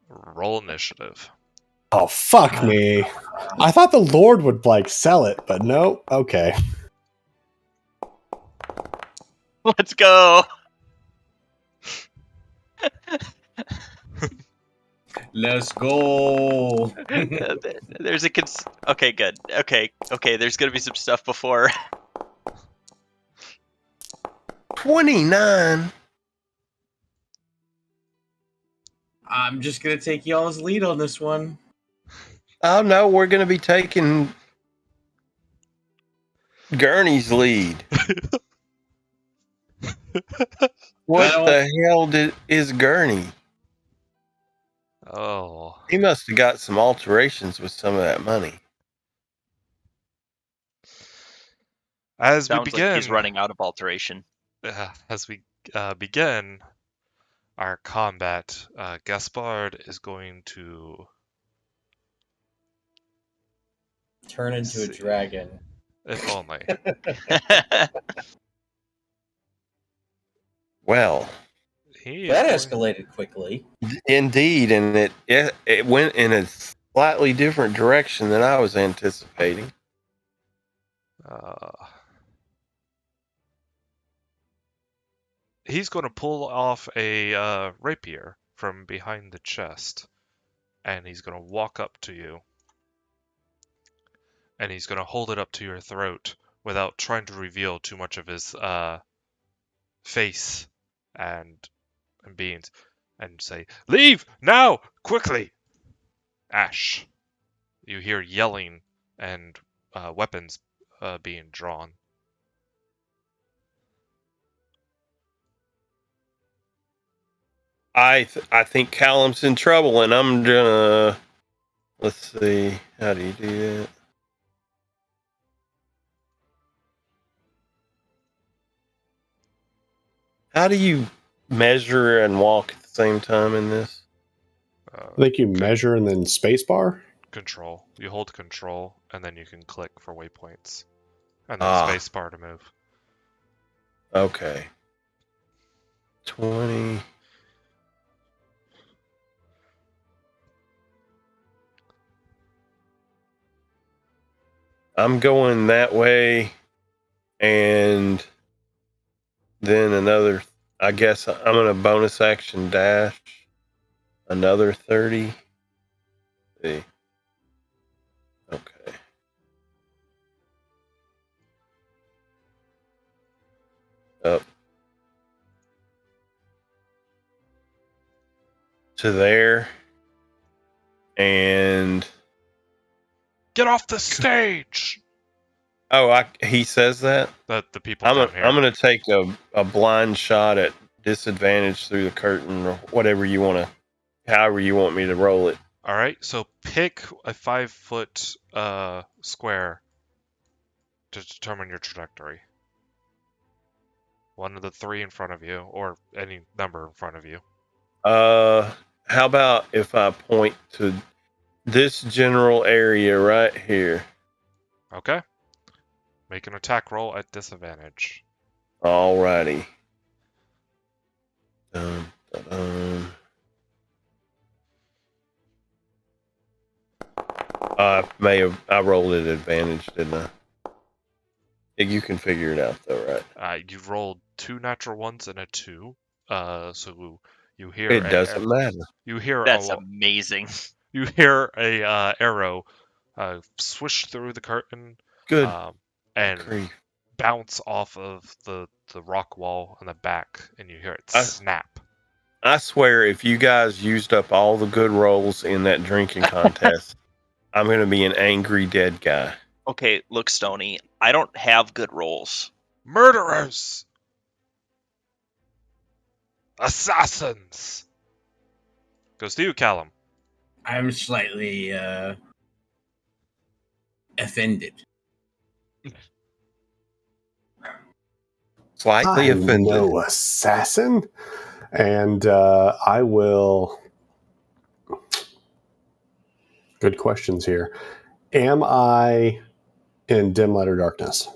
Roll initiative. Oh, fuck me. I thought the Lord would, like, sell it, but no. Okay. Let's go. Let's go. There's a okay, good. Okay, there's gonna be some stuff before. 29. I'm just gonna take y'all's lead on this one. Oh no, we're going to be taking Gurney's lead. What the hell is Gurney? Oh. He must have got some alterations with some of that money. As we Sounds begin, like he's running out of alteration. as we begin our combat, Gaspard is going to Turn into a see. dragon. If only. Well, That escalated quickly. indeed, and it went in a slightly different direction than I was anticipating. He's going to pull off a rapier from behind the chest, and he's going to walk up to you, and he's going to hold it up to your throat without trying to reveal too much of his face and beings, and say, "Leave now, quickly!" Ash, you hear yelling and weapons being drawn. I think Callum's in trouble, and I'm gonna. Let's see. How do you do that? How do you measure and walk at the same time in this? I think you measure and then spacebar. Control. You hold control, and then you can click for waypoints, and then spacebar to move. Okay. 20. I'm going that way, and then another. I guess I'm gonna bonus action dash another 30. See. Okay. Up to there, and Get off the stage! he says that. The people I'm down here. gonna take a blind shot at disadvantage through the curtain or whatever you want to, however you want me to roll it. All right, so pick a 5-foot square to determine your trajectory. One of the three in front of you, or any number in front of you. How about if I point to this general area right here? Okay. Make an attack roll at disadvantage. Alrighty. Dun, dun, dun. I rolled at advantage, didn't I? You can figure it out though, right? You rolled 2 natural ones and a 2. So you hear It doesn't matter. You hear That's amazing. You hear a arrow swish through the curtain. Good. And Grief. bounce off of the rock wall in the back, and you hear it snap. I swear, if you guys used up all the good rolls in that drinking contest, I'm going to be an angry dead guy. Okay, look, Stoney, I don't have good rolls. Murderers! Assassins! Goes to you, Callum. I'm slightly offended. Slightly offended. No assassin, and I will. Good questions here. Am I in dim light or darkness?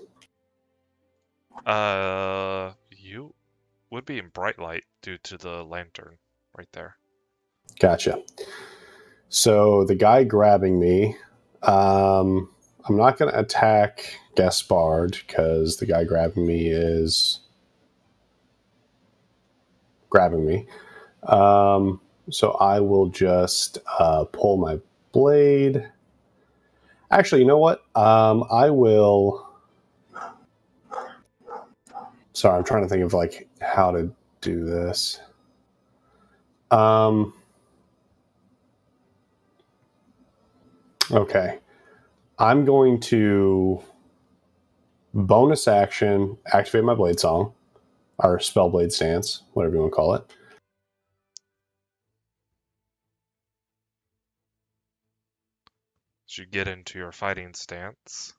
You would be in bright light due to the lantern right there. Gotcha. So the guy grabbing me, I'm not going to attack Gaspard because the guy grabbing me is grabbing me. So I will just pull my blade. Actually, you know what? I will. Sorry, I'm trying to think of like how to do this. Okay. I'm going to bonus action activate my blade song, or spell blade stance, whatever you want to call it. As you get into your fighting stance.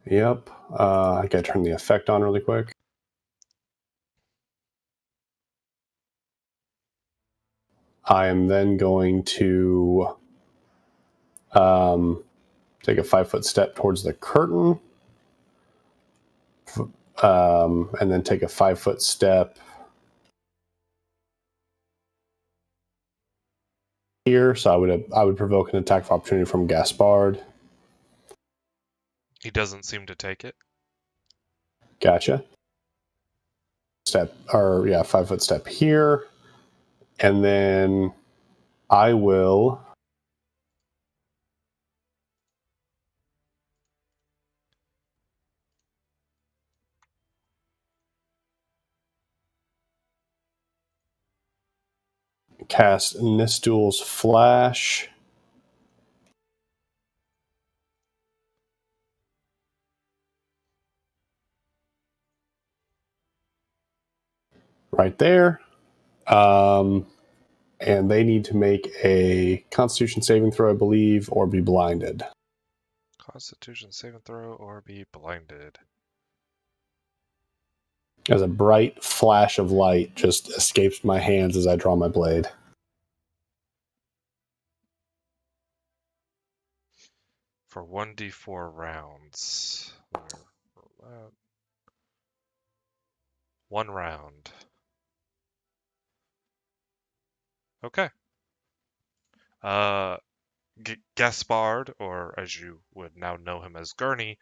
Yep. I gotta turn the effect on really quick. I am then going to take a 5-foot step towards the curtain, and then take a 5-foot step here. So I would provoke an attack of opportunity from Gaspard. He doesn't seem to take it. Gotcha. 5-foot step here, and then I will cast Nistul's Flash. Right there. And they need to make a Constitution saving throw, I believe, or be blinded. Constitution saving throw or be blinded. As a bright flash of light just escapes my hands as I draw my blade. For 1d4 rounds. One round. Okay. Gaspard, or as you would now know him as Gurney,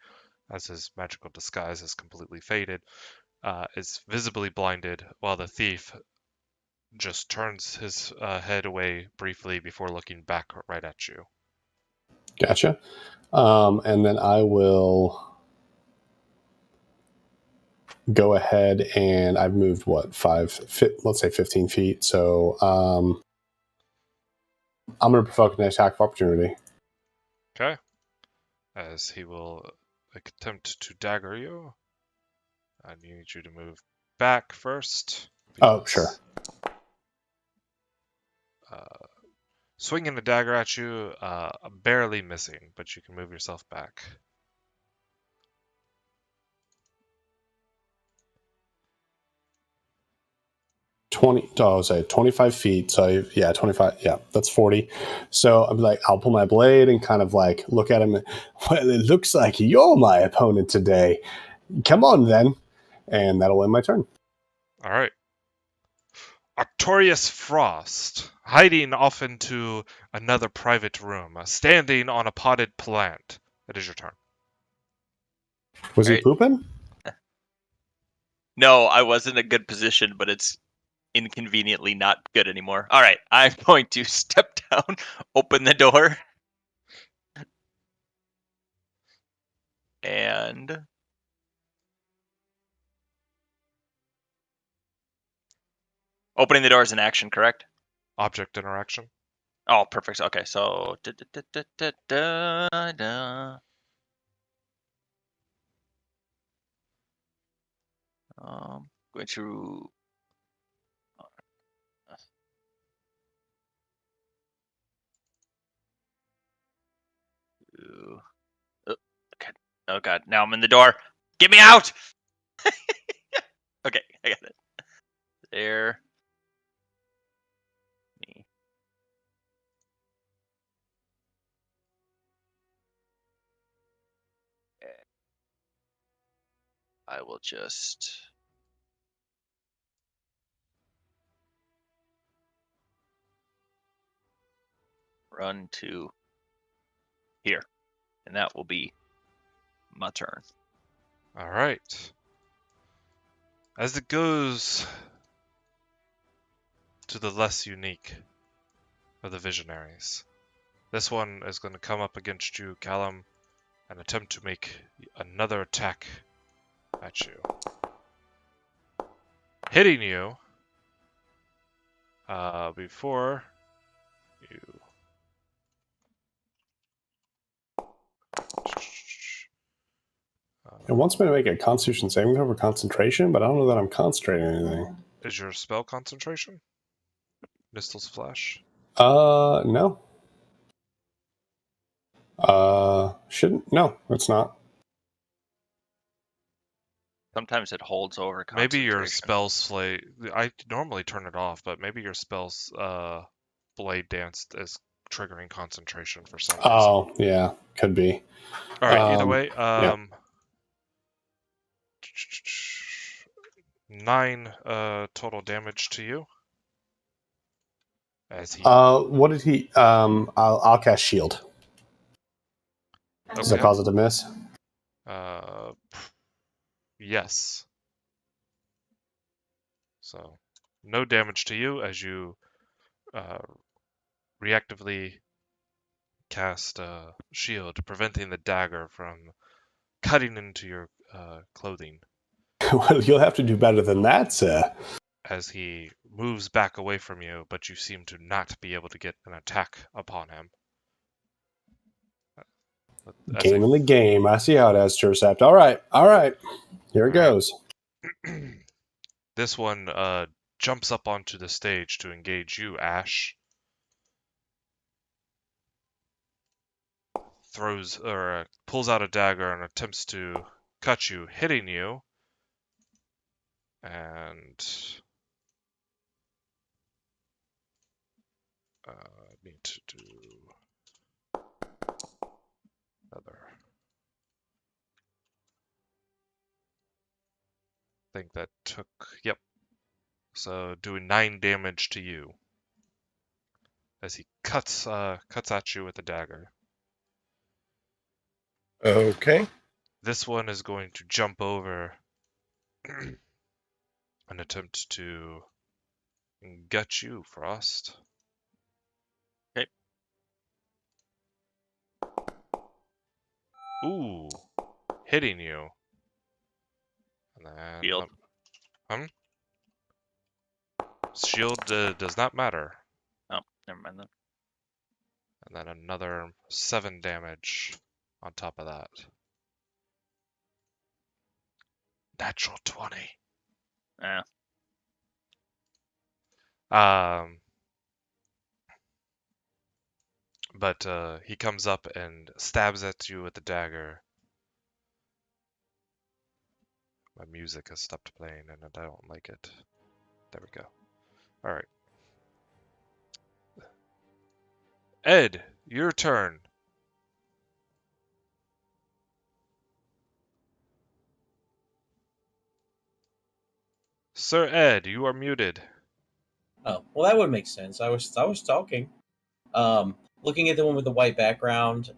as his magical disguise has completely faded, is visibly blinded, while the thief just turns his head away briefly before looking back right at you. Gotcha. And then I will go ahead and I've moved let's say 15 feet. So I'm going to provoke an attack of opportunity. Okay. As he will attempt to dagger you. I need you to move back first. Oh, sure. Swinging a dagger at you, barely missing, but you can move yourself back. I was say 25 feet. So yeah, 25. Yeah, that's 40. So I'm like, I'll pull my blade and kind of like look at him. Well, it looks like you're my opponent today. Come on then. And that'll end my turn. All right. Artorius Frost, hiding off into another private room, standing on a potted plant. It is your turn. Was he Right. pooping? No, I was in a good position, but it's inconveniently not good anymore. All right, I'm going to step down, open the door, and opening the door is an action, correct? Object interaction. Oh, perfect. Okay, so going to okay. Oh god, now I'm in the door. Get me out! Okay, I got it. There. Me. I will just run to here. And that will be my turn. All right. As it goes to the less unique of the visionaries, this one is going to come up against you, Callum, and attempt to make another attack at you. Hitting you before you... It wants me to make a Constitution saving throw for concentration, but I don't know that I'm concentrating on anything. Is your spell concentration? Mistl's Flash? No. Shouldn't. No, it's not. Sometimes it holds over Maybe your concentration. spell slate... I normally turn it off, but maybe your spell's Blade Dance is triggering concentration for some reason. Oh, yeah, could be. Alright, either way, yeah. 9 total damage to you. As he... What did he? I'll cast Shield. Does that Okay. cause it to miss? Yes. So, no damage to you as you reactively cast shield, preventing the dagger from cutting into your clothing. Well, you'll have to do better than that, sir. As he moves back away from you, but you seem to not be able to get an attack upon him. As Game in the game. I see how it has, Tercept. All right. Here it goes. This one jumps up onto the stage to engage you, Ash. Throws or pulls out a dagger and attempts to cut you, hitting you. And I need to do another. I think that took, yep. So doing 9 damage to you as he cuts at you with the dagger. Okay. This one is going to jump over and attempt to gut you, Frost. Okay. Ooh, hitting you. And then, Shield. Shield does not matter. Oh, never mind then. And then another 7 damage on top of that. Natural 20. Yeah. But he comes up and stabs at you with the dagger. My music has stopped playing and I don't like it. There we go. Alright. Ed, your turn. Sir Ed, you are muted. Oh, well, that would make sense. I was talking. Looking at the one with the white background.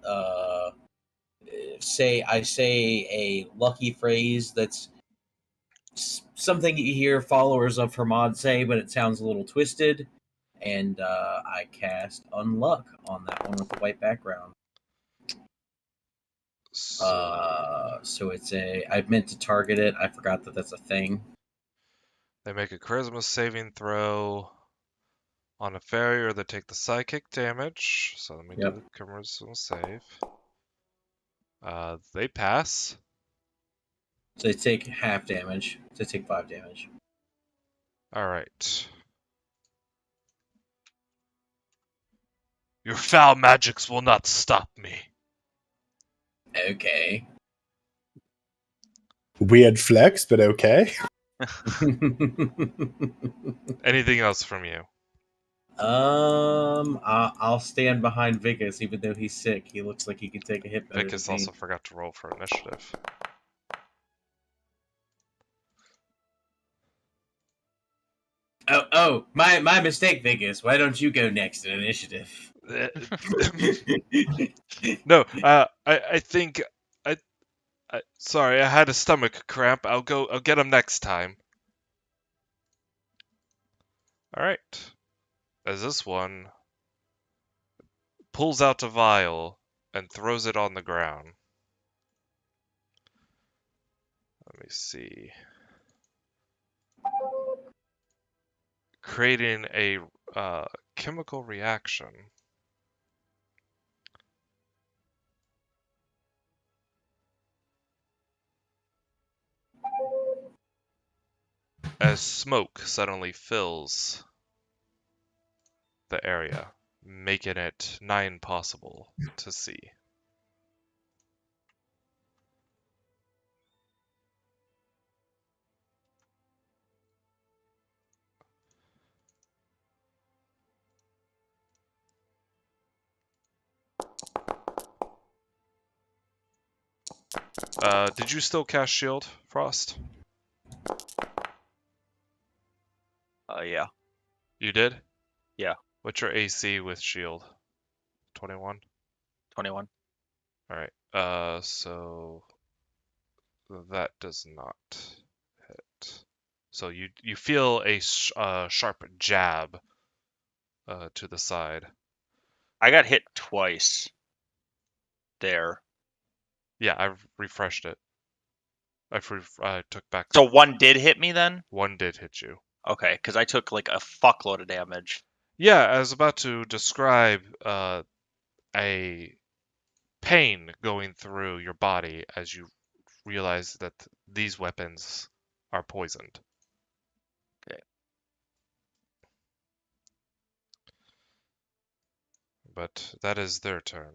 Say a lucky phrase that's something you hear followers of Hermod say, but it sounds a little twisted. And I cast Unluck on that one with the white background. So it's I meant to target it. I forgot that that's a thing. They make a charisma saving throw on a failure. They take the psychic damage. So let me do the charisma save. They pass. So they take half damage. They take 5 damage. All right. Your foul magics will not stop me. Okay. Weird flex, but okay. Anything else from you? I'll stand behind Vicus, even though he's sick. He looks like he can take a hit better Vicus than me. also forgot to roll for initiative. Oh, my mistake, Vicus. Why don't you go next in initiative? No, I think sorry, I had a stomach cramp. I'll get him next time. All right. As this one pulls out a vial and throws it on the ground. Let me see. Creating a chemical reaction. As smoke suddenly fills the area, making it nigh impossible to see. Did you still cast shield, Frost? Yeah. You did? Yeah. What's your AC with shield? 21? 21. Alright, so that does not hit. So you feel a sharp jab to the side. I got hit twice there. Yeah, I refreshed it. I took back. So one did hit me then? One did hit you. Okay, because I took like a fuckload of damage. Yeah, I was about to describe a pain going through your body as you realize that these weapons are poisoned. Okay. But that is their turn.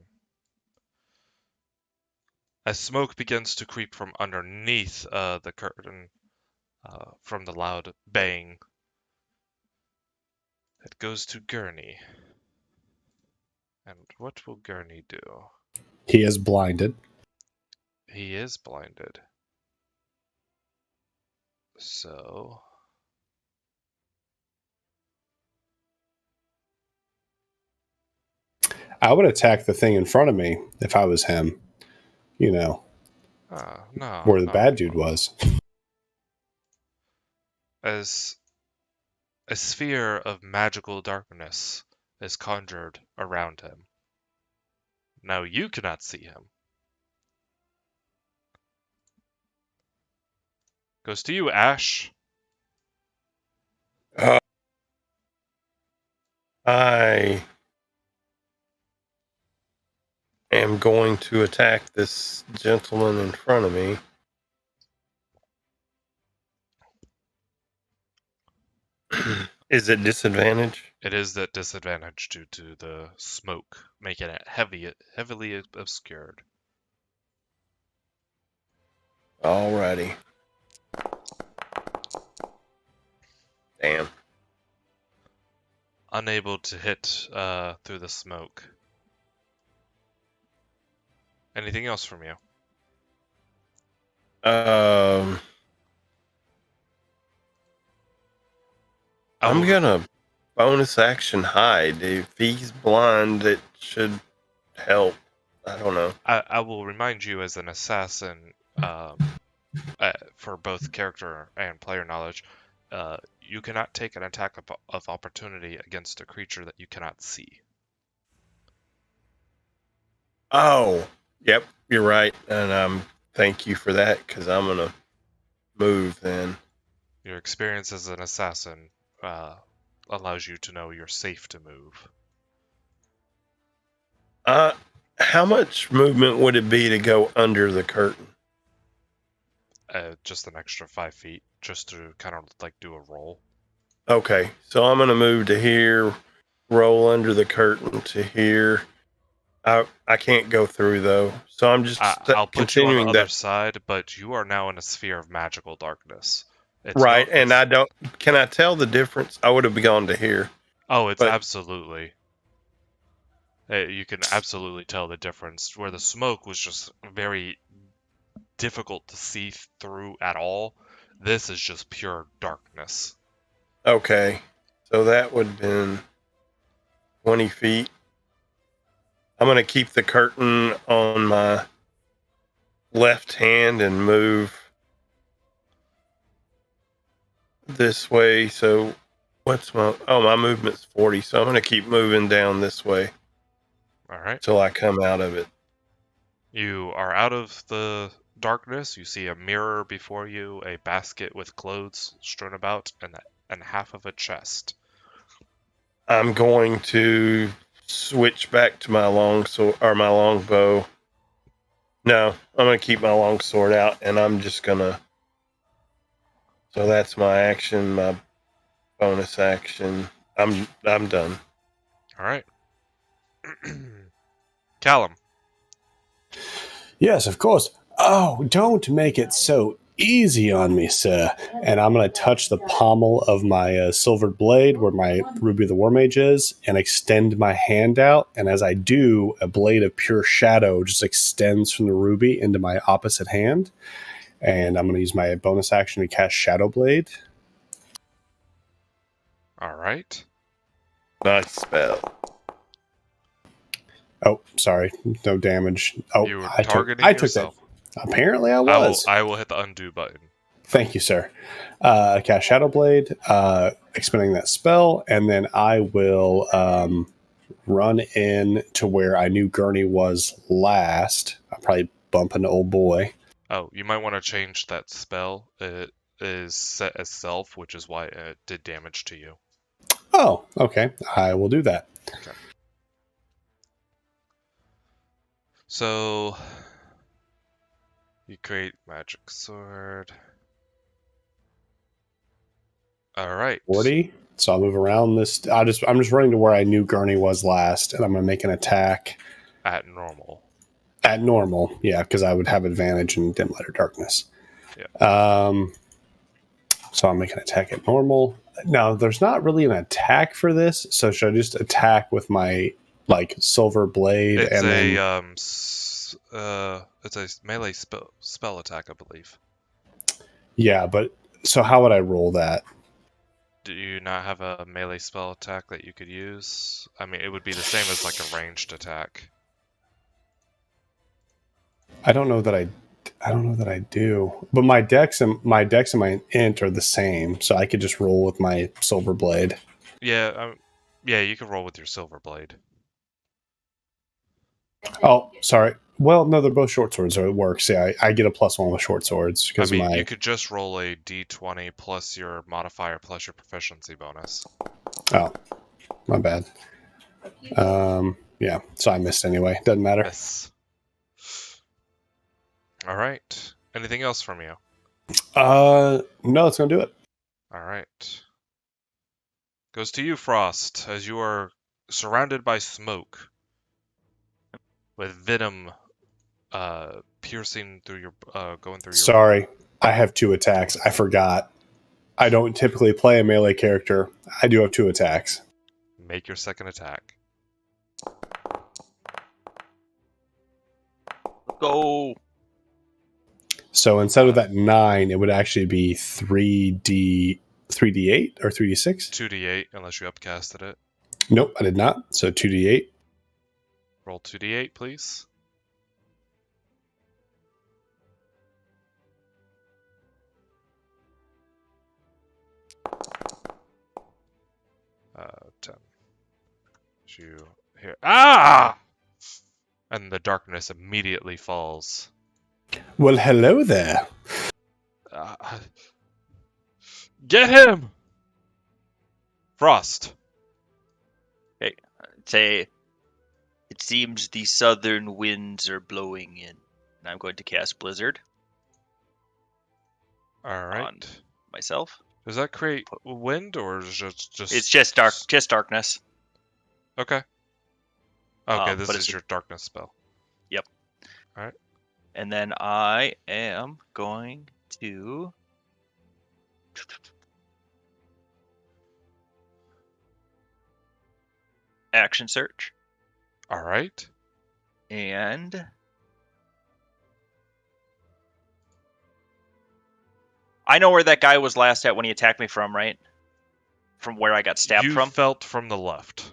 As smoke begins to creep from underneath the curtain from the loud bang, it goes to Gurney. And what will Gurney do? He is blinded. He is blinded. So I would attack the thing in front of me if I was him. You know, no, where the no. bad dude was. As a sphere of magical darkness is conjured around him. Now you cannot see him. Goes to you, Ash. I am going to attack this gentleman in front of me. Is it disadvantage? It is that disadvantage due to the smoke, making it heavily obscured. Alrighty. Damn. Unable to hit through the smoke. Anything else from you? I'm gonna bonus action hide. If he's blind, it should help. I don't know. I will remind you as an assassin, for both character and player knowledge, you cannot take an attack of opportunity against a creature that you cannot see. Oh, yep, you're right. And thank you for that, because I'm gonna move then. Your experience as an assassin allows you to know you're safe to move. How much movement would it be to go under the curtain? Just an extra 5 feet, just to kind of like do a roll. Okay, so I'm gonna move to here, roll under the curtain to here. I can't go through though, so I'm just I'll put you on continuing the that. other side, but you are now in a sphere of magical darkness. It's Right, not, and I don't. Can I tell the difference? I would have gone to here. Oh, it's but- absolutely. You can absolutely tell the difference. Where the smoke was just very difficult to see through at all, this is just pure darkness. Okay, so that would have been 20 feet. I'm going to keep the curtain on my left hand and move this way. So what's my movement's 40. So I'm going to keep moving down this way All right. till I come out of it. You are out of the darkness. You see a mirror before you, a basket with clothes strewn about, and half of a chest. I'm going to switch back to my long sword or my long bow. No, I'm going to keep my long sword out, and I'm just going to. So that's my action, my bonus action. I'm done. All right. Callum. Yes, of course. Oh, don't make it so easy on me, sir. And I'm going to touch the pommel of my silvered blade where my Ruby of the War Mage is and extend my hand out. And as I do, a blade of pure shadow just extends from the ruby into my opposite hand. And I'm going to use my bonus action to cast Shadow Blade. All right. Nice spell. Oh, sorry. No damage. Oh, You were I targeting took that. yourself. Apparently I was. I will hit the undo button. Thank you, sir. Cast Shadow Blade, expending that spell, and then I will run in to where I knew Gurney was last. I'll probably bump into old boy. Oh, you might want to change that spell. It is set as self, which is why it did damage to you. Oh, okay. I will do that. Okay. So you create magic sword. All right. 40. So I'll move around this. I'm just running to where I knew Gurney was last, and I'm going to make an attack At normal. at normal. Yeah, because I would have advantage in dim light or darkness. Yeah. So I'll make an attack at normal. Now, there's not really an attack for this, so should I just attack with my silver blade? It's and a then, it's a melee spell attack, I believe. yeah, but so how would I roll that? Do you not have a melee spell attack that you could use? I mean, it would be the same as like a ranged attack. I don't know that I do. But my dex and my int are the same, so I could just roll with my silver blade. Yeah, yeah, you can roll with your silver blade. Oh, sorry. Well, no, they're both short swords, so it works. Yeah, I get a +1 with short swords I because mean, you could just roll a d20 plus your modifier plus your proficiency bonus. Oh, my bad. Yeah, so I missed anyway. Doesn't matter. Yes. All right. Anything else from you? No, it's gonna do it. All right. Goes to you, Frost, as you are surrounded by smoke with venom piercing through your going through your. Sorry, I have 2 attacks. I forgot. I don't typically play a melee character. I do have 2 attacks. Make your second attack. Go. So instead of that 9, it would actually be 3d8 or 3d6. 2d8 unless you upcasted it. Nope, I did not. So 2d8. Roll 2d8, please. Uh, 10. You hear and the darkness immediately falls. Well, hello there. Get him! Frost. Say, it seems the southern winds are blowing in. And I'm going to cast Blizzard All right. on myself. Does that create wind or is it just? It's just darkness. Okay. Okay, this but is it's your darkness spell. Yep. All right. And then I am going to action search. All right. And I know where that guy was last at when he attacked me from, right? From where I got stabbed You from? felt from the left.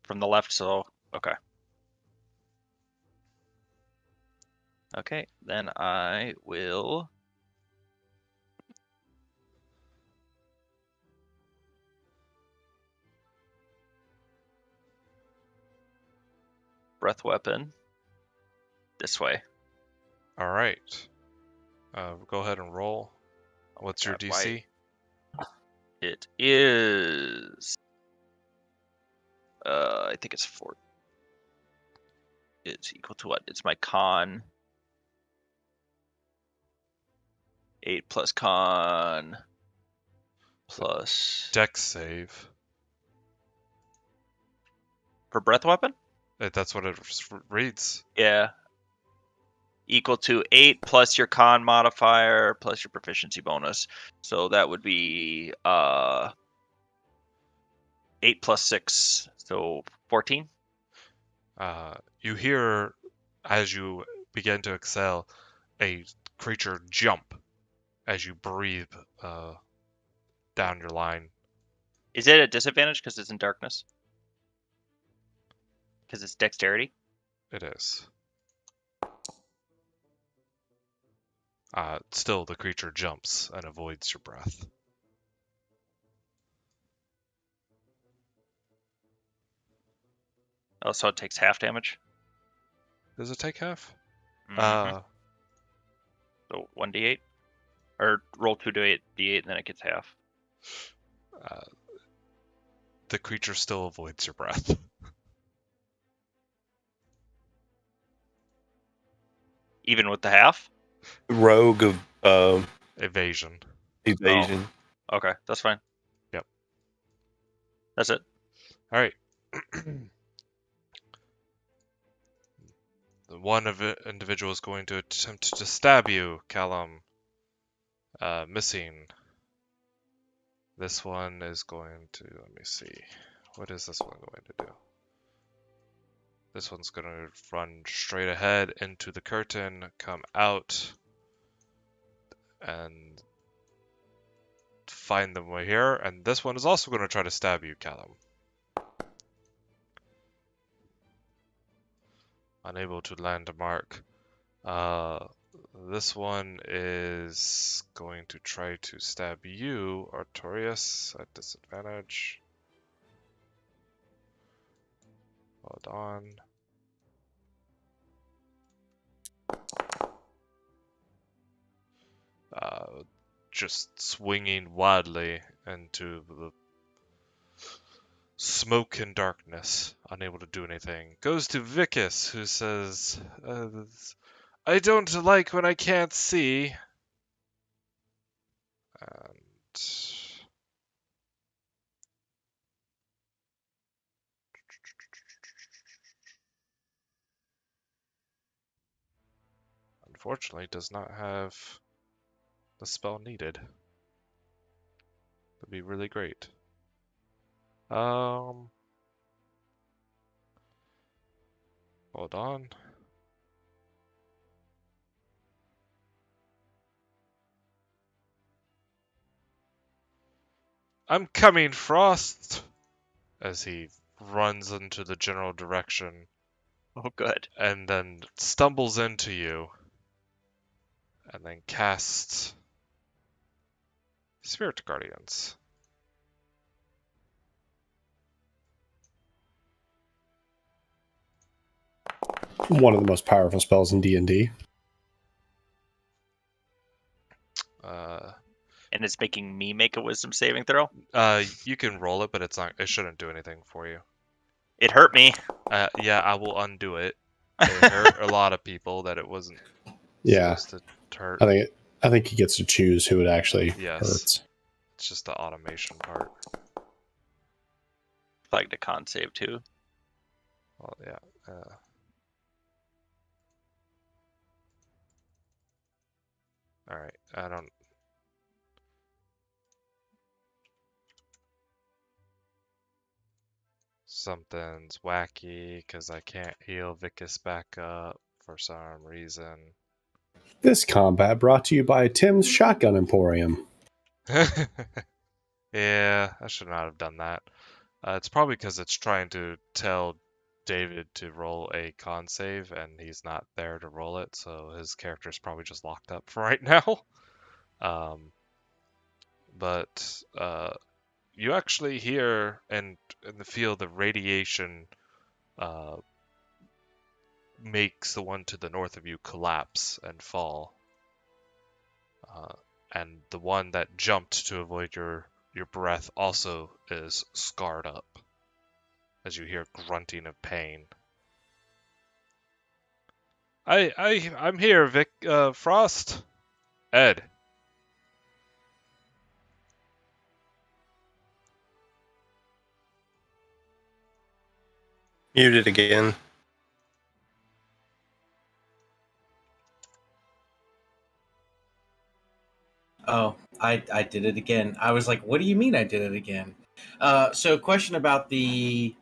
From the left, so okay. Okay, then I will. Breath weapon. This way. All right. Go ahead and roll. What's your God, why- DC? It is. I think it's 4. It's equal to what? It's my con. 8 plus con. Plus. Dex save. For breath weapon? That's what it reads. Yeah. Equal to 8 plus your con modifier plus your proficiency bonus. So that would be 8 plus 6. So 14. You hear, as you begin to exhale, a creature jump as you breathe down your line. Is it a disadvantage because it's in darkness? Because it's dexterity? It is. Still, the creature jumps and avoids your breath. Oh, so it takes half damage? Does it take half? Mhm. So 1d8? Or roll 2d8, and then it gets half. The creature still avoids your breath. Even with the half? Rogue of Evasion. evasion. Okay, that's fine. Yep. That's it. All right. The one individual is going to attempt to stab you, Callum. Missing. This one is going to, let me see. What is this one going to do? This one's going to run straight ahead into the curtain, come out, and find them way here. And this one is also going to try to stab you, Callum. Unable to land a mark. This one is going to try to stab you, Artorias, at disadvantage. Hold on. Just swinging wildly into the smoke and darkness, unable to do anything. Goes to Vicus, who says, I don't like when I can't see. And unfortunately does not have the spell needed. Would be really great. Hold on. I'm coming, Frost! As he runs into the general direction Oh, good. and then stumbles into you and then casts Spirit Guardians. One of the most powerful spells in D&D. And it's making me make a wisdom saving throw? You can roll it, but it shouldn't do anything for you. It hurt me. Yeah, I will undo it. It hurt a lot of people that it wasn't supposed to hurt. I think he gets to choose who it actually hurts. It's just the automation part. Flagged a con save too. Well, yeah. Alright, I don't... Something's wacky because I can't heal Vicus back up for some reason. This combat brought to you by Tim's Shotgun Emporium. Yeah, I should not have done that. It's probably because it's trying to tell David to roll a con save, and he's not there to roll it, so his character's probably just locked up for right now. But you actually hear and feel the radiation makes the one to the north of you collapse and fall. And the one that jumped to avoid your breath also is scarred up as you hear grunting of pain. I'm here, Vic. Frost. Ed. Muted again. Oh, I did it again. I was like, what do you mean I did it again? So question about the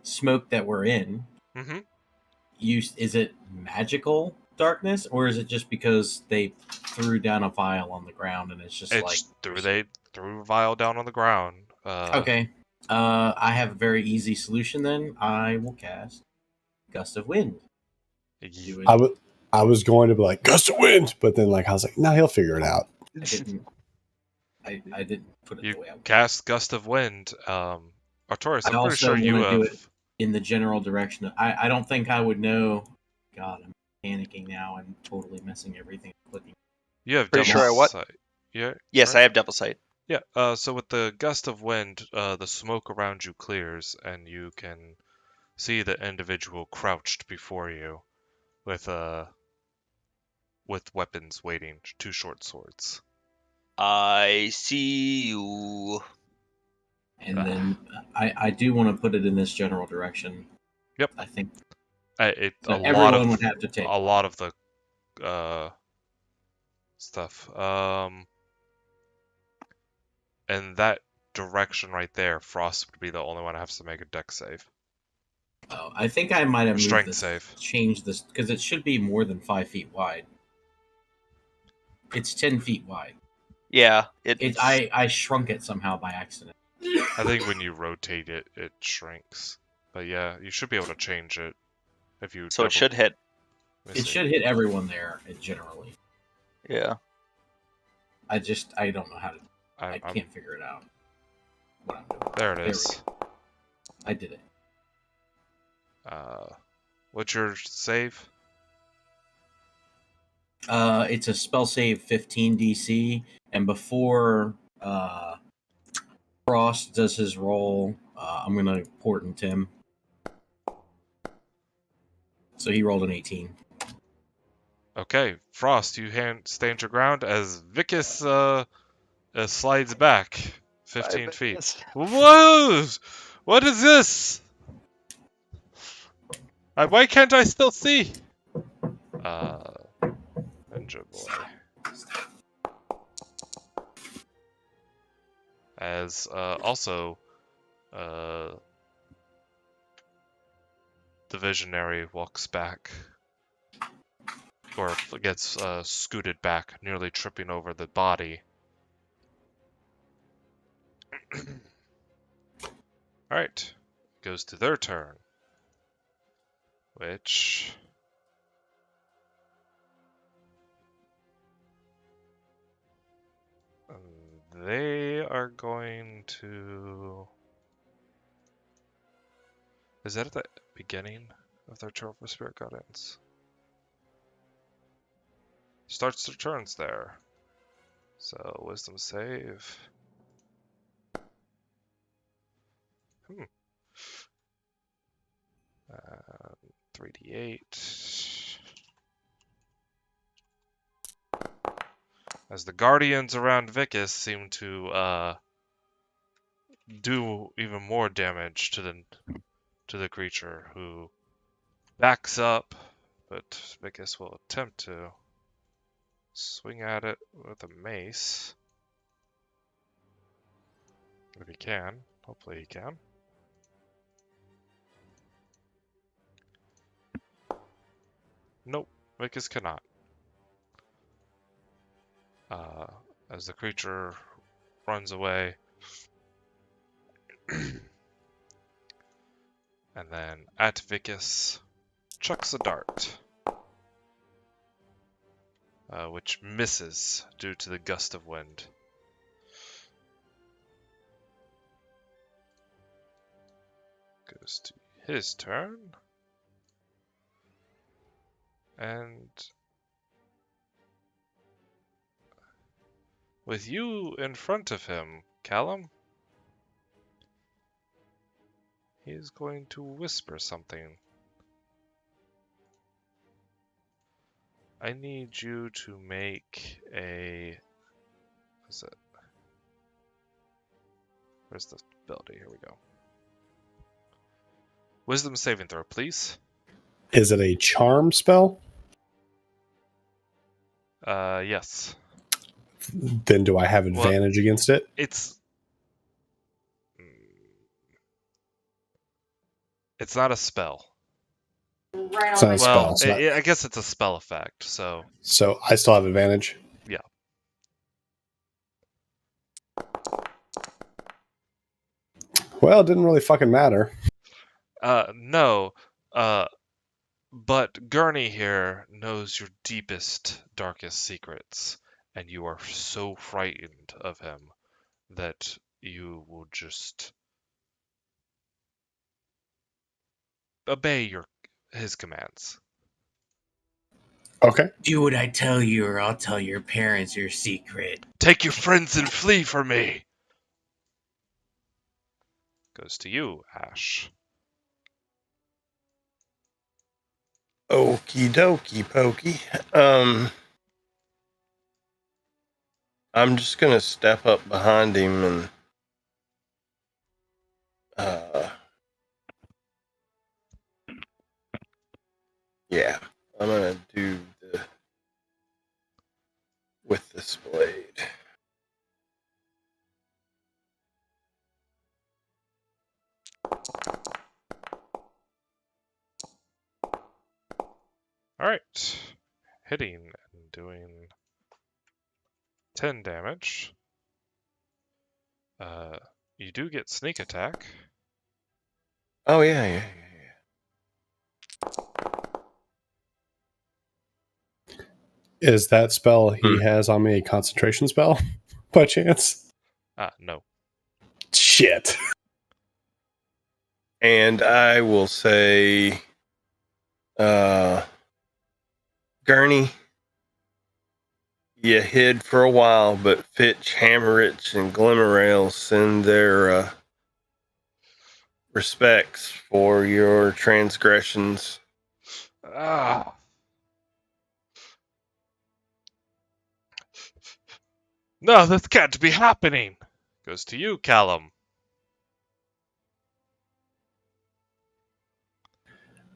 smoke that we're in. Mm-hmm. Is it magical darkness, or is it just because they threw down a vial on the ground and it's just like They threw a vial down on the ground. okay. I have a very easy solution then. I will cast Gust of Wind. Do it. I was going to be like, gust of wind, but then I was like, no, he'll figure it out. I didn't put it You the way I wanted. cast Gust of Wind. Artorias, I'm I pretty also sure you want to do have. it in the general direction. I don't think I would know. God, I'm panicking now and totally messing everything. Clicking. You have Pretty double sure I what? sight. Yeah. Yes, right? I have double sight. Yeah. So with the Gust of Wind, the smoke around you clears, and you can see the individual crouched before you, with weapons waiting, two short swords. I see you. And then I do want to put it in this general direction. Yep. I think Everyone would have to take a lot of the stuff. In that direction right there, Frost would be the only one that has to make a dex save. Oh, I think I might have moved Strength this, save. changed this because it should be more than 5 feet wide. It's 10 feet wide. Yeah, I shrunk it somehow by accident. I think when you rotate it, it shrinks. But yeah, you should be able to change it if you. So it should hit. It should hit everyone there generally. Yeah. I don't know how to. I can't figure it out. What I'm doing. There it is. I did it. What's your save? It's a spell save 15 DC, and before Frost does his roll, I'm gonna portent him. So he rolled an 18. Okay, Frost, you stand your ground as Vicus slides back 15 feet. Whoa! What is this? Why can't I still see? Ninja boy. As also, the visionary walks back, or gets scooted back, nearly tripping over the body. Alright, goes to their turn, which... they are going to... Is that at the beginning of their turn for Spirit Guidance? Starts their turns there. So, Wisdom save. 3d8. As the guardians around Vicus seem to do even more damage to the creature, who backs up, but Vicus will attempt to swing at it with a mace. If he can. Hopefully he can. Nope, Vicus cannot. As the creature runs away, And then at Vicus, chucks a dart, which misses due to the gust of wind. Goes to his turn. And with you in front of him, Callum, he's going to whisper something. I need you to make a... What is it? Where's the ability? Here we go. Wisdom saving throw, please. Is it a charm spell? Yes. Then do I have advantage against it? It's not a spell. It's not a Well, spell. I guess it's a spell effect, so... So I still have advantage? Yeah. Well, it didn't really fucking matter. No. But Gurney here knows your deepest, darkest secrets, and you are so frightened of him that you will just obey his commands. Okay. Do what I tell you, or I'll tell your parents your secret. Take your friends and flee from me! Goes to you, Ash. Okie dokie pokey. I'm just gonna step up behind him and yeah, I'm gonna do with this blade. Alright. Hitting and doing 10 damage. You do get sneak attack. Oh yeah. Is that spell he has on me a concentration spell by chance? No. Shit. And I will say, Gurney, you hid for a while, but Fitch, Hammerich, and Glimmerrail send their respects for your transgressions. Ah. No, this can't be happening. Goes to you, Callum.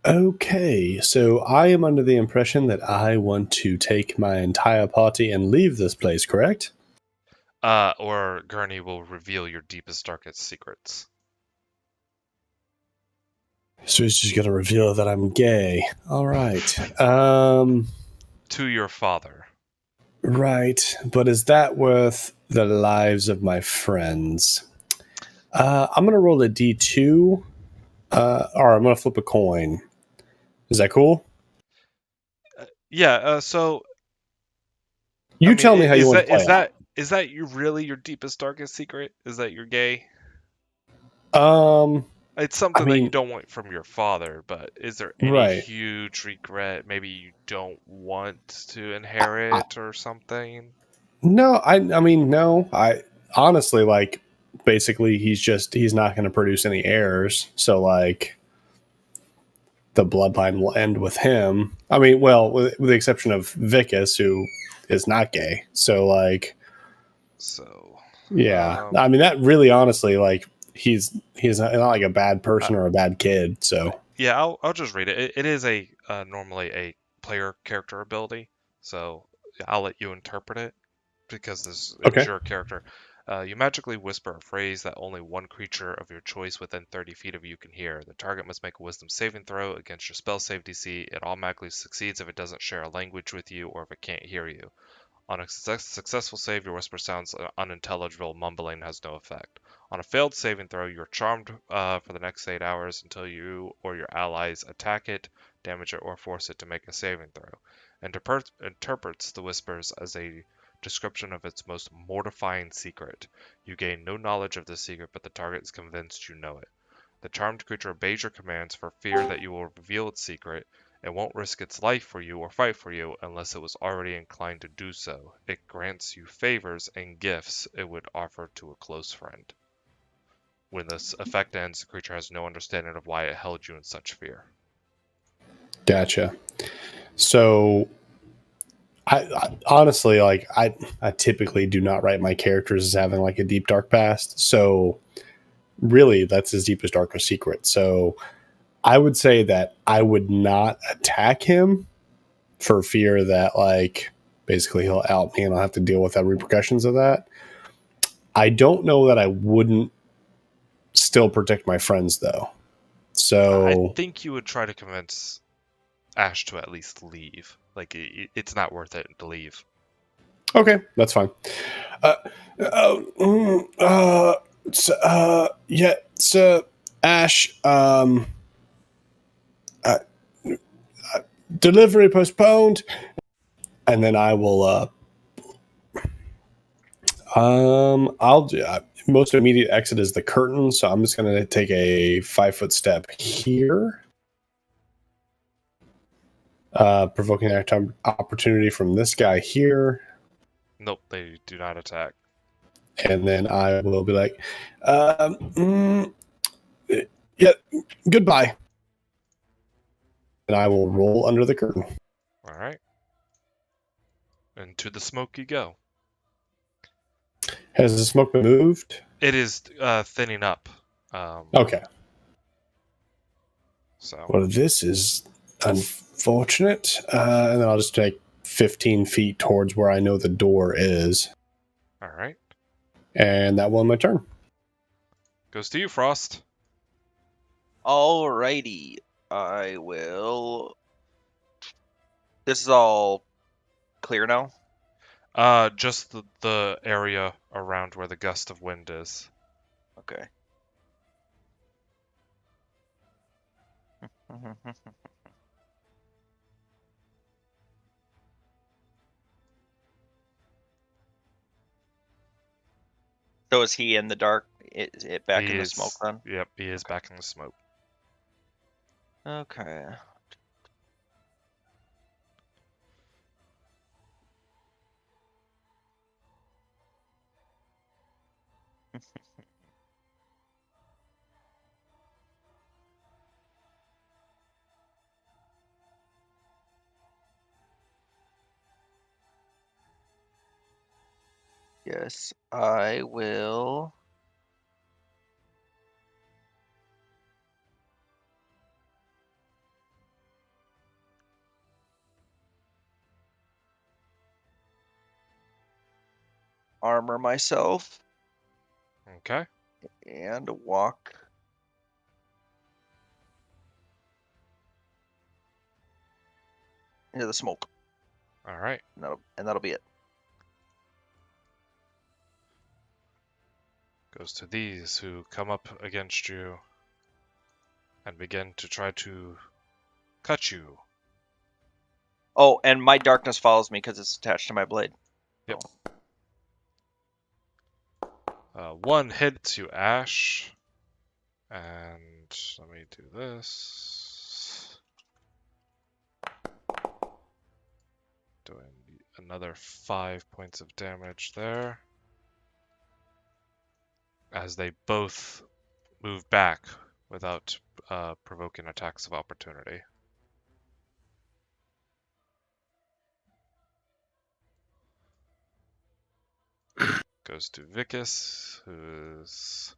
Okay, so I am under the impression that I want to take my entire party and leave this place, correct? Or Gurney will reveal your deepest, darkest secrets. So he's just gonna reveal that I'm gay. All right. To your father. Right, but is that worth the lives of my friends? I'm gonna roll a d2, or I'm gonna flip a coin. Is that cool? Yeah. So You tell me how you want to play it. Is that really your deepest, darkest secret? Is that you're gay? It's something that you don't want from your father, but is there any huge regret? Maybe you don't want to inherit or something? No, I mean, no. I honestly, like, basically, he's not going to produce any heirs. So, like, the bloodline will end with him. I mean, well, with the exception of Vicus, who is not gay. So, like, yeah. I mean, that really, honestly, like, he's not like a bad person or a bad kid. So yeah, I'll just read it. It is a normally a player character ability, so I'll let you interpret it because this is your character. You magically whisper a phrase that only one creature of your choice within 30 feet of you can hear. The target must make a wisdom saving throw against your spell save DC. It automatically succeeds if it doesn't share a language with you or if it can't hear you. On a successful save, your whisper sounds unintelligible. Mumbling has no effect. On a failed saving throw, you're charmed for the next 8 hours until you or your allies attack it, damage it, or force it to make a saving throw. Interprets the whispers as a description of its most mortifying secret. You gain no knowledge of the secret, but the target is convinced you know it. The charmed creature obeys your commands for fear that you will reveal its secret. It won't risk its life for you or fight for you unless it was already inclined to do so. It grants you favors and gifts it would offer to a close friend. When this effect ends, the creature has no understanding of why it held you in such fear. Gotcha. So, I honestly, like, I typically do not write my characters as having like a deep dark past. So, really, that's his deepest darkest secret. So, I would say that I would not attack him for fear that, like, basically he'll out me and I'll have to deal with the repercussions of that. I don't know that I wouldn't still protect my friends though. I So think you would try to convince Ash to at least leave. Like, it's not worth it to leave. okay, that's fine. Yeah, so Ash, delivery postponed, and then I will. I'll do. Most immediate exit is the curtain, so I'm just gonna take a 5-foot step here. Provoking an opportunity from this guy here. Nope, they do not attack. And then I will be like, yeah, goodbye. And I will roll under the curtain. All right. Into the smoke you go. Has the smoke been moved? It is thinning up. Okay. So. Well, this is unfortunate. And then I'll just take 15 feet towards where I know the door is. All right. And that will end my turn. Goes to you, Frost. Alrighty. I will. This is all clear now? Just the area around where the gust of wind is. Okay. So is he in the dark? Is it back He in the is, smoke then? Yep, he is back in the smoke. Okay. Yes, I will. Armor myself Okay. and walk into the smoke. All right. And that'll be it. Goes to these who come up against you and begin to try to cut you. Oh, and my darkness follows me because it's attached to my blade. Yep. One hits you, Ash. And let me do this. Doing another 5 points of damage there. As they both move back without provoking attacks of opportunity. Goes to Vicus, who's...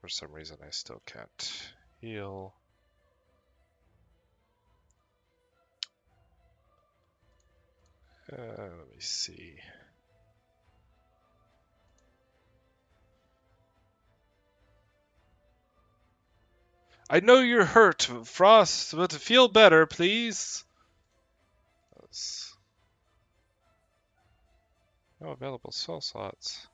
For some reason I still can't heal. Let me see. I know you're hurt, Frost, but feel better, please. No available spell slots.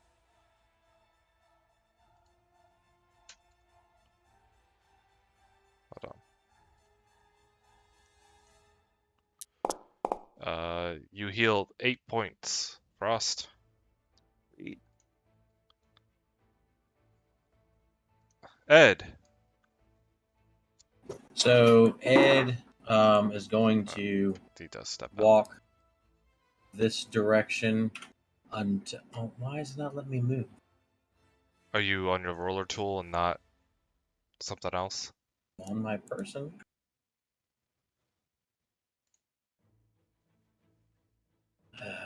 You healed 8 points, Frost. Ed. So Ed is going to He does step up. walk this direction until. Oh, why is it not letting me move? Are you on your roller tool and not something else? On my person.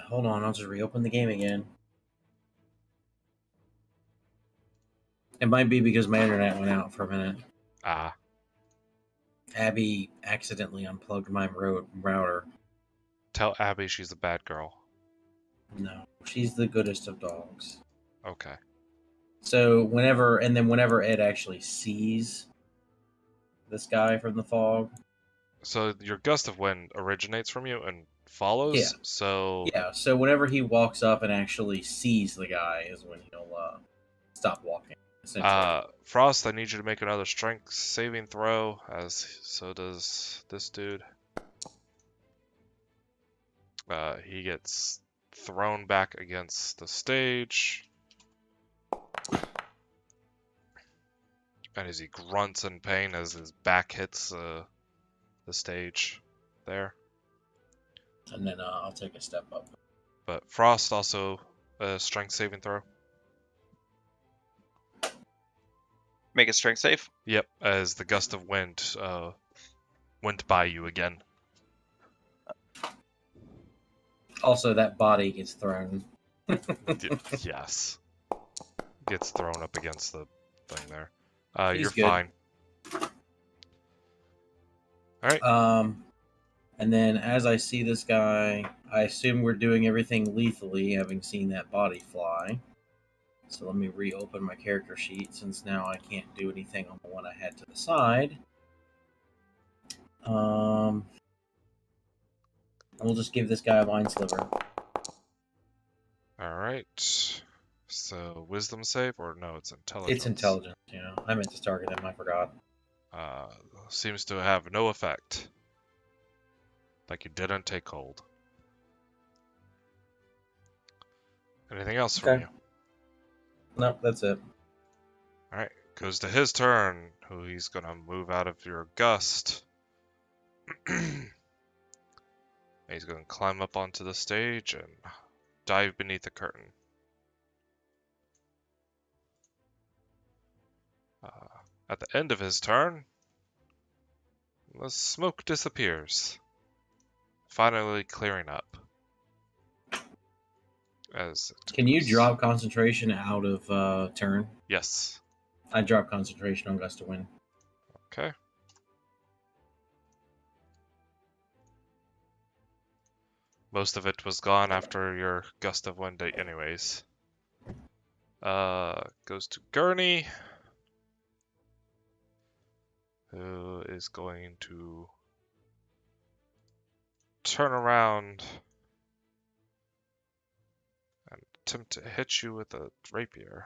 Hold on, I'll just reopen the game again. It might be because my internet went out for a minute. Ah, Abby accidentally unplugged my router. tell Abby she's a bad girl. No, she's the goodest of dogs. Okay. So whenever Ed actually sees this guy from the fog, So your gust of wind originates from you and follows. Yeah. So so whenever he walks up and actually sees the guy is when he'll stop walking. Essentially. Frost, I need you to make another strength saving throw, as so does this dude. He gets thrown back against the stage. And as he grunts in pain as his back hits the stage there. And then I'll take a step up. But Frost also a strength saving throw. Make a strength save. Yep, as the gust of wind went by you again. Also, that body gets thrown. Yes. Gets thrown up against the thing there. He's You're good. fine. Alright. And then as I see this guy, I assume we're doing everything lethally, having seen that body fly. So let me reopen my character sheet, since now I can't do anything on the one I had to the side. We'll just give this guy a mind sliver. Alright. So, wisdom save, or no, it's intelligence. It's intelligence, I meant to target him, I forgot. Seems to have no effect. Like you didn't take hold. Anything else from Okay. you? Nope, that's it. Alright, goes to his turn, who he's gonna move out of your gust. He's gonna climb up onto the stage and dive beneath the curtain. At the end of his turn, the smoke disappears, finally clearing up. Can you drop concentration out of turn? Yes. I drop concentration on Gust of Wind. Okay. Most of it was gone after your gust of wind anyways. Goes to Gurney, who is going to turn around and attempt to hit you with a rapier.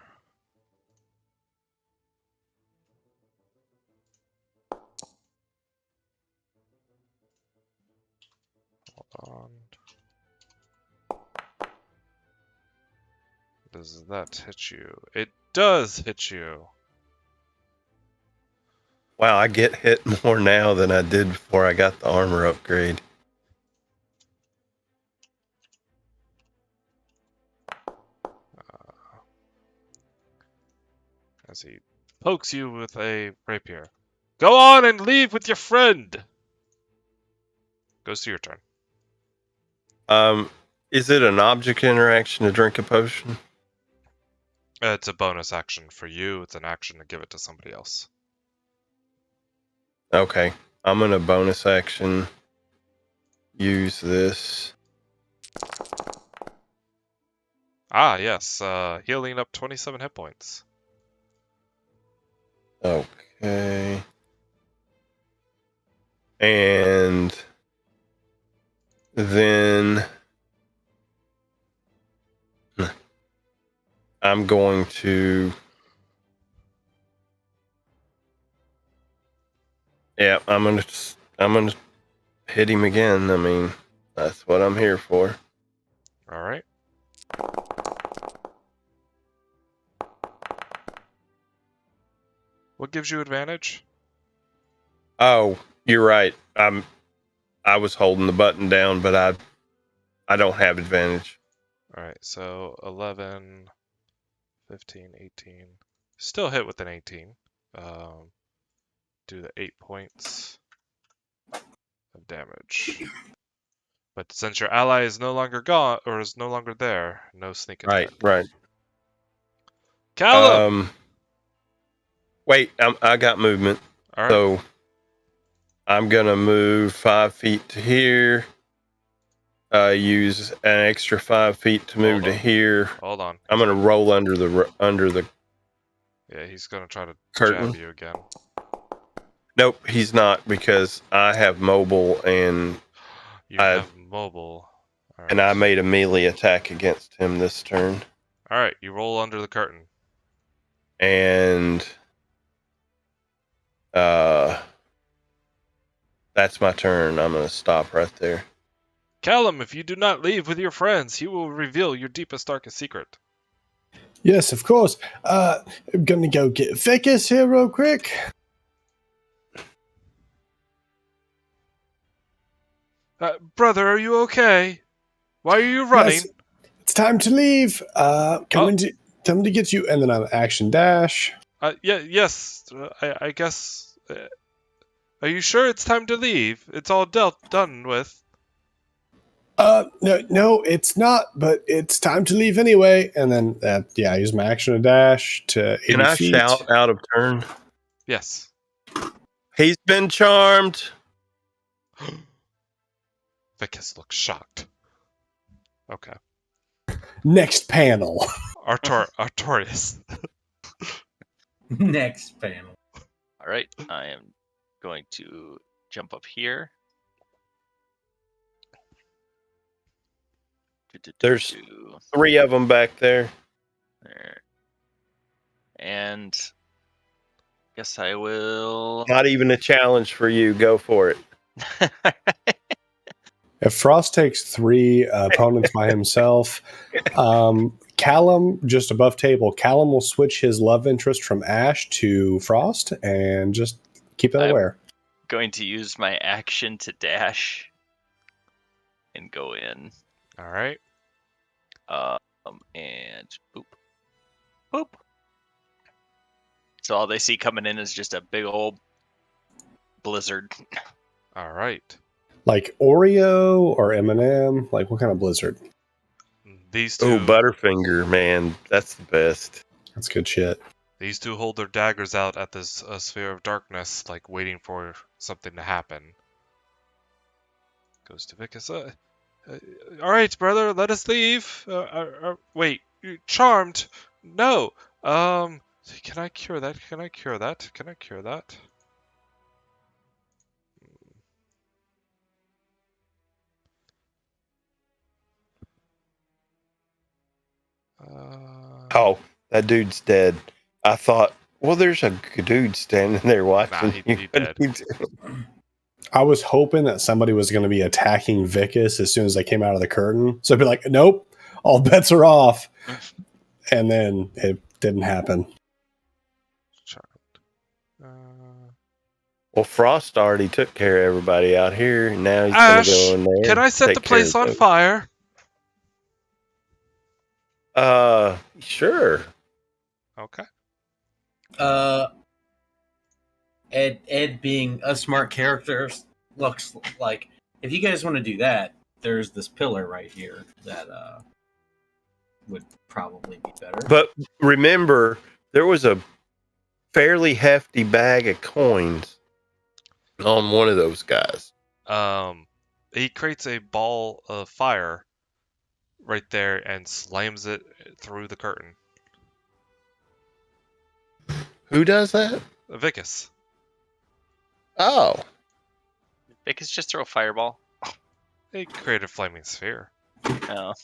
Hold on. Does that hit you? It does hit you. Wow, I get hit more now than I did before I got the armor upgrade. As he pokes you with a rapier. Go on and leave with your friend! Goes to your turn. Is it an object interaction to drink a potion? It's a bonus action for you. It's an action to give it to somebody else. Okay, I'm gonna bonus action use this. Ah, yes. Healing up 27 hit points. Okay. And then I'm going to... Yeah, I'm gonna hit him again. I mean, That's what I'm here for. All right. What gives you advantage? Oh, you're right. I was holding the button down, but I don't have advantage. All right, so 11, 15, 18. Still hit with an 18. Do the 8 points of damage. But since your ally is no longer gone, or is no longer there, no sneak attack. Right. Callum! Wait, I got movement. All right. So I'm going to move 5 feet to here. Use an extra 5 feet to move Hold to on. here. Hold on. I'm going to roll under the Yeah, he's going to try to curtain. jab you again. Nope, he's not, because I have mobile and You have mobile. All right. and I made a melee attack against him this turn. All right, you roll under the curtain. And that's my turn. I'm going to stop right there. Callum, if you do not leave with your friends, he will reveal your deepest, darkest secret. Yes, of course. I'm gonna go get Vicus here real quick. Brother, are you okay? Why are you running? Yes, it's time to leave. Coming to get you, and then I'm action dash. Yes. I guess. Are you sure it's time to leave? It's all done with. No, it's not. But it's time to leave anyway. And then, I use my action to dash to 80 Can I feet. shout out of turn? Yes. He's been charmed. Vicus looks shocked. Okay. Next panel. Artorias. Next panel. All right, I am going to jump up here. There's 3 of them back there. There. And guess I will. Not even a challenge for you. Go for it. If Frost takes 3 opponents by himself, Callum, just above table, Callum will switch his love interest from Ash to Frost and just keep it aware. Going to use my action to dash and go in. All right. And boop. Boop. So all they see coming in is just a big old blizzard. All right. Like Oreo or M&M? Like what kind of blizzard? These two. Oh, Butterfinger, man. That's the best. That's good shit. These two hold their daggers out at this sphere of darkness, like waiting for something to happen. Goes to Vicus. All right, brother, let us leave. Wait, you're charmed? No. Can I cure that? Can I cure that? Can I cure that? Oh, that dude's dead. I thought, well, there's a dude standing there watching. He dead. I was hoping that somebody was going to be attacking Vicus as soon as they came out of the curtain. So I'd be like, nope, all bets are off. And then it didn't happen. Well, Frost already took care of everybody out here. Now he's Ash, going to go in there. can I set the place on fire? Sure. Okay. Ed being a smart character looks like if you guys want to do that, there's this pillar right here that would probably be better. But remember, there was a fairly hefty bag of coins on one of those guys. He creates a ball of fire right there and slams it through the curtain. Who does that? Vicus. Oh. Vicus just throw a fireball. He created a flaming sphere. Oh.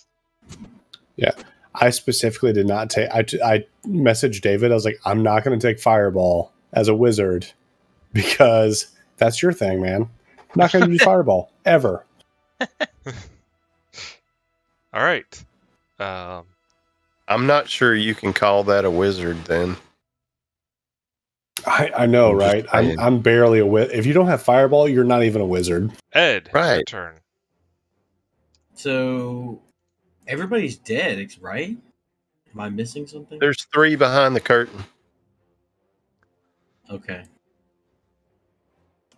Yeah. I specifically did not take... I messaged David. I was like, I'm not going to take Fireball as a wizard because that's your thing, man. I'm not going to use Fireball. Ever. All right. I'm not sure you can call that a wizard then. I know, I'm just right? saying. I'm barely a wizard. If you don't have fireball, you're not even a wizard. Ed, your Right. turn. So everybody's dead, right? Am I missing something? There's 3 behind the curtain. Okay.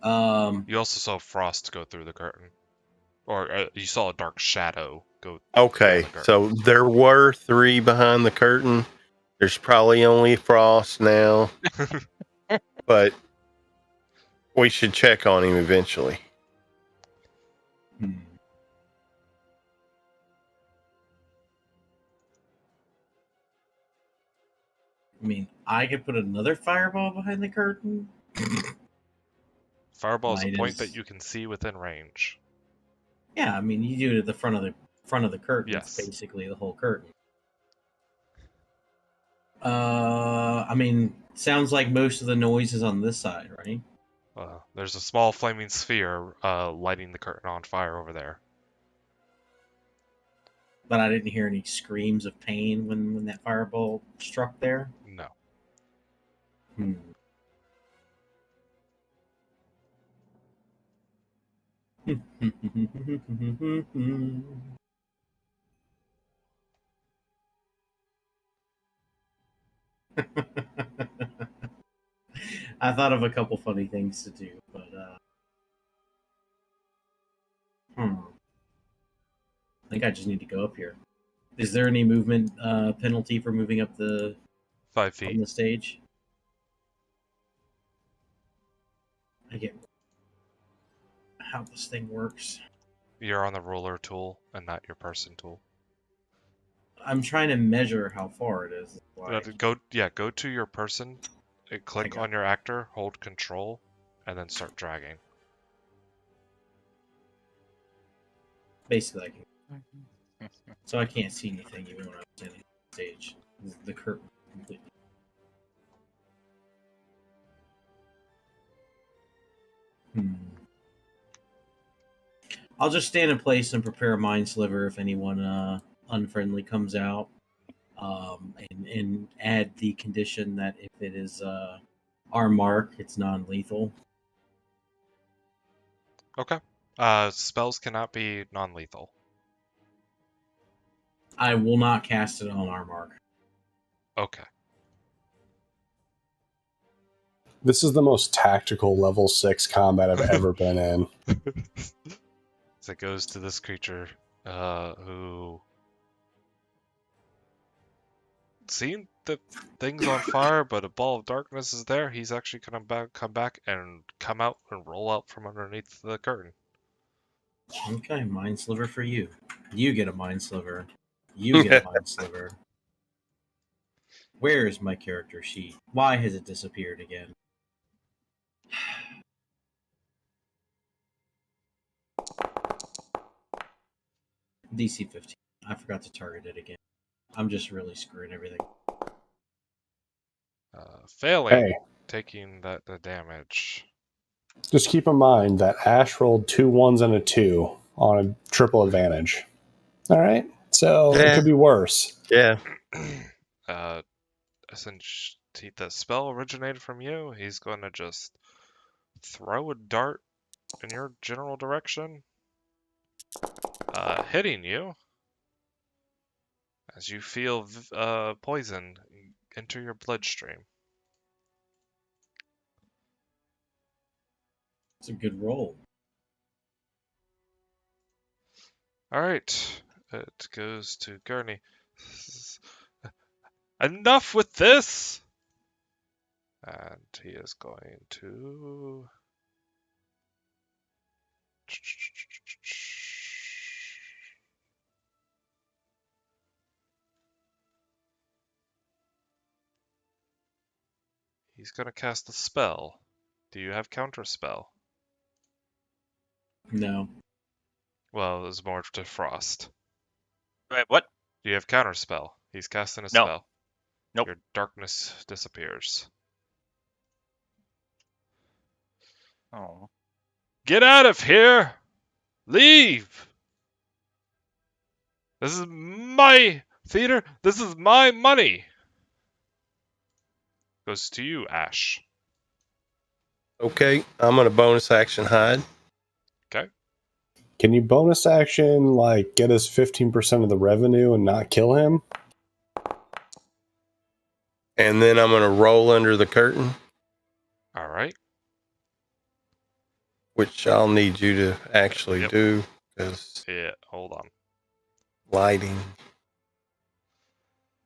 You also saw Frost go through the curtain. Or you saw a dark shadow go Okay, through the curtain. so there were 3 behind the curtain. There's probably only Frost now, but we should check on him eventually. I mean, I could put another fireball behind the curtain. Fireball is a Light point is- that you can see within range. Yeah, I mean, you do it at the front of the curtain. Yes. It's basically the whole curtain. I mean, sounds like most of the noise is on this side, right? There's a small flaming sphere lighting the curtain on fire over there. But I didn't hear any screams of pain when that fireball struck there. No. I thought of a couple funny things to do, but I think I just need to go up here. Is there any movement penalty for moving up 5 on feet. the stage? I get how this thing works. You're on the ruler tool and not your person tool. I'm trying to measure how far it is. Why? Go to your person, click got on your actor, hold control, and then start dragging. Basically, I can. So I can't see anything even when I'm standing on the stage. The curtain completely. I'll just stand in place and prepare a mind sliver if anyone unfriendly comes out, and add the condition that if it is our mark, it's non-lethal. Okay. Spells cannot be non-lethal. I will not cast it on our mark. Okay. This is the most tactical level 6 combat I've ever been in. So it goes to this creature who seen the things on fire, but a ball of darkness is there. He's actually gonna come back and come out and roll out from underneath the curtain. Okay, mind sliver for you. You get a mind sliver. You get a mind sliver. Where is my character sheet? Why has it disappeared again? DC 15. I forgot to target it again. I'm just really screwing everything. Failing, Hey, taking the damage. just keep in mind that Ash rolled 2 1s and a 2 on a triple advantage. All right? So it Yeah. could be worse. Yeah. Since the spell originated from you, he's going to just throw a dart in your general direction, hitting you as you feel poison enter your bloodstream. It's a good roll. All right, it goes to Gurney. Enough with this! And he is going to... He's going to cast a spell. Do you have counterspell? No. Well, it's more to Frost. Wait, what? Do you have counterspell? He's casting a No. spell. Nope. Your darkness disappears. Oh. Get out of here! Leave! This is my theater. This is my money. Goes to you, Ash. Okay, I'm gonna bonus action hide. Okay. Can you bonus action, like, get us 15% of the revenue and not kill him? And then I'm gonna roll under the curtain, All right. which I'll need you to actually Yep. do because Yeah. Hold on. lighting.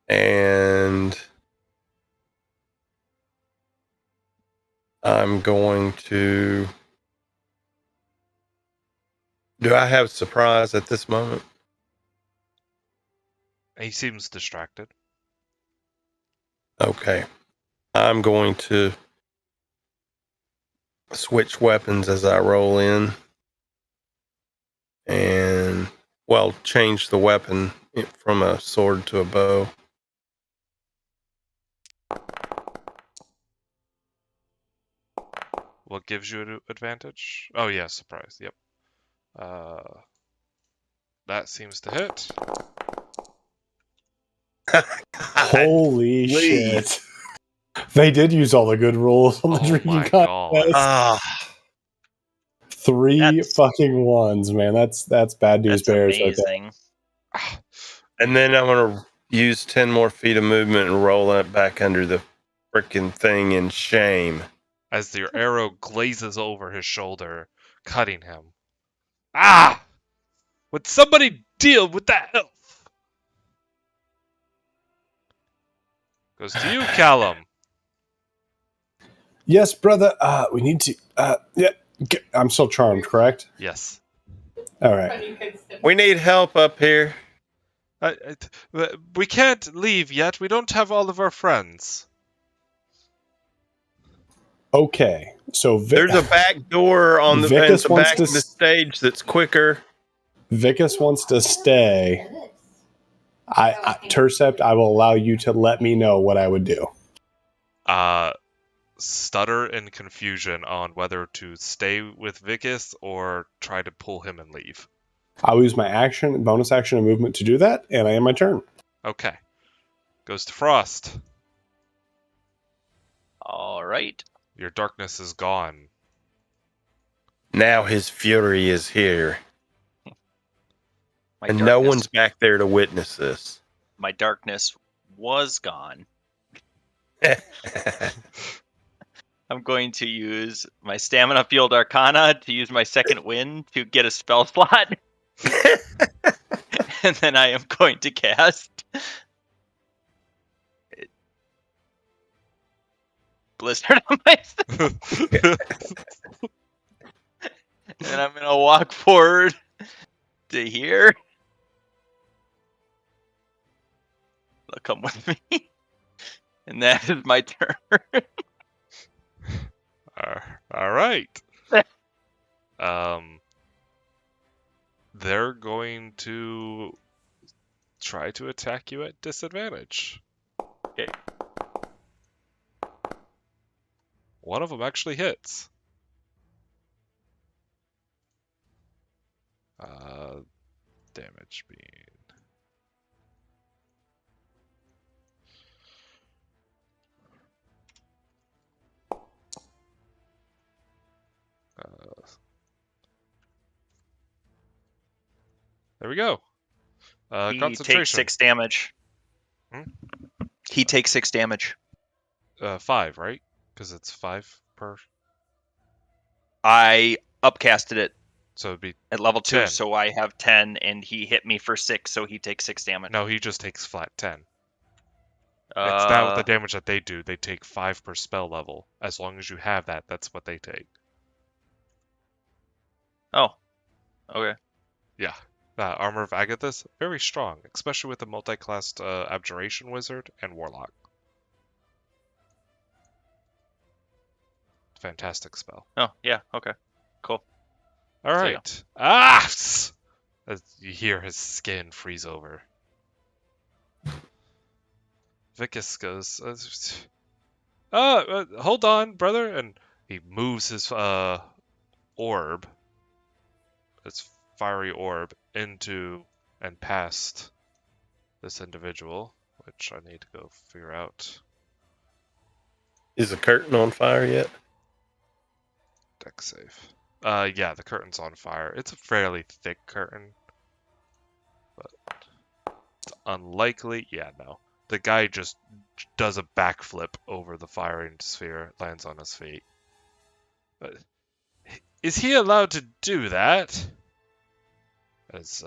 And I'm going to. Do I have surprise at this moment? He seems distracted. Okay. I'm going to switch weapons as I roll in. And, well, change the weapon from a sword to a bow. What gives you an advantage? Oh yeah, surprise. Yep. That seems to hit. Holy Please. shit. They did use all the good rules on the Oh drinking my contest. god. Ah, 3 That's- fucking ones, man. That's bad news That's bears right there. amazing. and then I'm going to use 10 more feet of movement and roll it back under the freaking thing in shame. As your arrow glazes over his shoulder, cutting him. Ah! Would somebody deal with that elf? Goes to you, Callum. Yes, brother. We need to. Yeah. I'm still charmed, correct? Yes. All right. We need help up here. We can't leave yet. We don't have all of our friends. Okay. So There's a back door on the, Vicus at the wants back to of the stage that's quicker. Vicus wants to stay. Tercept, I will allow you to let me know what I would do. Stutter in confusion on whether to stay with Vicus or try to pull him and leave. I'll use my action, bonus action, and movement to do that, and I end my turn. Okay. Goes to Frost. All right. Your darkness is gone. Now his fury is here. My And darkness, no one's back there to witness this. my darkness was gone. I'm going to use my Stamina Field Arcana to use my second wind to get a spell slot. And then I am going to cast Blizzard on myself. And I'm going to walk forward to here. They'll come with me. And that is my turn. All right. They're going to try to attack you at disadvantage. Okay. One of them actually hits. Damage being... there we go. He Concentration. takes 6 damage. Hmm? He takes 6 damage. 5, right? Because it's 5 per... I upcasted it So it'd be... at level 2, 10. so I have 10, and he hit me for 6, so he takes 6 damage. No, he just takes flat 10. It's that the damage that they do. They take 5 per spell level. As long as you have that, that's what they take. Oh, okay. Yeah. Armor of Agathis, very strong, especially with the multi-classed Abjuration Wizard and Warlock. Fantastic spell. Oh, yeah, okay. Cool. All So, right. Ah! As you hear his skin freeze over. Vicus goes, hold on, brother, and he moves his orb, his fiery orb, into and past this individual, which I need to go figure out. Is the curtain on fire yet? Deck save. Yeah, the curtain's on fire. It's a fairly thick curtain, but it's unlikely. Yeah, no. The guy just does a backflip over the firing sphere, lands on his feet. But is he allowed to do that? As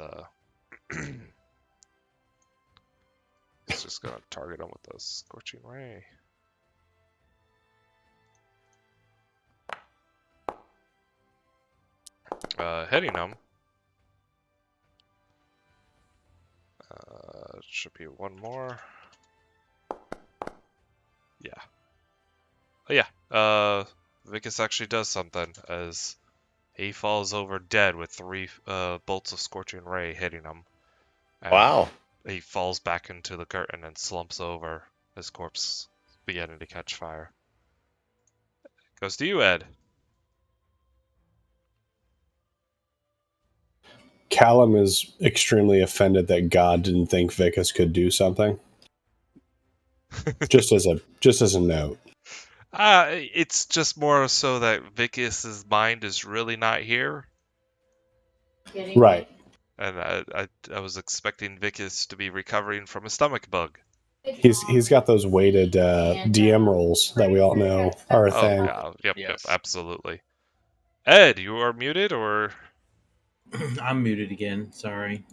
he's just gonna target him with a scorching ray. Hitting him. Should be one more. Yeah. Oh yeah. Vicus actually does something as he falls over dead with 3 bolts of scorching ray hitting him. And Wow. he falls back into the curtain and slumps over, his corpse beginning to catch fire. Goes to you, Ed. Callum is extremely offended that God didn't think Vicus could do something. just as a note. It's just more so that Vicus's mind is really not here. Right. And I was expecting Vicus to be recovering from a stomach bug. He's got those weighted DM rolls that we all know are a thing. Yeah, yep, Yes. absolutely. Ed, you are muted, or I'm muted again. Sorry.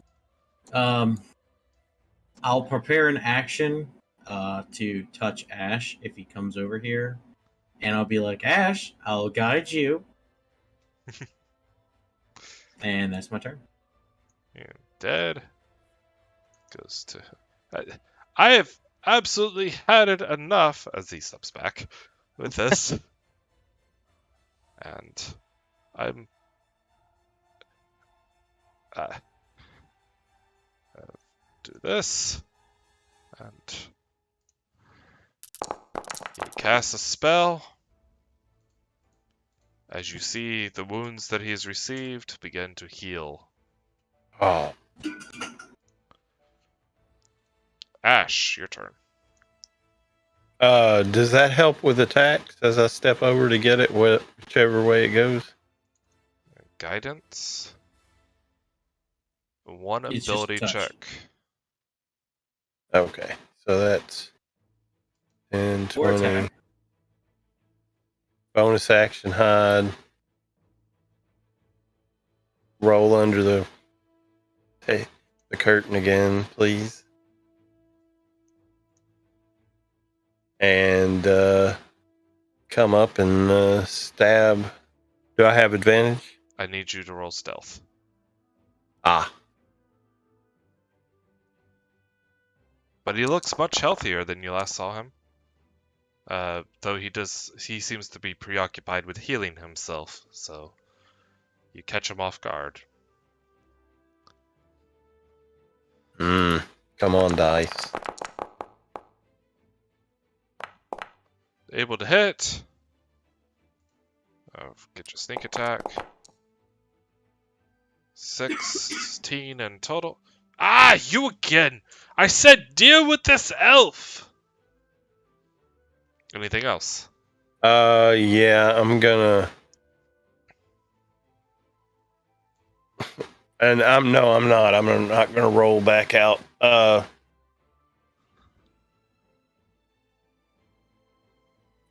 I'll prepare an action to touch Ash if he comes over here, and I'll be like, Ash, I'll guide you, and that's my turn. you're dead. Goes to. I have absolutely had it enough as he steps back with this, and I'm. Do this, and he casts a spell. As you see, the wounds that he has received begin to heal. Oh. Ash, your turn. Does that help with attacks as I step over to get it whichever way it goes? Guidance. One It's just ability touch. check. Okay. So that's 10, Or 20. attack. Bonus action hide. Roll under the curtain again, please. And come up and stab. Do I have advantage? I need you to roll stealth. Ah. But he looks much healthier than you last saw him. Though he seems to be preoccupied with healing himself, so you catch him off guard. Come on, dice. Able to hit. Get your sneak attack. 16 in total. Ah, you again! I said deal with this elf! Anything else? Yeah, I'm gonna. And I'm not. I'm not gonna roll back out.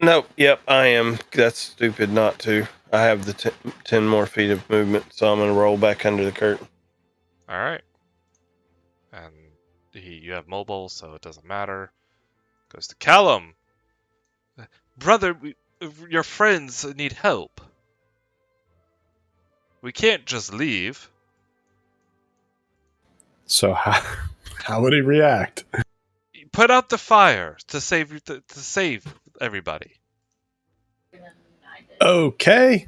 Nope. Yep, I am. That's stupid not to. I have the 10 more feet of movement, so I'm gonna roll back under the curtain. Alright. And you have mobile, so it doesn't matter. Goes to Callum. Brother, your friends need help. We can't just leave. So how would he react? Put out the fire to save everybody. Okay.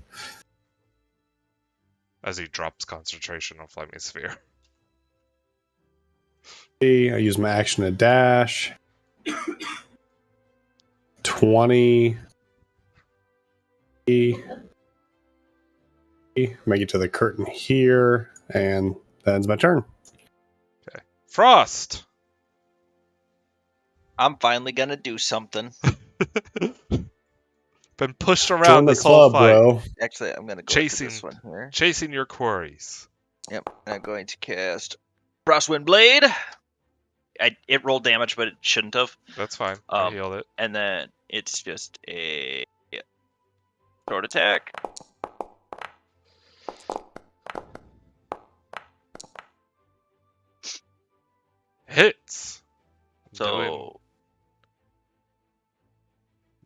As he drops concentration on Flaming Sphere. I use my action to dash. 20. Make it to the curtain here, and that ends my turn. Frost! I'm finally gonna do something. Been pushed Join around the this whole club, fight. bro. Actually, I'm gonna go Chasing- for this one here. Chasing your quarries. Yep, and I'm going to cast Frostwind Blade. It rolled damage, but it shouldn't have. That's fine. I Um, healed it. And then it's just a short attack. Hits! So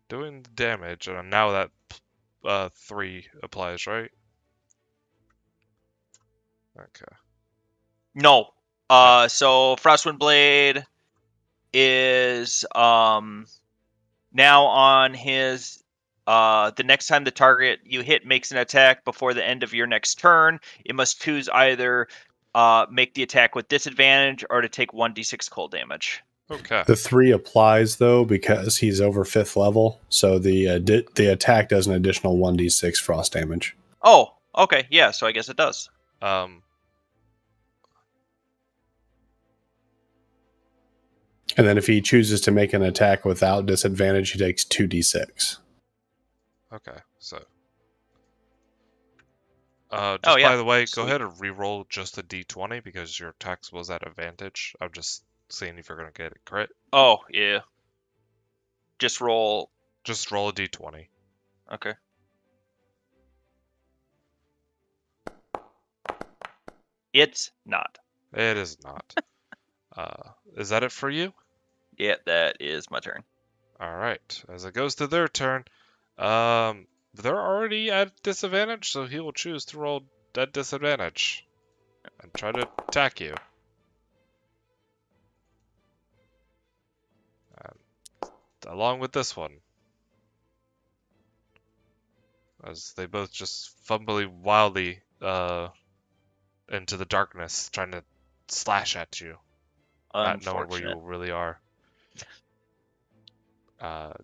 Doing the damage, and now that 3 applies, right? Okay. no. So Frostwind Blade is now on his the next time the target you hit makes an attack before the end of your next turn, it must choose either make the attack with disadvantage or to take 1d6 cold damage. Okay. The 3 applies though because he's over 5th level, so the attack does an additional 1d6 frost damage. Oh, okay, yeah, so I guess it does. And then if he chooses to make an attack without disadvantage, he takes 2d6. Okay, so. Oh, yeah. By the way, go Sweet. ahead and re-roll just a d20 because your attack was at advantage. I'm just seeing if you're going to get a crit. Oh, yeah. Just roll. Just roll a d20. Okay. It's not. It is not. Is that it for you? Yeah, that is my turn. Alright, as it goes to their turn, they're already at disadvantage, so he will choose to roll at disadvantage and try to attack you. Along with this one. As they both just fumble wildly into the darkness, trying to slash at you, not knowing where you Unfortunate. really are.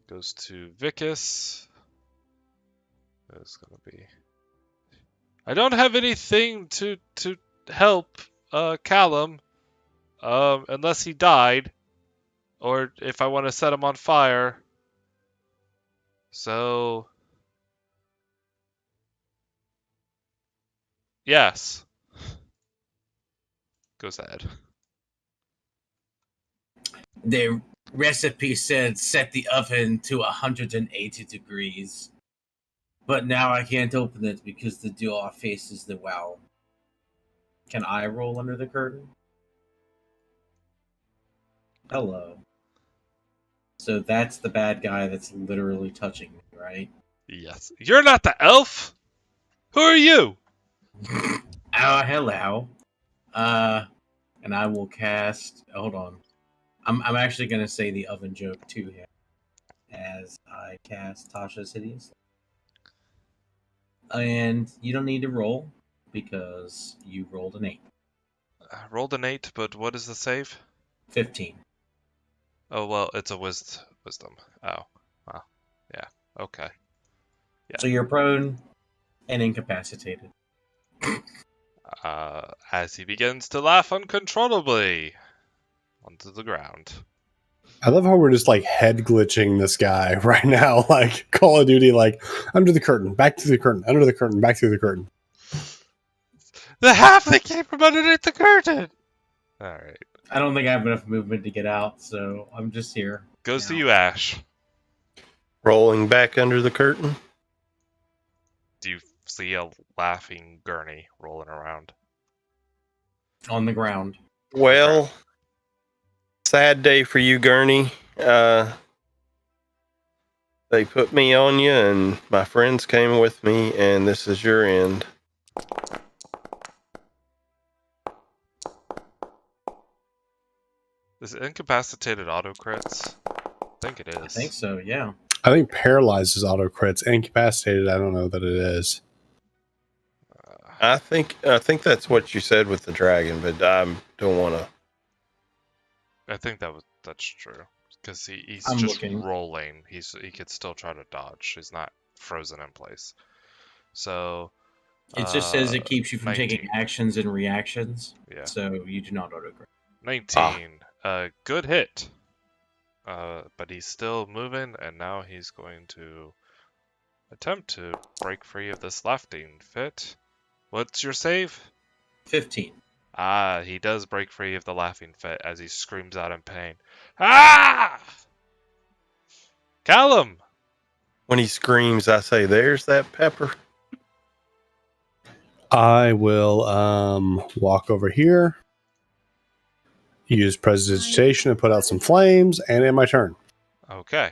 Goes to Vicus. It's gonna be. I don't have anything to help Callum, unless he died, or if I want to set him on fire. So. Yes. Goes ahead. The recipe said set the oven to 180 degrees. But now I can't open it because the door faces the well. Can I roll under the curtain? Hello. So that's the bad guy that's literally touching me, right? Yes. You're not the elf! Who are you? Oh, hello. And I will cast. Hold on. I'm actually gonna say the oven joke to him as I cast Tasha's Hideous. And you don't need to roll because you rolled an 8. Rolled an 8, but what is the save? 15. Oh, well, it's a wisdom. Oh. Well, yeah. Okay. Yeah. So you're prone and incapacitated. As he begins to laugh uncontrollably onto the ground. I love how we're just like head glitching this guy right now, like Call of Duty, like under the curtain, back to the curtain, under the curtain, back through the curtain. The halfling came from underneath the curtain! Alright. I don't think I have enough movement to get out, so I'm just here. Goes to now. you, Ash. Rolling back under the curtain. Do you see a laughing gurney rolling around? On the ground. Well, sad day for you, Gurney. They put me on you, and my friends came with me, and this is your end. Is it incapacitated auto crits? I think it is. I think so, yeah. I think paralyzed is auto crits. Incapacitated, I don't know that it is. I think that's what you said with the dragon, but I don't want to. I think that's true. Because he's I'm just looking. rolling. He could still try to dodge. He's not frozen in place. So. It just says it keeps you from 19. taking actions and reactions. Yeah. So you do not auto crit. 19. Good hit. But he's still moving, and now he's going to attempt to break free of this laughing fit. What's your save? 15. Ah, he does break free of the laughing fit as he screams out in pain. Ah! Callum! When he screams, I say, "There's that pepper." I will walk over here, use prestidigitation to put out some flames, and end my turn. Okay.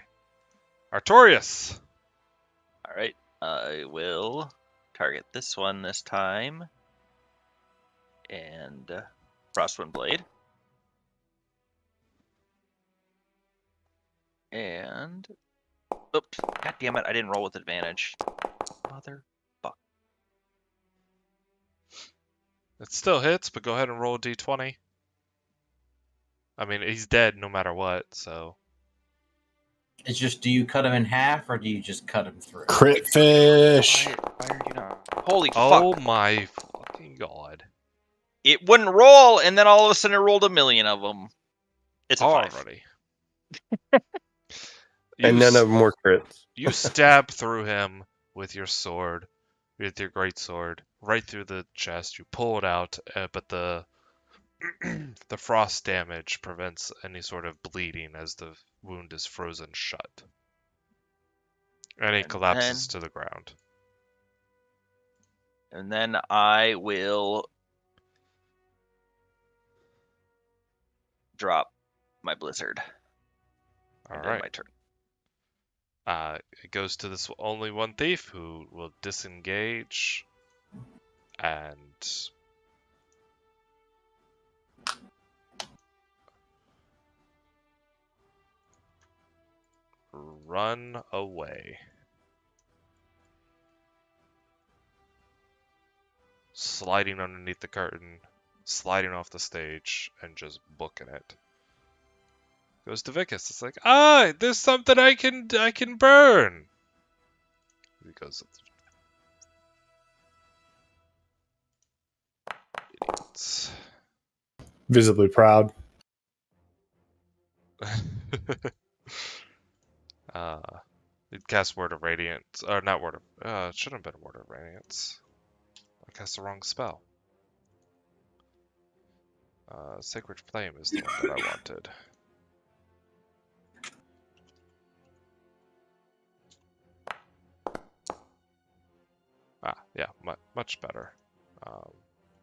Artorias! All right. I will target this one this time. And Frostwind Blade. And oops, god damn it, I didn't roll with advantage. Motherfuck. It still hits, but go ahead and roll a d20. I mean, he's dead no matter what, so... It's just, do you cut him in half or do you just cut him through? Crit fish. Why are you not? Holy Oh fuck. my fucking god. It wouldn't roll, and then all of a sudden it rolled a million of them. It's a 5. Already. And none of them were crits. You stab through him with your sword, with your great sword, right through the chest. You pull it out, but the the frost damage prevents any sort of bleeding as the wound is frozen shut. And he collapses to the ground. And then I will drop my blizzard. All And right. end my turn. It goes to this only one thief who will disengage and run away. Sliding underneath the curtain, sliding off the stage, and just booking it. Goes to Vicus. It's like, there's something I can burn. He goes, idiots. Visibly proud. It casts Word of Radiance, or not Word of, it shouldn't have been Word of Radiance. I cast the wrong spell. Sacred Flame is the one that I wanted. Yeah, much better.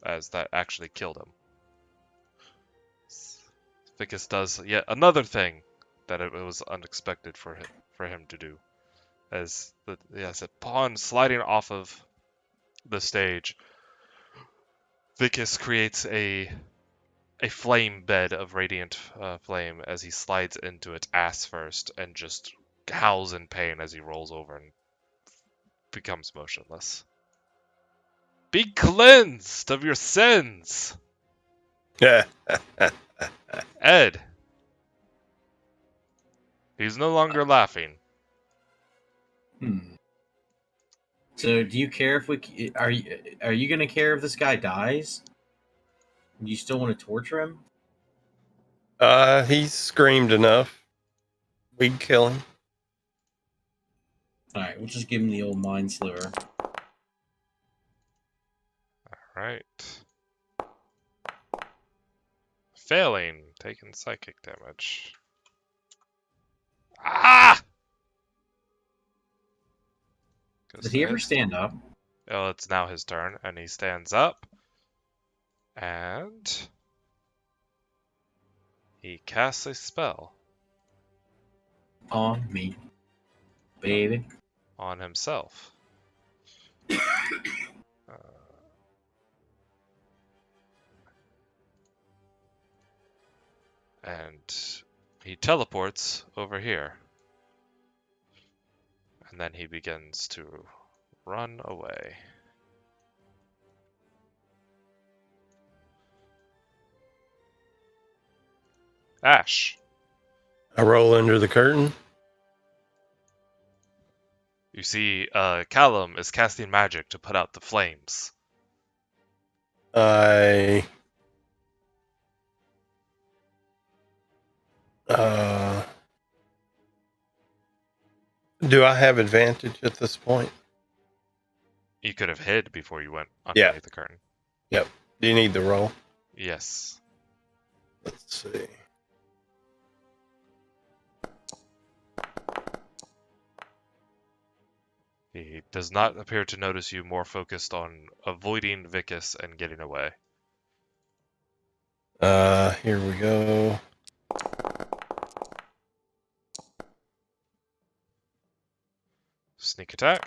As that actually killed him. Vicus does yet another thing that it was unexpected for him to do. As upon sliding off of the stage, Vicus creates a flame bed of radiant flame as he slides into it ass first and just howls in pain as he rolls over and becomes motionless. Be cleansed of your sins! Yeah. Ed. He's no longer laughing. So, do you care if we are you going to care if this guy dies? Do you still want to torture him? He screamed enough. We'd kill him. All right, we'll just give him the old mind sliver. Alright. Failing, taking psychic damage. Ah! Did he ever stand up? Oh, it's now his turn, and he stands up. And he casts a spell On me, baby. on himself. And he teleports over here. And then he begins to run away. Ash. I roll under the curtain. You see, Callum is casting magic to put out the flames. I Do I have advantage at this point? You could have hid before you went Yeah. underneath the curtain. Yep. Do you need the roll? Yes. Let's see. He does not appear to notice you, more focused on avoiding Vicus and getting away. Here we go. Sneak attack.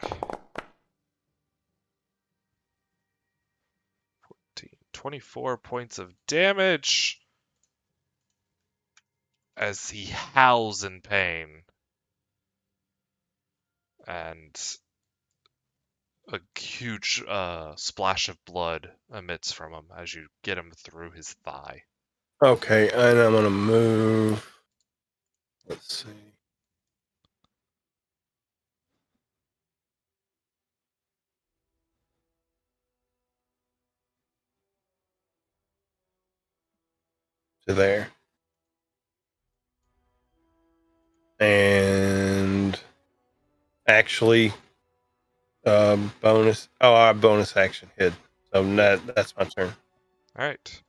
24 points of damage as he howls in pain. And a huge splash of blood emits from him as you get him through his thigh. Okay, and I'm gonna move. Let's see. To there. And actually, bonus. Oh, I bonus action hid. So that's my turn. All right.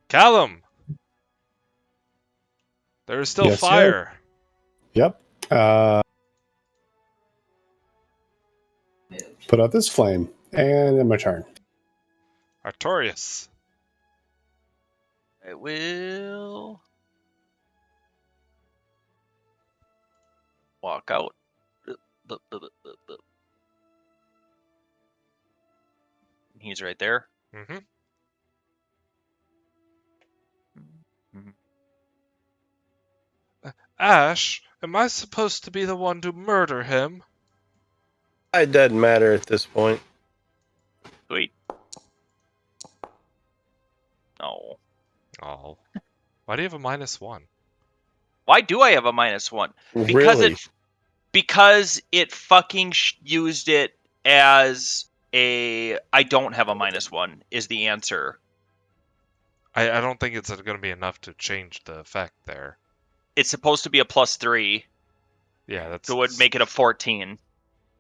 Callum! There is still Yes, sir. fire. Yep. Put out this flame, and then my turn. Artorias. I will walk out. He's right there. Mm-hmm. Ash, am I supposed to be the one to murder him? It doesn't matter at this point. Sweet. No. Oh. Why do you have a -1? Why do I have a -1? Really? Because it fucking used it as a. I don't have a -1 is the answer. I don't think it's going to be enough to change the effect there. It's supposed to be a +3, Yeah, that's so it would make it a 14.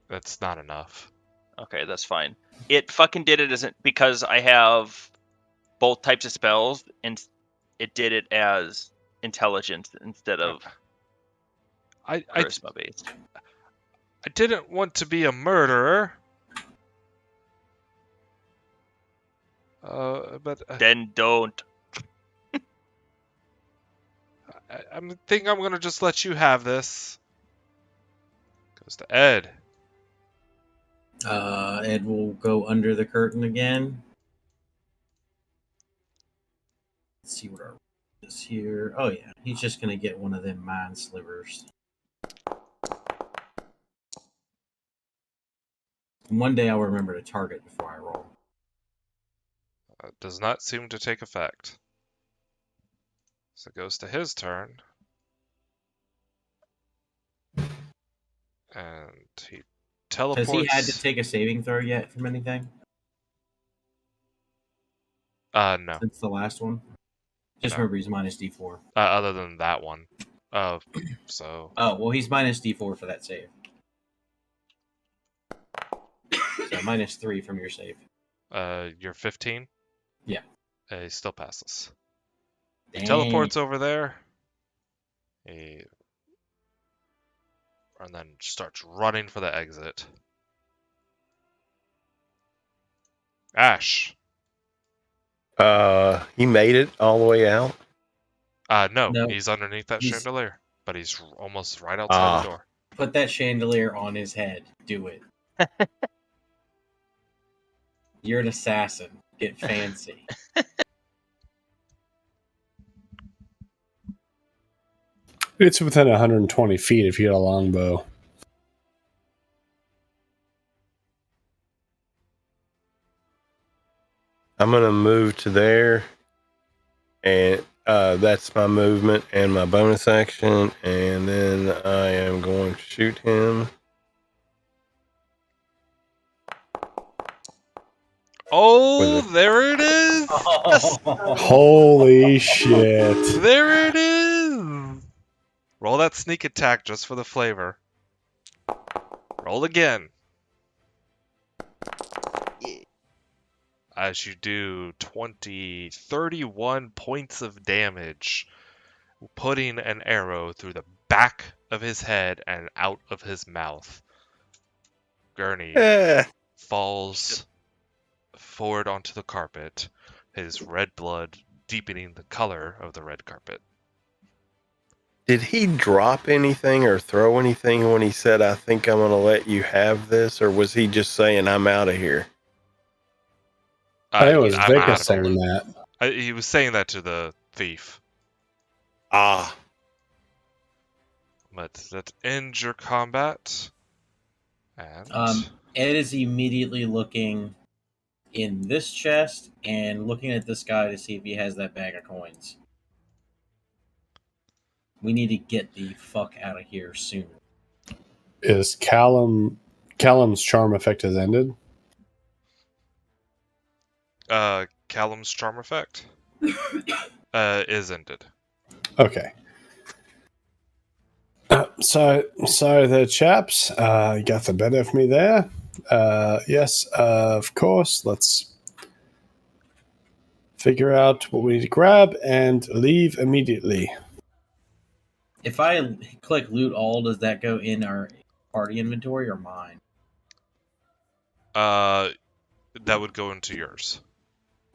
that's not enough. Okay, that's fine. It fucking did it because I have both types of spells, and it did it as intelligence instead of I charisma based. I didn't want to be a murderer. But Then don't. I think I'm gonna just let you have this. Goes to Ed. Ed will go under the curtain again. Let's see what our is here. Oh yeah, he's just gonna get one of them mind slivers. One day I'll remember to target before I roll. Does not seem to take effect. So it goes to his turn. And he teleports. Has he had to take a saving throw yet from anything No. since the last one? Just No. remember he's minus D4. Other than that one. So. Oh, well, he's minus D4 for that save. So -3 from your save. You're 15? Yeah. He still passes. He Dang. teleports over there. And then starts running for the exit. Ash. He made it all the way out. No, No, he's underneath that he's- chandelier, but he's almost right outside the door. Put that chandelier on his head. Do it. You're an assassin. Get fancy. It's within 120 feet if you had a longbow. I'm gonna move to there, and that's my movement and my bonus action, and then I am going to shoot him. Oh, there it is! Holy shit. There it is! Roll that sneak attack just for the flavor. Roll again. As you do 31 points of damage, putting an arrow through the back of his head and out of his mouth. Gurney falls forward onto the carpet, his red blood deepening the color of the red carpet. Did he drop anything or throw anything when he said, I think I'm going to let you have this? Or was he just saying, I'm out of here? I think it was I'm Vickers out of saying it. that. He was saying that to the thief. Ah, But that ends your combat. And Ed is immediately looking in this chest and looking at this guy to see if he has that bag of coins. We need to get the fuck out of here soon. Is Callum's charm effect has ended? Callum's charm effect is ended. Okay. So the chaps got the better of me there. Yes, of course. Let's figure out what we need to grab and leave immediately. If I click loot all, does that go in our party inventory or mine? That would go into yours.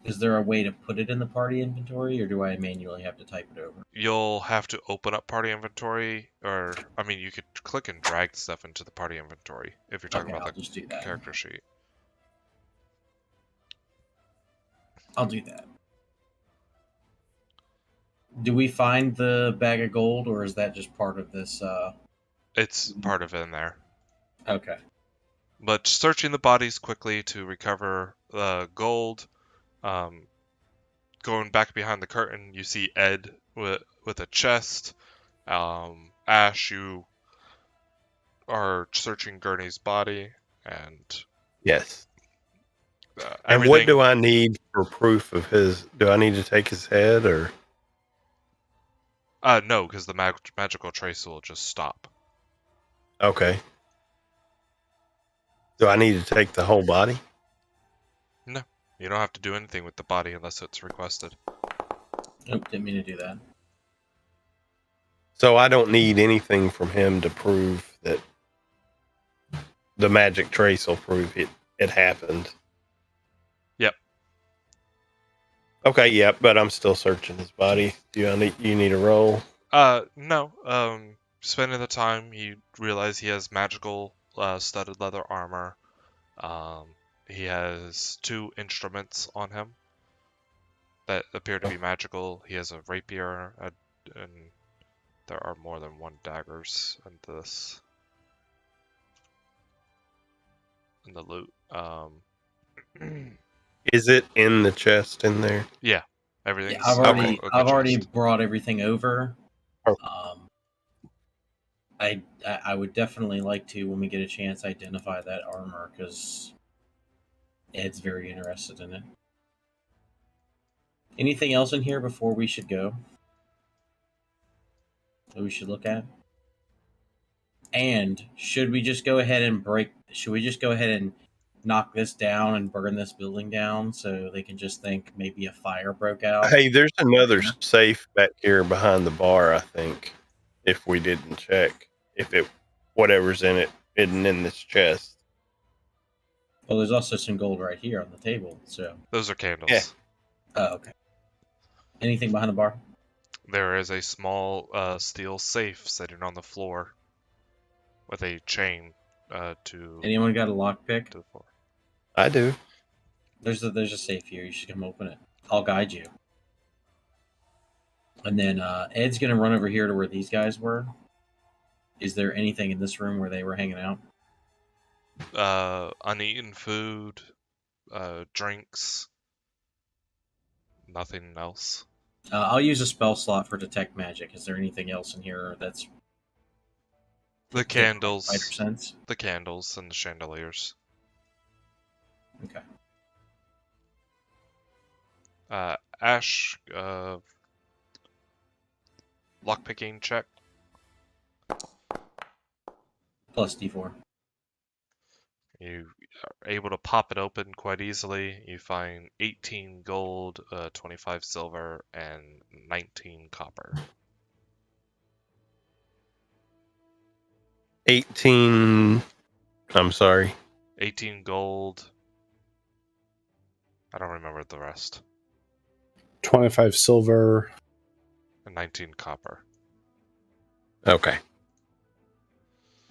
Is there a way to put it in the party inventory, or do I manually have to type it over? You'll have to open up party inventory, or I mean, you could click and drag stuff into the party inventory if you're talking Okay, about I'll just do the that. character sheet. I'll do that. Do we find the bag of gold, or is that just part of this? It's part of it in there. Okay. But searching the bodies quickly to recover gold. Going back behind the curtain, you see Ed with a chest. Ash, you are searching Gurney's body, and yes. And everything. what do I need for proof of his? Do I need to take his head or? No, because the magical trace will just stop. Okay. Do I need to take the whole body? No, you don't have to do anything with the body unless it's requested. Nope, didn't mean to do that. So I don't need anything from him to prove that the magic trace will prove it happened. Yep. Okay, yep, but I'm still searching his body. You need a roll? No. Spending the time, you realize he has magical studded leather armor. He has 2 instruments on him that appear to be magical. He has a rapier, and there are more than 1 daggers in the loot. Is it in the chest in there? Yeah, everything's Yeah, in the I've already chest. brought everything over. Oh. I would definitely like to, when we get a chance, identify that armor because Ed's very interested in it. Anything else in here before we should go that we should look at? And should we just go ahead and knock this down and burn this building down so they can just think maybe a fire broke out? Hey, there's another safe back here behind the bar, I think, if we didn't check. Whatever's in it isn't in this chest. Well, there's also some gold right here on the table, so... Those are candles. Yeah. Oh, okay. Anything behind the bar? There is a small steel safe sitting on the floor with a chain to Anyone got a lockpick? the floor. I do. There's a safe here. You should come open it. I'll guide you. And then Ed's gonna run over here to where these guys were. Is there anything in this room where they were hanging out? Uneaten food, drinks, nothing else. I'll use a spell slot for detect magic. Is there anything else in here that's The candles, spider sense? the candles, and the chandeliers. Okay. Ash, lockpicking check. Plus D4. You are able to pop it open quite easily. You find 18 gold, 25 silver, and 19 copper. 18. I'm sorry. 18 gold. I don't remember the rest. 25 silver. And 19 copper. Okay.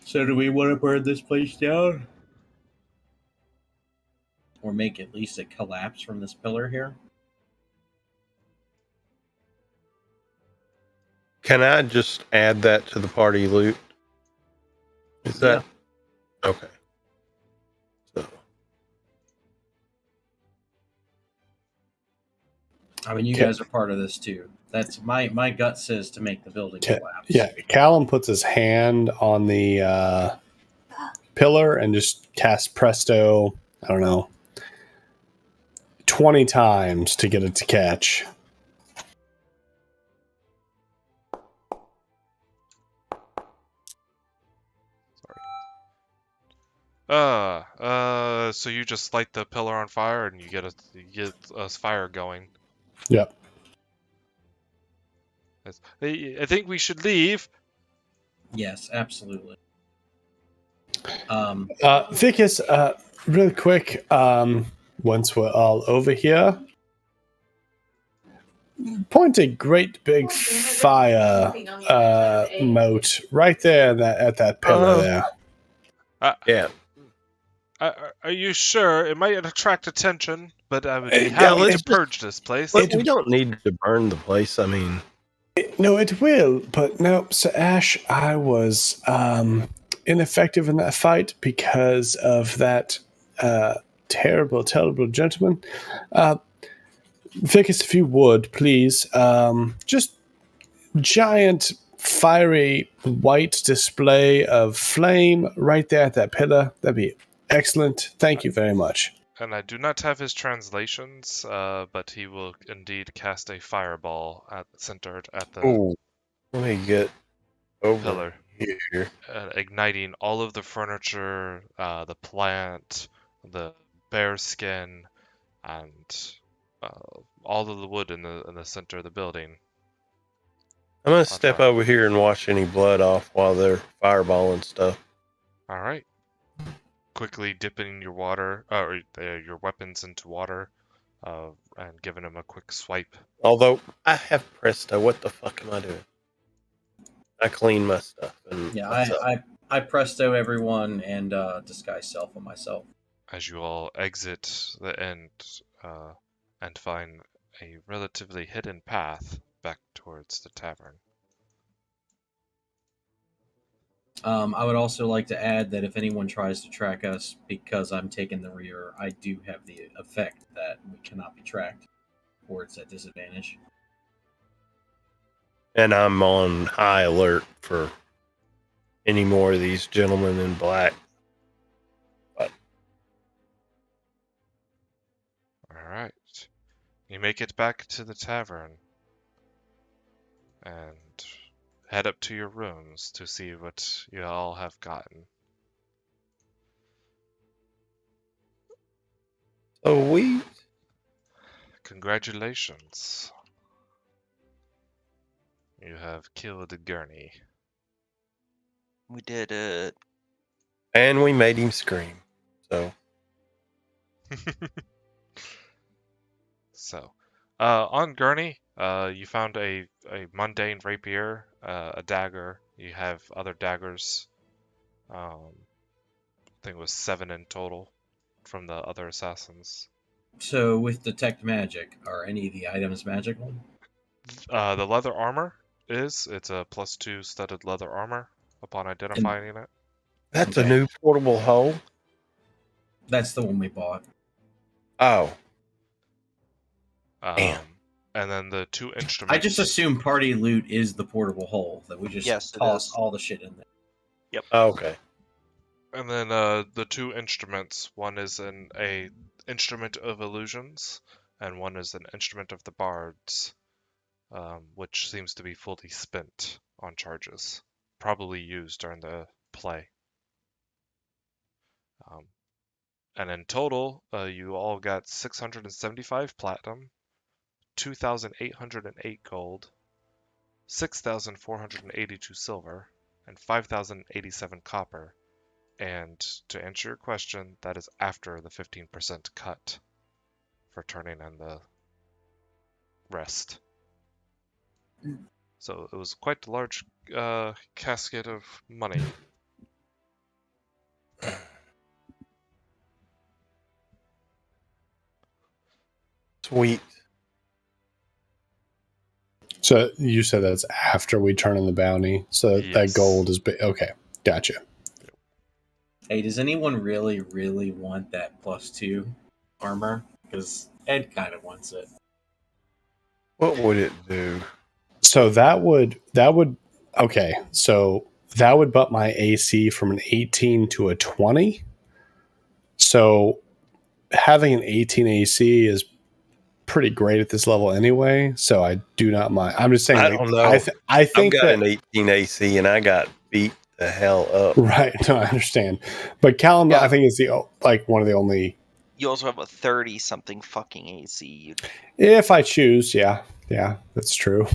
So do we want to burn this place down? Or make at least it collapse from this pillar here? Can I just add that to the party loot? Is that okay? So I mean, you Okay. guys are part of this too. That's my gut says to make the building Okay. collapse. Yeah, Callum puts his hand on the pillar and just casts Presto, I don't know, 20 times to get it to catch. So you just light the pillar on fire and you get a fire going. Yep. I think we should leave. Yes, absolutely. Vicus, really quick, once we're all over here, point a great big fire moat right there at that pillar there. yeah. Are you sure? It might attract attention, but I would be Yeah, happy let's to purge this place. But we don't need to burn the place. I mean, No, it will, but no, Sir Ash, I was ineffective in that fight because of that terrible, terrible gentleman. Vicus, if you would, please, just giant, fiery, white display of flame right there at that pillar. That'd be excellent. Thank you very much. And I do not have his translations, but he will indeed cast a fireball centered at the oh, let me get over pillar, here. igniting all of the furniture, the plant, the bear skin, and all of the wood in the center of the building. I'm gonna step over here and wash any blood off while they're fireballing stuff. All right. Quickly dipping your water or your weapons into water, and giving them a quick swipe. Although I have Presto, what the fuck am I doing? I clean my stuff. And Yeah, what's up? I presto everyone and disguise self on myself. As you all exit the end and find a relatively hidden path back towards the tavern. I would also like to add that if anyone tries to track us because I'm taking the rear, I do have the effect that we cannot be tracked, or it's at disadvantage. And I'm on high alert for any more of these gentlemen in black. But All right. You make it back to the tavern and head up to your rooms to see what you all have gotten. so we Congratulations. You have killed Gurney. We did it. and we made him scream. So So, on Gurney, you found a mundane rapier, a dagger. You have other daggers. I think it was 7 in total from the other assassins. So with detect magic, are any of the items magical? The leather armor it's a +2 studded leather armor upon identifying it. that's a Okay. new portable hole. That's the one we bought. Oh, Um, Damn. and then the 2 instruments. I just assume party loot is the portable hole that we just Yes, it toss is. all the shit in there. okay. And then the 2 instruments. One is a instrument of illusions, and one is an instrument of the bards, which seems to be fully spent on charges, probably used during the play. And in total, you all got 675 platinum, 2,808 gold, 6,482 silver, and 5,087 copper. And to answer your question, that is after the 15% cut for turning in the rest. So it was quite a large casket of money. Sweet. So you said that's after we turn in the bounty. So that Yes. gold is okay. Gotcha. Hey, does anyone really, really want that +2 armor? Because Ed kind of wants it. What would it do? So that would okay. So that would bump my AC from an 18 to a 20. So having an 18 AC is pretty great at this level anyway. So I do not mind. I'm just saying. I like, don't know. I I've think got that an 18 AC and I got beat the hell up. right. No, I understand. But Callum, Yeah. I think is the like one of the only. You also have a 30-something fucking AC. If I choose, yeah, that's true.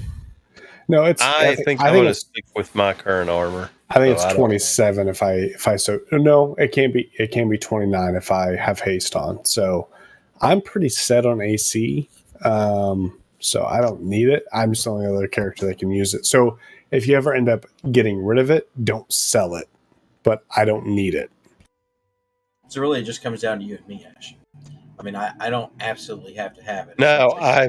No, it's. I think I'm going to stick with my current armor. I think So it's 27 if I so no, it can't be 29 if I have haste on. So I'm pretty set on AC. So I don't need it. I'm just the only other character that can use it. So if you ever end up getting rid of it, don't sell it. But I don't need it. So really, it just comes down to you and me, Ash. I mean, I don't absolutely have to have it. No, I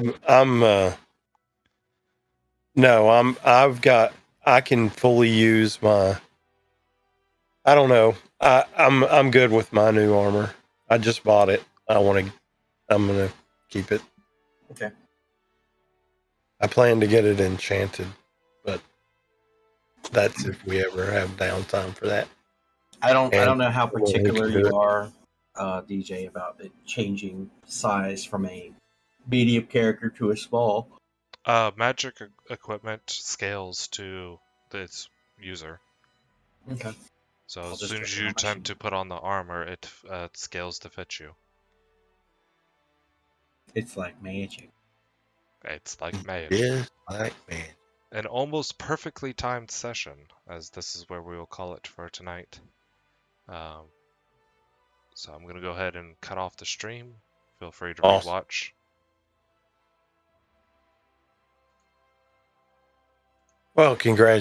can fully use my. I don't know. I'm good with my new armor. I just bought it. I'm gonna keep it. Okay. I plan to get it enchanted, but that's if we ever have downtime for that. I don't know how we'll particular do you it. are, DJ, about it changing size from a medium character to a small. Magic equipment scales to its user. Okay. So I'll as just soon as check you it on my attempt sheet. to put on the armor, it scales to fit you. It's like magic. It's like magic. Yeah, like man. An almost perfectly timed session, as this is where we will call it for tonight. So I'm going to go ahead and cut off the stream. Feel free to Awesome. rewatch. Well, congratulations.